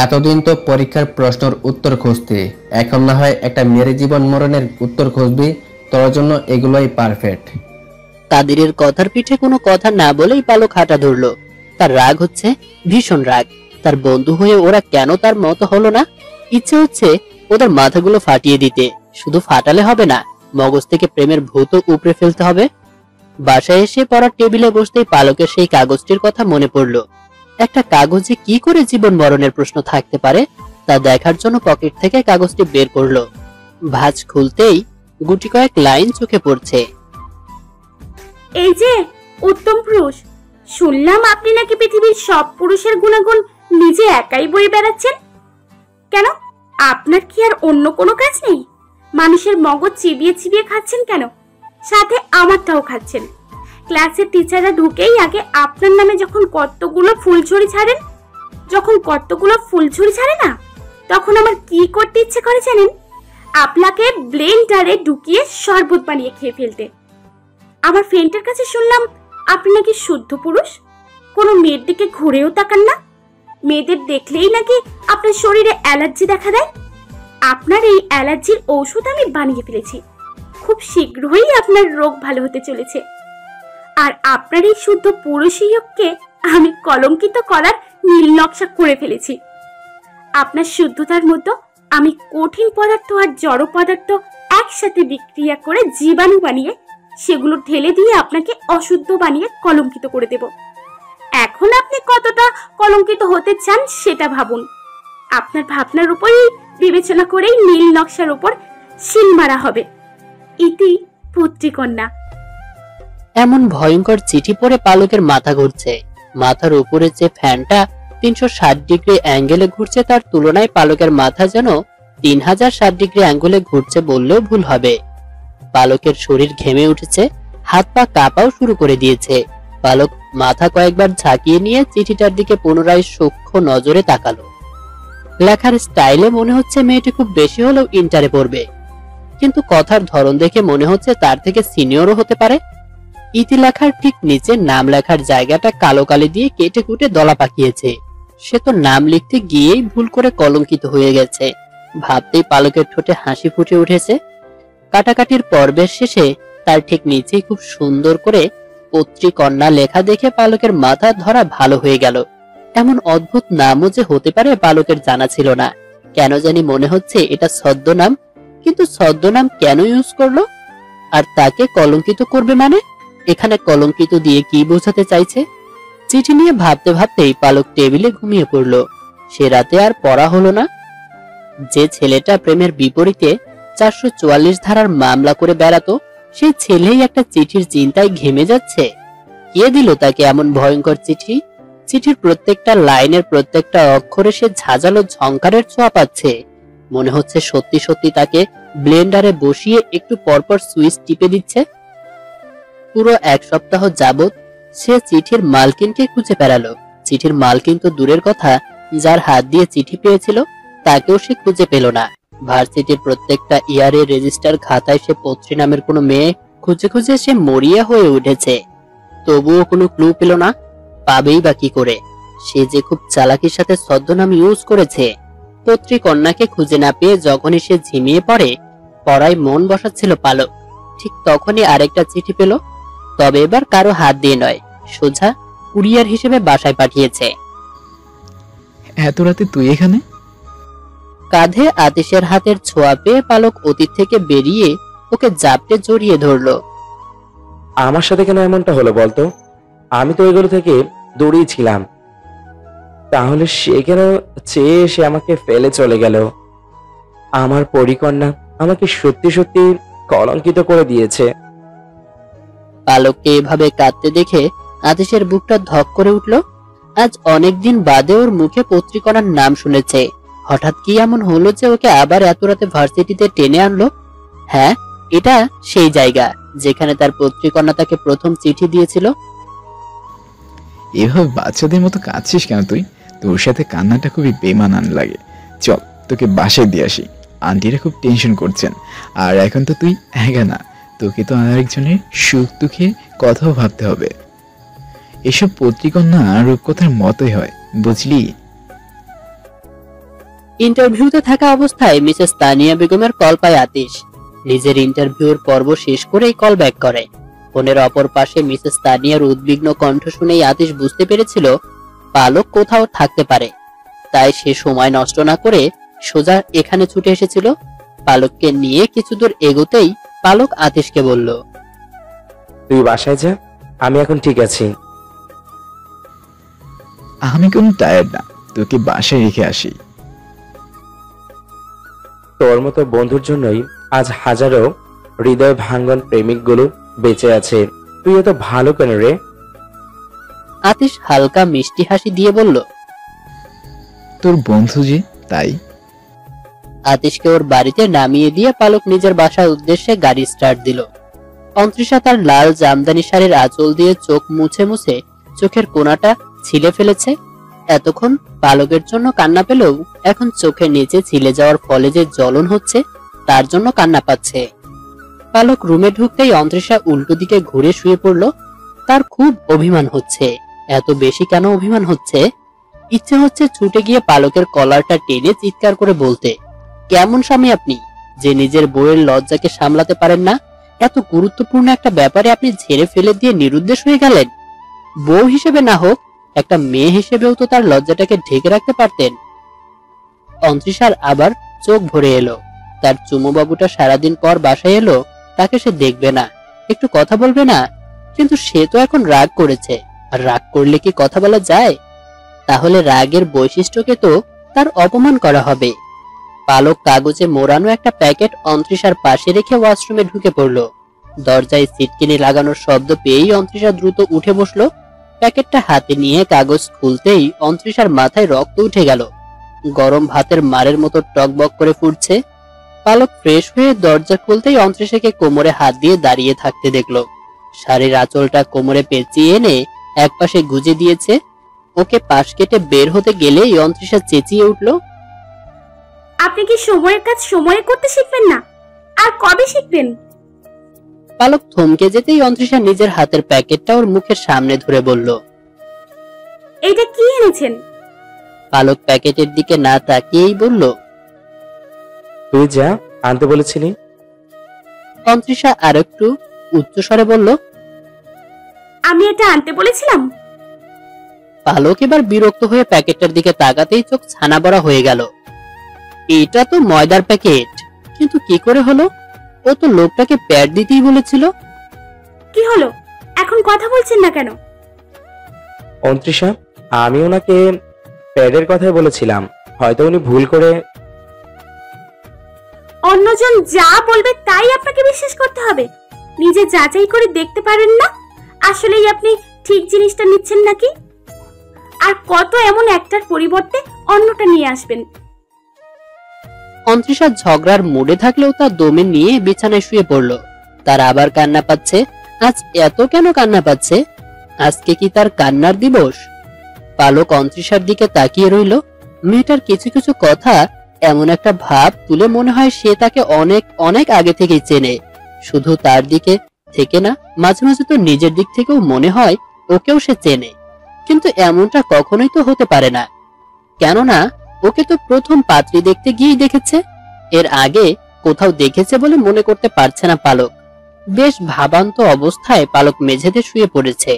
এতদিন তো পরীক্ষার প্রশ্নের উত্তর খুঁজতে, এখন না হয় একটা মেয়ের জীবন মরণের উত্তর খুঁজবি? তোর জন্য এগুলোই পারফেক্ট। কাদিরের কথার পিঠে কোনো কথা না বলেই পালক হাঁটা ধরলো। তার রাগ হচ্ছে, ভীষণ রাগ। তার বন্ধু হয়ে ওরা কেন তার মতো হলো না? ইচ্ছে হচ্ছে ওদের মাথাগুলো ফাটিয়ে দিতে। শুধু ফাটালে হবে না, মগজ থেকে প্রেমের ভূতও উপড়ে ফেলতে হবে। বাসায় এসে পড়ার টেবিলে বসতেই পালকের সেই কাগজটির কথা মনে পড়লো। একটা কাগজে কি করে জীবন মরণের প্রশ্ন থাকতে পারে তা দেখার জন্য পকেট থেকে কাগজটি বের করলো। ভাঁজ খুলতেই গুটি কয়েক লাইন চোখে পড়ছে। এই যে উত্তম পুরুষ, শুনলাম আপনি নাকি পৃথিবীর সব পুরুষের গুণাগুণ নিজে একাই বয়ে বেড়াচ্ছেন। কেন, আপনার কি আর অন্য কোনো কাজ নেই? মানুষের মগজ চিবিয়ে চিবিয়ে খাচ্ছেন কেন? সাথে আমারটাও খাচ্ছেন। ক্লাসের টিচাররা ঢুকেই আগে আপনার নামে যখন কতগুলো ফুলঝুরি ছাড়ে না, তখন আমার কি করতে ইচ্ছে করে জানেন? আপনাকে ব্লেন্ডারে ঢুকিয়ে শরবত বানিয়ে খেয়ে ফেলতে। আমার ফ্রেন্ডের কাছে শুনলাম আপনি নাকি শুদ্ধ পুরুষ, কোনো মেয়ের দিকে ঘুরেও তাকান না। মেয়েদের দেখলেই নাকি আপনার শরীরে অ্যালার্জি দেখা দেয়। আপনার এই অ্যালার্জির ঔষধ আমি বানিয়ে ফেলেছি। খুব শীঘ্রই আপনার রোগ ভালো হতে চলেছে। আর আপনার এই শুদ্ধ পুরুষকে আমি কলঙ্কিত করার নীল নকশা করে ফেলেছি। আপনার শুদ্ধতার মতো আমি কঠিন পদার্থ আর জড় পদার্থ একসাথে বিক্রিয়া করে জীবাণু বানিয়ে সেগুলো ঢেলে দিয়ে আপনাকে অশুদ্ধ বানিয়ে কলঙ্কিত করে দেব। এখন আপনি কতটা কলঙ্কিত হতে চান সেটা ভাবুন। আপনার ভাবনার উপরই বিবেচনা করেই নীল নকশার উপর সিল মারা হবে। ইতি পুত্রকন্যা। এমন ভয়ঙ্কর চিঠি পড়ে পালকের মাথা ঘুরছে। মাথার উপরে যে ফ্যানটা 360 ডিগ্রি অ্যাঙ্গেলে ঘুরছে তার তুলনায় পালকের মাথা যেন 3060 ডিগ্রি অ্যাঙ্গেলে ঘুরছে বললেও ভুল হবে। পালকের শরীর ঘেমে উঠেছে, হাত পা কাঁপাও শুরু করে দিয়েছে। পালক মাথা কয়েকবার ঝাঁকিয়ে নিয়ে চিঠিটার দিকে পুনরায় সূক্ষ্ম নজরে তাকালো। লেখার স্টাইলে মনে হচ্ছে মেয়েটি খুব বেশি হলেও ইন্টারে পড়বে, কিন্তু কথার ধরন দেখে মনে হচ্ছে তার থেকে সিনিয়রও হতে পারে। ইতি লেখার ঠিক নিচে নাম লেখার জায়গাটা কালো কালি দিয়ে কেটে কুটে দলা পাকিয়েছে। সে তো নাম লিখতে গিয়েই ভুল করে কলঙ্কিত হয়ে গেছে। ভাবতেই পালকের ঠোঁটে হাসি ফুটে উঠেছে। কাটাকাটির পর্বের শেষে তার ঠিক নিচেই খুব সুন্দর করে পত্রিকন্যা লেখা দেখে পালকের মাথা ধরা ভালো হয়ে গেল। এমন অদ্ভুত নামও যে হতে পারে পালকের জানা ছিল না। কেন জানি মনে হচ্ছে এটা ছদ্মনাম, কিন্তু ছদ্মনাম কেন ইউজ করলো? আর তাকে কলঙ্কিত করবে মানে? এখানে কলঙ্কিত দিয়ে কি বোঝাতে চাইছে? চিঠি নিয়ে ভাবতে ভাবতেই পালক টেবিলে ঘুমিয়ে পড়ল। সে রাতে আর পড়া হলো না। যে ছেলেটা প্রেমের বিপরীতে 444 ধারার মামলা করে বেড়াতো, সেই ছেলেই একটা চিঠির চিন্তায় ঘেমে যাচ্ছে। কে দিল তাকে এমন ভয়ঙ্কর চিঠি? চিঠির প্রত্যেকটা লাইনের প্রত্যেকটা অক্ষরে সে ঝাঁঝালো ঝংকারের ছোঁয়া পাচ্ছে। মনে হচ্ছে সত্যি সত্যি তাকে ব্লেন্ডারে বসিয়ে একটু পরপর সুইচ টিপে দিচ্ছে। পুরো 1 সপ্তাহ যাবত সে চিঠির মালকিনকে খুঁজে বেড়ালো। চিঠির মালকিন তো দূরের কথা, যার হাত দিয়ে চিঠি পেয়েছিল তাকেও সে খুঁজে পেল না। ভার্সিটির প্রত্যেকটা ইয়ারে রেজিস্টার খাতায় সে পত্রী নামের কোনো মেয়ে খুঁজে খুঁজে সে মরিয়া হয়ে উঠেছে, তবুও কোনো ক্লু পেল না। পাবেই বা কি করে? সে যে খুব চালাকির সাথে ছদ্মনাম ইউজ করেছে। পত্রিকন্যাকে খুঁজে না পেয়ে যখনই সে ঝিমিয়ে পড়ে, পড়ায় মন বসাচ্ছিল পালক, ঠিক তখনই আরেকটা চিঠি পেল। তবে এবার কারো হাত দিয়ে নয়, সোজা কুরিয়ার হিসেবে বাসায় পাঠিয়েছে। এত রাতে তুই এখানে? কাঁধে আতিশের হাতের ছোঁয়া পেয়ে পালক অতীত থেকে বেরিয়ে ওকে জাপটে জড়িয়ে ধরলো। আমার সাথে কেন এমনটা হলো বলতো? আমি তো এগুলো থেকে দূরেই ছিলাম, তাহলে সে কেন চেয়ে সে আমাকে ফেলে চলে গেল? আমার পরিকন্যা আমাকে সত্যি সত্যি কলঙ্কিত করে দিয়েছে। পালককে এভাবে কাঁদতে দেখে আতিশের বুকটা ধক করে উঠল। আজ অনেকদিন বাদে ওর মুখে পত্রিকণার নাম শুনেছে। হঠাৎ কি এমন হলো যে ওকে আবার এত রাতে ভার্সিটিতে টেনে আনলো? হ্যাঁ, এটা সেই জায়গা যেখানে তার পত্রিকণা তাকে প্রথম চিঠি দিয়েছিল। এভাবে বাচ্চাদের মতো কাঁদছিস কেন তুই? তোর সাথে কান্নাটা খুবই বেমানান লাগে। চল তোকে বাসায় দিয়ে আসি, আন্টিরা খুব টেনশন করছেন। আর এখন তো তুই একা না, তোকে তো আরেকজনের সুখ দুঃখে কথাও ভাবতে হবে। এসব পত্রিকন্যা রূপকথার মতোই হয়, বুঝলি? ইন্টারভিউতে থাকা অবস্থায় মিসেস তানিয়া বেগমের কল পায় আতিশ। নিজের ইন্টারভিউর পর্ব শেষ করেই কল ব্যাক করে। ফোনের অপর পাশে মিসেস তানিয়ার উদ্বিগ্ন কণ্ঠ শুনেই আতিশ বুঝতে পেরেছিল পালক কোথাও থাকতে পারে। তাই সে সময় নষ্ট না করে সোজা এখানে ছুটে এসেছিল। পালককে নিয়ে কিছু দূর এগোতেই পালক আতিশকে বলল, তুই বাসায় যা, আমি এখন ঠিক আছি। আমি কোনো টায়ার্ড না, তোকে বাসায় রেখে আসি। তোর মতো বন্ধুর জন্যই আজ হাজারো হৃদয় ভাঙ্গন প্রেমিকগুলো বেঁচে আছে। তুই এত ভালো কেন রে? আতিশ হালকা মিষ্টি হাসি দিয়ে বলল, তোর বন্ধু যে, তাই। আতিশকে ওর বাড়িতে নামিয়ে দিয়ে পালক নিজের বাসার উদ্দেশ্যে গাড়ি স্টার্ট দিল। অন্তরিশা তার লাল জামদানি শাড়ির আঁচল দিয়ে চোখ মুছে মুছে চোখের কোণাটা ছিলে ফেলেছে। এতক্ষণ পালকের জন্য কান্না পেলেও এখন চোখের নিচে ছিলে যাওয়ার ফলে যে জ্বলন হচ্ছে তার জন্য কান্না পাচ্ছে। পালক রুমে ঢুকতেই অন্তরিশা উল্টো দিকে ঘুরে শুয়ে পড়ল। তার খুব অভিমান হচ্ছে। এত বেশি কেন অভিমান হচ্ছে? ইচ্ছে হচ্ছে ছুটে গিয়ে পালকের কলারটা টেনে চিৎকার করে বলতে, কেমন স্বামী আপনি যে নিজের বউয়ের লজ্জাকে সামলাতে পারেন না? এত গুরুত্বপূর্ণ একটা ব্যাপারে আপনি ঝেড়ে ফেলে দিয়ে নিরুদ্দেশ হয়ে গেলেন। বউ হিসেবে না হোক, একটা মেয়ে হিসেবেও তো তার লজ্জাটাকে ঢেকে রাখতে পারতেন। অন্তরিশার আবার চোখ ভরে এলো। তার চুমু বাবুটা সারাদিন পর বাসায় এলো, তাকে সে দেখবে না, একটু কথা বলবে না। কিন্তু সে তো এখন রাগ করেছে, আর রাগ করলে কি কথা বলা যায়? তাহলে রাগের বৈশিষ্ট্যকে তো তার অপমান করা হবে। পালক কাগজে মোড়ানো একটা প্যাকেট অন্তরিশার পাশে রেখে ওয়াশরুমে ঢুকে পড়ল। দরজায় সিটকিনি লাগানোর শব্দ পেয়েই অন্তরিশা দ্রুত উঠে বসলো। প্যাকেটটা হাতে নিয়ে কাগজ খুলতেই অন্তরিশার মাথায় রক্ত উঠে গেল। গরম ভাতের মারের মতো টকবক করে ফুটছে। পালক ফ্রেশ হয়ে দরজা খুলতেই অন্তরিশাকে কোমরে হাত দিয়ে দাঁড়িয়ে থাকতে দেখলো। শাড়ির আঁচলটা কোমরে পেঁচিয়ে এনে একপাশে গুজে দিয়েছে। ওকে পাশ কেটে বের হতে গেলেই অন্তরিশা চেঁচিয়ে উঠল, আপনি কি সময়ের কাজ সময়ে করতে শিখবেন না? আর কবে শিখবেন? পালক থমকে যেতেই অন্তরিশা নিজের হাতের প্যাকেটটা ওর মুখের সামনে ধরে বলল, এইটা কি এনেছেন? পালক প্যাকেটের দিকে না তাকিয়েই বলল, তুই যা আনতে বলেছিলি। অন্তরিশা আরেকটু উচ্চস্বরে বলল, আমি এটা আনতে বলেছিলাম? পালক এবার বিরক্ত হয়ে প্যাকেটটার দিকে তাকাতেই চোখ ছানা বড়া হয়ে গেল। এটা তো ময়দার প্যাকেট, কিন্তু কি করে হলো? ও তো লোকটাকে প্যাড দিতেই বলেছিল। কি হলো, এখন কথা বলছেন না কেন? অন্তরিশা, আমি ওনাকে প্যাডের কথাই বলেছিলাম, হয়তো উনি ভুল করে। অন্যজন যা বলবে তাই আপনাকে বিশ্বাস করতে হবে? নিজে যাচাই করে দেখতে পারেন না আসলেই আপনি ঠিক জিনিসটা নিচ্ছেন নাকি? আর কত এমন একটার পরিবর্তে অন্যটা নিয়ে আসবেন? অন্তরিশা ঝগড়ার মুডে থাকলেও তা দমে নিয়ে বিছানায় শুয়ে পড়ল। তার আবার কান্না পাচ্ছে। আজ এত কেন কান্না পাচ্ছে? আজকে কি তার কান্নার দিবস? পালক অন্তরিশার দিকে তাকিয়ে রইল। মেয়েটার কিছু কিছু কথা এমন একটা ভাব তুলে মনে হয় সে তাকে অনেক অনেক আগে থেকেই চেনে। শুধু তার দিকে থেকে না, মাঝে মাঝে তো নিজের দিক থেকেও মনে হয় ওকেও সে চেনে। কিন্তু এমনটা কখনোই তো হতে পারে না, কেননা ওকে তো প্রথম পাত্রী দেখতে গিয়েই দেখেছে। এর আগে কোথাও দেখেছে বলে মনে করতে পারছে না পালক। বেশ ভাবান্ত অবস্থায় পালক মেঝেতে শুয়ে পড়েছে।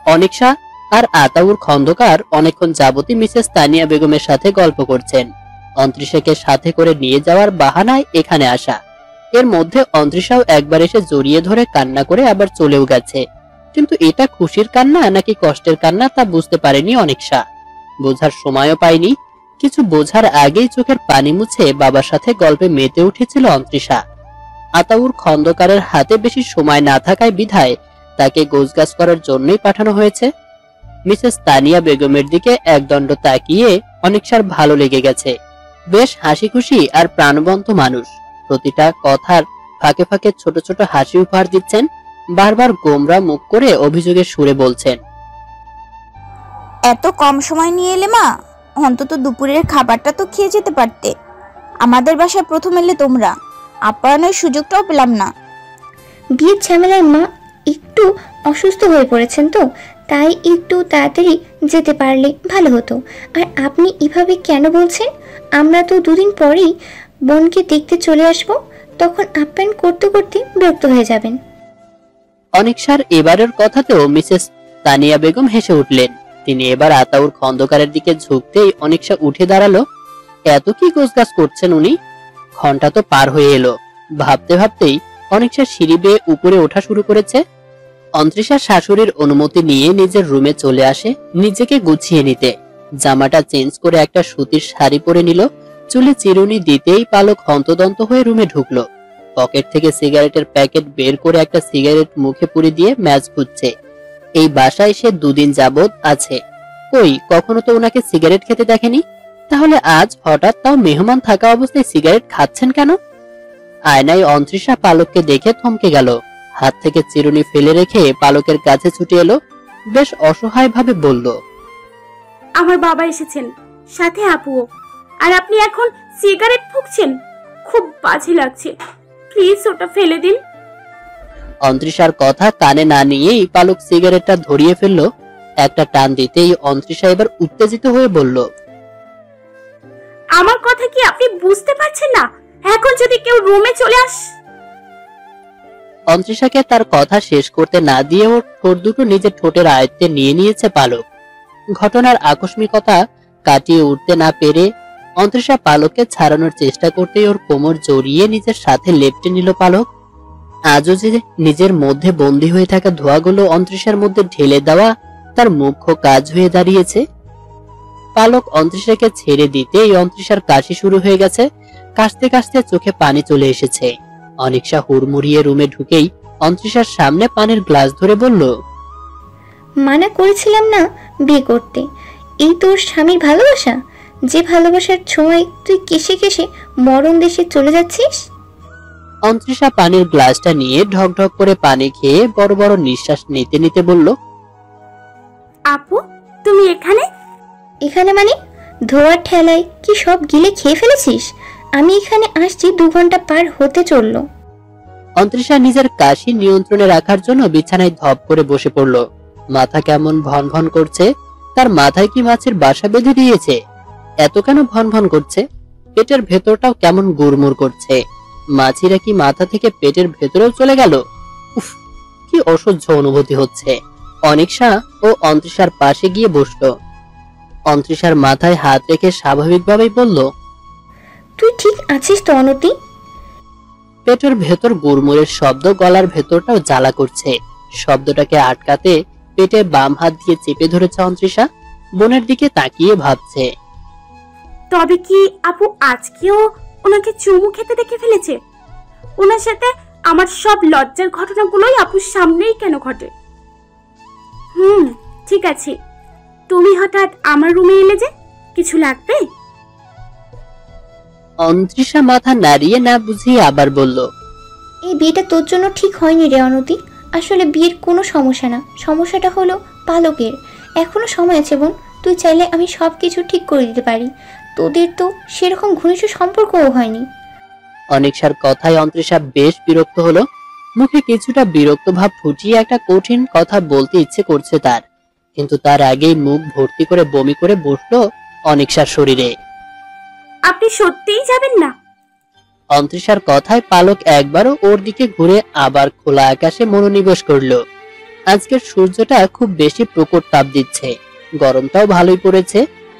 অনিকশা আর আতাউর খন্দকার অনেকক্ষণ যাবতই মিসেস তানিয়া বেগমের সাথে গল্প করছেন। অন্তরিশাকে সাথে করে নিয়ে যাওয়ার বাহানায় এখানে আসা। এর মধ্যে অন্তরিশাও একবার এসে জড়িয়ে ধরে কান্না করে আবার চলেও গেছে। কিন্তু এটা খুশির কান্না নাকি কষ্টের কান্না তা বুঝতে পারেনি অনিকশা। বোঝার সময়ও পায়নি। কিছু বোঝার আগেই চোখের পানি মুছে বাবার সাথে গল্পে মেতে উঠেছিল অন্তরিশা। আতাউর খন্দকারের হাতে বেশি সময় না থাকায় বিধায় তাকে গোছগাছ করার জন্যই পাঠানো হয়েছে। মিসেস তানিয়া বেগমের দিকে একদণ্ড তাকিয়ে অনিকশার ভালো লেগে গেছে। বেশ হাসি খুশি আর প্রাণবন্ত মানুষ। প্রতিটা কথার ফাঁকে ফাঁকে ছোট ছোট হাসি উপহার দিচ্ছেন। বারবার গোমরা মুখ করে অভিযোগের সুরে বলছেন, এত কম সময় নিয়ে এলে মা, অন্তত দুপুরের খাবারটা তো খেয়ে যেতে পারতে। আমাদের বাসায় প্রথম এলে তোমরা, আপ্যায়নের সুযোগটাও পেলাম না। বিয়ের ঝামেলায় মা একটু অসুস্থ হয়ে পড়েছেন, তো তাই একটু তাড়াতাড়ি যেতে পারলে ভালো হতো। আর আপনি এভাবে কেন বলছেন? আমরা তো দুদিন পরেই বোনকে দেখতে চলে আসব, তখন আপ্যায়ন করতে করতে বিরক্ত হয়ে যাবেন। অনিকশার এবারের কথাতেও মিসেস তানিয়া বেগম হেসে উঠলেন। তিনি এবার আতাউর খন্দকারের দিকে ঝুঁকতেই অনিকশা উঠে দাঁড়ালো। এত কি গোছগাছ করছেন উনি? ঘন্টা তো পার হয়ে এলো। ভাবতে ভাবতেই অনিকশা সিঁড়ি বেয়ে উপরে ওঠা শুরু করেছে। অন্তরিশার শাশুড়ির অনুমতি নিয়ে নিজের রুমে চলে আসে নিজেকে গুছিয়ে নিতে। জামাটা চেঞ্জ করে একটা সুতির শাড়ি পরে নিল। চুলে চিরুনি দিতেই পালক হন্তদন্ত হয়ে রুমে ঢুকলো। পকেট থেকে সিগারেটের প্যাকেট বের করে একটা সিগারেট মুখে পুরে দিয়ে ম্যাচ খুঁজছে। এই বাসায় সে দুদিন যাবত আছে, কই কখনো তো ওনাকে সিগারেট খেতে দেখেনি। তাহলে আজ হঠাৎ তাও মেহমান থাকা অবস্থায় সিগারেট খাচ্ছেন কেন? আয়নায় অন্তরিশা পালককে দেখে থমকে গেল। হাত থেকে চিরুনি ফেলে রেখে পালকের কাছে ছুটে এলো। বেশ অসহায় ভাবে বলল, আমার বাবা এসেছেন, সাথে আপুও, আর আপনি এখন সিগারেট ফুঁকছেন? খুব বাজে লাগছে, প্লিজ ওটা ফেলে দিন। অন্তরিশার কথা কানে না নিয়েই পালক সিগারেটটা ধরিয়ে ফেললো। একটা টান দিতেই অন্তরিশা এবার উত্তেজিত হয়ে বলল, আমার কথা কি আপনি বুঝতে পারছেন না? এখন যদি কেউ রুমে চলে আস। অন্তরিশাকে তার কথা শেষ করতে না দিয়ে ওর ঠোঁট দুটো নিজের ঠোঁটের আয়ত্তে নিয়ে নিয়েছে পালক। ঘটনার আকস্মিকতা কাটিয়ে উঠতে না পেরে অন্তরিশা পালককে ছাড়ানোর চেষ্টা করতেই ওর কোমর জড়িয়ে নিজের সাথে লেপ্টে নিল পালক। আজও যে নিজের মধ্যে বন্দী হয়ে থাকা ধোঁয়াগুলো অন্তরিশার মধ্যে ঢেলে দেওয়া তার মুখ্য কাজ হয়ে দাঁড়িয়েছে। পালক অন্তরিশাকে ছেড়ে দিতেই অন্তরিশার কাশি শুরু হয়ে গেছে। কাশতে কাশতে চোখে পানি চলে এসেছে। অনিকশা হুড়মুড়িয়ে রুমে ঢুকেই অন্তরিশার সামনে পানির গ্লাস ধরে বলল, মানা করেছিলাম না বিয়ে করতে? এই তোর স্বামীর ভালোবাসা, যে ভালোবাসার ছোঁয়ায় তুই কেশে কেশে মরণ দেশে চলে যাচ্ছিস। অন্তরিশা পানির গ্লাসটা নিয়ে ঢক ঢক করে পানি খেয়ে বড় বড় নিঃশ্বাস নিতে নিতে বলল, আপু, তুমি এখানে? এখানে মানে? ধোয়ার ঠেলায় কি সব গিলে খেয়ে ফেলেছিস? আমি এখানে আসছি 2 ঘন্টা পার হতে চললো। অন্তরিশা নিজের কাশি নিয়ন্ত্রণে রাখার জন্য বিছানায় ধপ করে বসে পড়ল। মাথা কেমন ভন ভন করছে। তার মাথায় কি মাছের বাসা বেঁধে দিয়েছে? এত কেন ভন ভন করছে? পেটের ভেতরটাও কেমন গুড়মুড় করছে। মাছিরা কি মাথা থেকে পেটের ভেতরেও চলে গেল? উফ, কি অসহ্য অনুভূতি হচ্ছে। অনিশা ও অন্তরিশার পাশে গিয়ে বসলো। অন্তরিশার মাথায় হাত রেখে স্বাভাবিকভাবেই বলল, তুই ঠিক আছিস তো অনতি? পেটের ভেতর গুড়মুড়ের শব্দ গলার ভেতরটাও জ্বালা করছে। শব্দটাকে আটকাতে পেটে বাম হাত দিয়ে চেপে ধরেছে অন্তরিশা। বোনের দিকে তাকিয়ে ভাবছে, তবে কি আপু আজকেও ওনাকে চুমু খেতে দেখে ফেলেছে? ওনার সাথে আমার সব লজ্জার ঘটনাগুলোই আপুর সামনেই কেন ঘটে? ঠিক আছে, তুমি হঠাৎ আমার রুমে এলে যে, কিছু লাগবে? অন্তরিশা মাথা নাড়িয়ে না বুঝিয়ে আবার বলল, এই বিয়েটা তোর জন্য ঠিক হয়নি রে অনতি। আসলে বিয়ের কোনো সমস্যা না, সমস্যাটা হলো পালকের। এখনো সময় আছে বোন, তুই চাইলে আমি সব কিছু ঠিক করে দিতে পারি। তোদের তো সেরকম ঘনিষ্ঠ সম্পর্কও হয়নি। অনিশার কথায় অন্তরিশা বেশ বিরক্ত হলো। মুখে কিছুটা বিরক্ত ভাব ফুটিয়ে একটা কঠিন কথা বলতে ইচ্ছে করছে তার, কিন্তু তার আগেই মুখ ভর্তি করে বমি করে বসলো অনিশার শরীরে। আপনি সত্যিই যাবেন না? অন্তরিশার কথায় পালক একবারও ওর দিকে ঘুরে আবার খোলা আকাশে মনোনিবেশ করলো। আজকের সূর্যটা খুব বেশি প্রকট তাপ দিচ্ছে, গরমটাও ভালোই পড়েছে।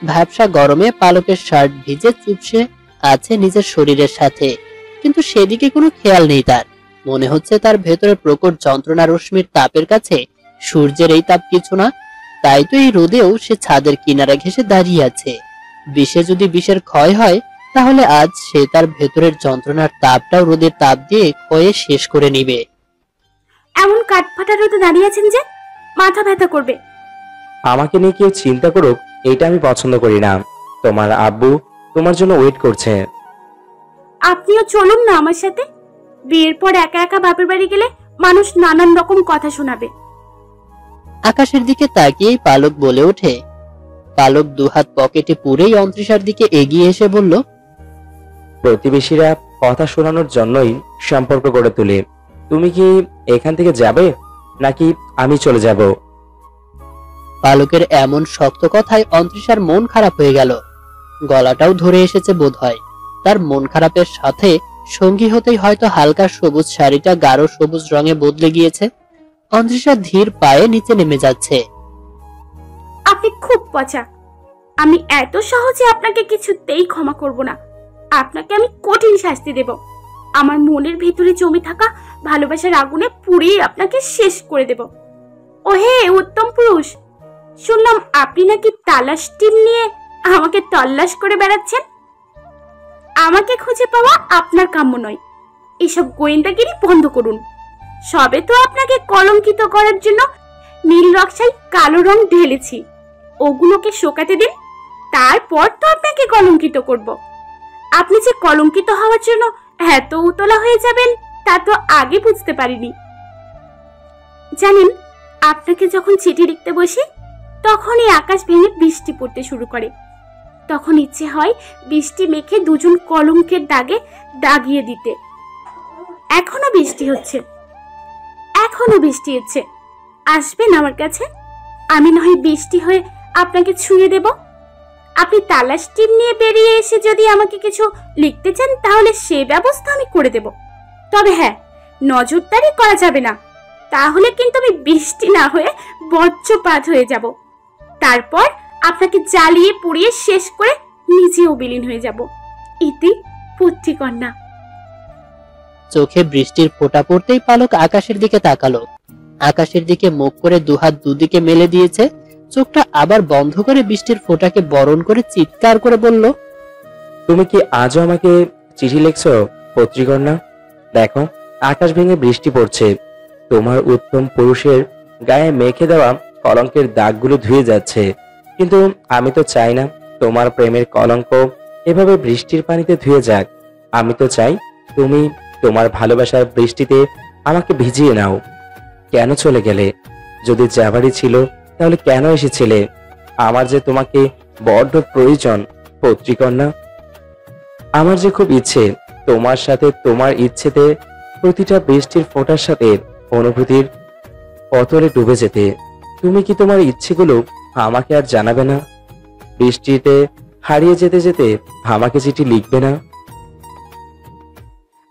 ভ্যাপসা গরমে পালকের শার্ট ভিজে চুপসে আছে নিজের শরীরের সাথে, কিন্তু সেদিকে কোনো খেয়াল নেই তার। মনে হচ্ছে তার ভেতরে প্রকট যন্ত্রণা রশ্মির তাপের কাছে সূর্যের এই তাপ কিছু না। তাই তো এই রোদেও সে ছাদের কিনারা ঘেঁষে দাঁড়িয়ে আছে। বিষে যদি বিষের ক্ষয় হয়, তাহলে আজ সে তার ভেতরের যন্ত্রণার তাপটাও রোদের তাপ দিয়ে ক্ষয়ে শেষ করে নিবে। এমন কাঠফাটা রোদে দাঁড়িয়ে আছেন যে, মাথা ব্যথা করবে। আমাকে নিয়ে কেউ চিন্তা করুক, এটা আমি পছন্দ করি না। তোমার আব্বু তোমার জন্য ওয়েট করছে। আপনিও চলুন না আমার সাথে। বিয়ের পর একা একা বাপের বাড়ি গেলে মানুষ নানান রকম কথা শোনাবে। আকাশের দিকে তাকিয়েই পালক বলে ওঠে। পালক দুহাত পকেটে পুরেই অন্তরিশার দিকে এগিয়ে এসে বলল, প্রতিবেশীরা কথা শোনানোর জন্যই সম্পর্ক গড়ে তোলে। তুমি কি এখান থেকে যাবে নাকি আমি চলে যাব? পালকের এমন শক্ত কথায় অন্তরিশার মন খারাপ হয়ে গেল। গলাটাও ধরে এসেছে বোধহয়। তার মন খারাপের সাথে সঙ্গী হতেই হয়তো হালকা সবুজ শাড়িটা গাঢ় সবুজ রঙে বদলে গিয়েছে। অন্তরিশা ধীর পায়ে নিচে নেমে যাচ্ছে। আপনি খুব পচা। আমি এত সহজে আপনাকে কিছুতেই ক্ষমা করব না। আপনাকে আমি কঠিন শাস্তি দেব। আমার মনের ভেতরে জমে থাকা ভালোবাসার আগুনে পুড়িয়ে আপনাকে শেষ করে দেব। ও হে উত্তম পুরুষ, শুনলাম আপনি নাকি তালাশ টিম নিয়ে আমাকে তল্লাশ করে বেড়াচ্ছেন। আমাকে খুঁজে পাওয়া আপনার কাম্য নয়। এসব গোয়েন্দাগিরি বন্ধ করুন। সবে তো আপনাকে কলঙ্কিত করার জন্য নীল রক্সায় কালো রং ঢেলেছি, ওগুলোকে শোকাতে দিন, তারপর তো আপনাকে কলঙ্কিত করব। আপনি যে কলঙ্কিত হওয়ার জন্য এত উতলা হয়ে যাবেন তা তো আগে বুঝতে পারিনি। জানেন, আপনাকে যখন চিঠি লিখতে বসি তখনই আকাশ ভেঙে বৃষ্টি পড়তে শুরু করে। তখন ইচ্ছে হয় বৃষ্টি মেখে দুজন কলঙ্কের দাগে দাগিয়ে দিতে। এখনো বৃষ্টি হচ্ছে, এখনো বৃষ্টি হচ্ছে। আসবেন আমার কাছে, আমি নয় বৃষ্টি হয়ে আপনাকে ছুঁয়ে দেব। আপনি তালাশ টিম নিয়ে বেরিয়ে এসে যদি আমাকে কিছু লিখতে চান তাহলে সে ব্যবস্থা আমি করে দেব। তবে হ্যাঁ, নজরদারি করা যাবে না, তাহলে কিন্তু আমি বৃষ্টি না হয়ে বজ্রপাত হয়ে যাব। তারপর আপনাকে জ্বালিয়ে পুড়িয়ে শেষ করে নিজেও বিলীন হয়ে যাব। ইতি পুত্রকন্যা। চোখে বৃষ্টির ফোঁটা পড়তেই পালক আকাশের দিকে তাকালো। আকাশের দিকে মুখ করে দুহাত দুদিকে মেলে দিয়েছে। চোখটা আবার বন্ধ করে বৃষ্টির ফোঁটাকে বরণ করে চিৎকার করে বলল, তুমি কি আজও আমাকে চিঠি লিখছো পত্রিকন্যা? দেখো, আকাশ ভেঙে বৃষ্টি পড়ছে। তোমার উত্তম পুরুষের গায়ে মেখে দেওয়া কলঙ্কের দাগগুলো ধুয়ে যাচ্ছে, কিন্তু আমি তো চাই না তোমার প্রেমের কলঙ্ক এভাবে বৃষ্টির পানিতে ধুয়ে যাক। আমি তো চাই তুমি তোমার ভালোবাসার বৃষ্টিতে আমাকে ভিজিয়ে নাও। কেন চলে গেলে? যদি যাবারই ছিল তাহলে কেন এসেছিলে? আমার যে তোমাকে বড্ড প্রয়োজন পত্রিকন্যা। আমার যে খুব ইচ্ছে তোমার সাথে, তোমার ইচ্ছেতে প্রতিটা বৃষ্টির ফোঁটার সাথে অনুভূতির অতলে ডুবে যেতে। তুমি কি তোমার ইচ্ছেগুলো আমাকে আর জানাবে না? বৃষ্টিতে হারিয়ে যেতে যেতে আমাকে চিঠি লিখবে না?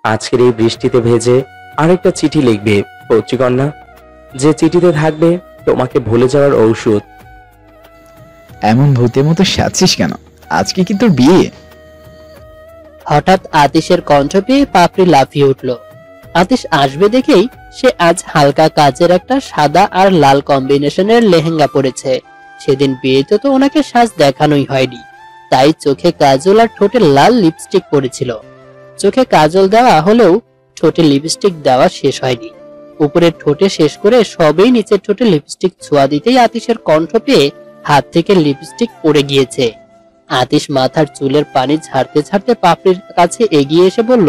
আজকের এই বৃষ্টিতে ভেজে আরেকটা চিঠি লিখবে পত্রিকন্যা, যে চিঠিতে থাকবে তোমাকে ভুলে যাওয়ার ঔষধ। এমন ভূতের মতো সাজছিস কেন? আজকে কি তোর বিয়ে? হঠাৎ আতিশের কণ্ঠ পেয়ে পাপড়ি লাফিয়ে উঠল। আতিশ আসবে দেখেই সে আজ হালকা কাজের একটা সাদা আর লাল কম্বিনেশনের লেহেঙ্গা পরেছে। সেদিন বিয়েতে তো ওনাকে সাজ দেখানোই হয়নি, তাই চোখে কাজল আর ঠোঁটে লাল লিপস্টিক পরেছিল। চোখে কাজল দেওয়া হলেও ঠোঁটে লিপস্টিক দেওয়া শেষ হয়নি। উপরের ঠোঁটে শেষ করে সবেই নিচের ঠোঁটে লিপস্টিক ছোঁয়া দিতেই আতিশের কণ্ঠ পেয়ে হাত থেকে লিপস্টিক পড়ে গিয়েছে। আতিশ মাথার চুলের পানি ঝাড়তে ঝাড়তে পাপড়ির কাছে এগিয়ে এসে বলল,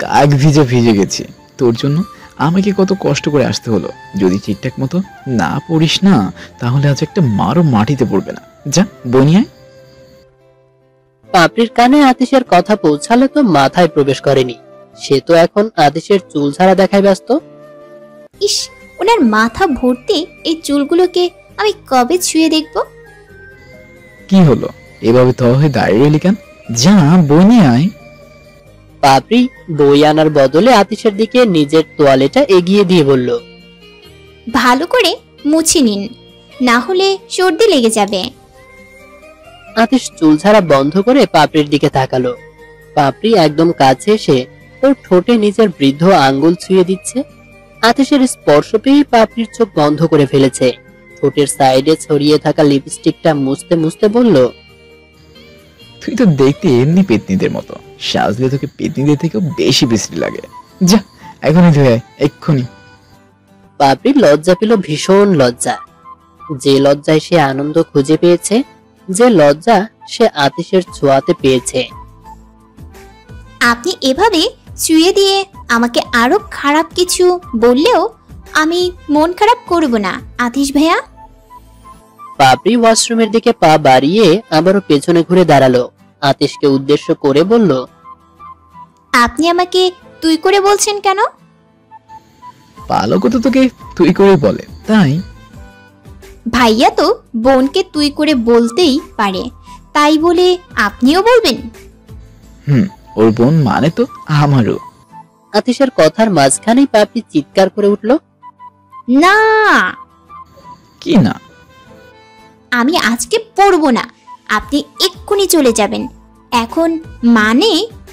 কাক ভিজে ভিজে গেছে তোর জন্য। আমাকে কত কষ্ট করে আসতে হলো। যদি ঠিকঠাক মতো না পড়িস না তাহলে আজ একটা মারও মাটিতে পড়বে না। যা বনিয়ায়। পাপড়ির কানে আতিশের কথা পৌঁছালে তো মাথায় প্রবেশ করেনি। সে তো এখন আতিশের চুল ছাড়া দেখায় ব্যস্ত। ইস, ওনার মাথা ভর্তি এই চুলগুলোকে আমি কবে ছুঁয়ে দেখব? কি হলো এভাবে তো হয়ে দাঁড়িয়ে রইলি কেন? যা বনিয়ায়। পাপড়ি বই আনার বদলে আতিশের দিকে নিজের তোয়ালেটা এগিয়ে দিয়ে বলল, ভালো করে মুছে নিন, না হলে সর্দি লেগে যাবে। আতিশ চুল ছাড়া বন্ধ করে পাপড়ির দিকে তাকালো। পাপড়ি একদম কাছে এসে ওর ঠোঁটে নিজের বৃদ্ধ আঙ্গুল ছুঁয়ে দিচ্ছে। আতিশের স্পর্শ পেয়ে পাপড়ির চোখ বন্ধ করে ফেলেছে। ঠোঁটের সাইডে ছড়িয়ে থাকা লিপস্টিকটা মুছতে মুছতে বলল, তুই তো দেখতে এমনি পেতনিদের মতো, সাজলে তোকে পেতনিদের থেকেও বেশি বিশ্রী লাগে। যা এখনই ধুয়ে আয়, এক্ষুনি। পাপড়ি লজ্জা পেল, ভীষণ লজ্জা। যে লজ্জায় সে আনন্দ খুঁজে পেয়েছে, যে লজ্জা সে আতিশের ছোঁয়াতে পেয়েছে। আপনি এভাবে ছুঁয়ে দিয়ে আমাকে আরো খারাপ কিছু বললেও আমি মন খারাপ করব না আতিশ ভাইয়া। পাপড়ি ওয়াশরুমের দিকে পা বাড়িয়ে আবারও পেছনে ঘুরে দাঁড়ালো। আতিশকে উদ্দেশ্য করে বলল, আপনি আমাকে তুই করে বলছেন কেন? পালকও তো তোকে তুই করে বলে, তাই। ভাইয়া তো বোনকে তুই করে বলতেই পারে, তাই বলে আপনিও বলবেন? ওর বোন মানে তো আমারও। আতিশের কথার মাঝখানেই পাপড়ি চিৎকার করে উঠল, না। কি না? আমি আজকে পড়বো না, আপনি এক্ষুনি চলে যাবেন। এখন মানে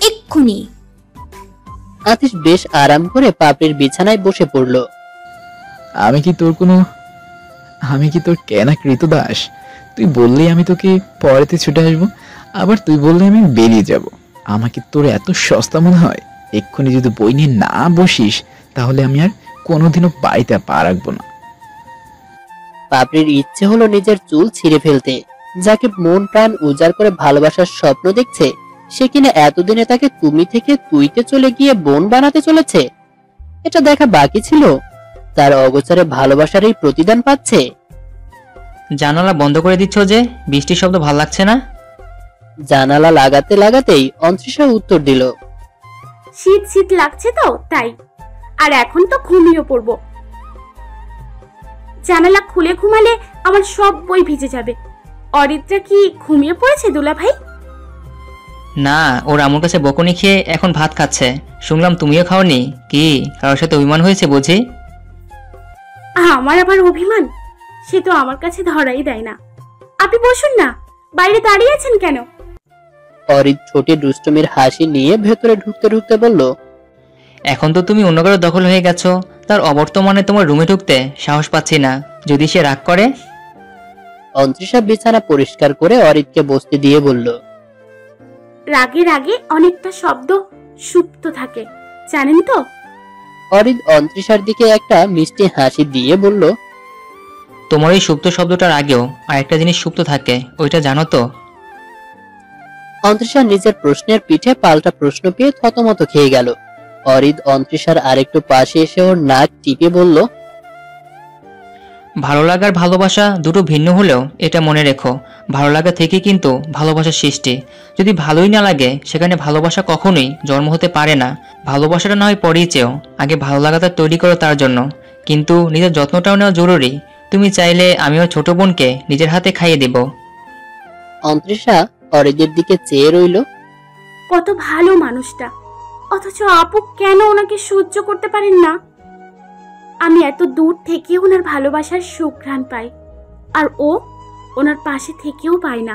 এক্ষুনি। আতিশ বেশ আরাম করে পাপড়ির বিছানায় বসে পড়ল। আমি কি তোর কেনা কৃতদাস? তুই বললেই আমি তোকে পড়াতে ছুটে আসবো, আবার তুই বললে আমি বেরিয়ে যাব। আমাকে তোর এত সস্তা মনে হয়? এক্ষুনি যদি বই নিয়ে না বসিস তাহলে আমি আর কোনোদিনও বাড়িতে পা রাখবো না। পাপড়ির ইচ্ছে হলো নিজের চুল ছিঁড়ে ফেলতে। যাকে মন প্রাণ উজাড় করে ভালোবাসার স্বপ্ন দেখছে, সে কিনা এতদিনে তাকে তুমি থেকে তুইতে চলে গিয়ে বোন বানাতে চলেছে। এটা দেখা বাকি ছিল, তার অগোচরে ভালোবাসার এই প্রতিদান পাচ্ছে। জানালা বন্ধ করে দিচ্ছ যে? বৃষ্টির শব্দ ভাল লাগছে না? জানালা লাগাতে লাগাতেই অন্তরিষা উত্তর দিল, শীত শীত লাগছে তো তাই। আর এখন তো ঘুমিয়ে পড়বো। জানালা খুলে ঘুমালে আমার সব বই ভিজে যাবে। অরিত্রা কি ঘুমিয়ে পড়েছে দুলা ভাই? না, ওর আমুর কাছে বকুনি খেয়ে এখন ভাত খাচ্ছে। শুনলাম তুমিও খাওনি। কি কারোর সাথে অভিমান হয়েছে বুঝি? আমার আবার অভিমান? সে তো আমার কাছে ধরাই দেয় না। আপনি বসুন না, বাইরে দাঁড়িয়ে আছেন কেন? অরিত ছোটে দুষ্টুমির হাসি নিয়ে ভেতরে ঢুকতে ঢুকতে বলল, এখন তো তুমি অন্য কারো দখল হয়ে গেছো, তার অবর্তমানে তোমার রুমে ঢুকতে সাহস পাচ্ছি না। যদি সে রাগ করে? অন্তরিষা বিছানা পরিষ্কার করে অরিতকে বসতে দিয়ে বলল, রাগের আগে অনেকটা শব্দ সুপ্ত থাকে, জানেন তো? অরিত অন্তরিষার দিকে একটা মিষ্টি হাসি দিয়ে বলল, তোমার ওই সুপ্ত শব্দটার আগেও আরেকটা জিনিস সুপ্ত থাকে, ওইটা জানো তো? অন্তরিষা নিজের প্রশ্নের পিঠে পাল্টা প্রশ্ন পেয়ে থতমত খেয়ে গেল। অরিত অন্তরিষার আরেকটু পাশে এসে ওর নাক টিপে বলল, ভালো লাগার ভালোবাসা দুটো ভিন্ন হলেও এটা মনে রেখো, ভালো লাগা থেকে কিন্তু ভালোবাসার সৃষ্টি। যদি ভালোই না লাগে সেখানে ভালোবাসা কখনোই জন্ম হতে পারে না। ভালোবাসাটা না হয় পরেই চেও, আগে ভালো লাগাটা তৈরি করো তার জন্য। কিন্তু নিজের যত্নটাও নেওয়া জরুরি। তুমি চাইলে আমিও ছোট বোনকে নিজের হাতে খাইয়ে দেব। অন্তরিষা অরিদের দিকে চেয়ে রইল। কত ভালো মানুষটা, অথচ আপু কেন ওনাকে সহ্য করতে পারেন না? আমি এত দূর থেকে ওনার ভালোবাসার সুঘ্রাণ পাই, আর ও ওনার পাশে থেকেও পায় না।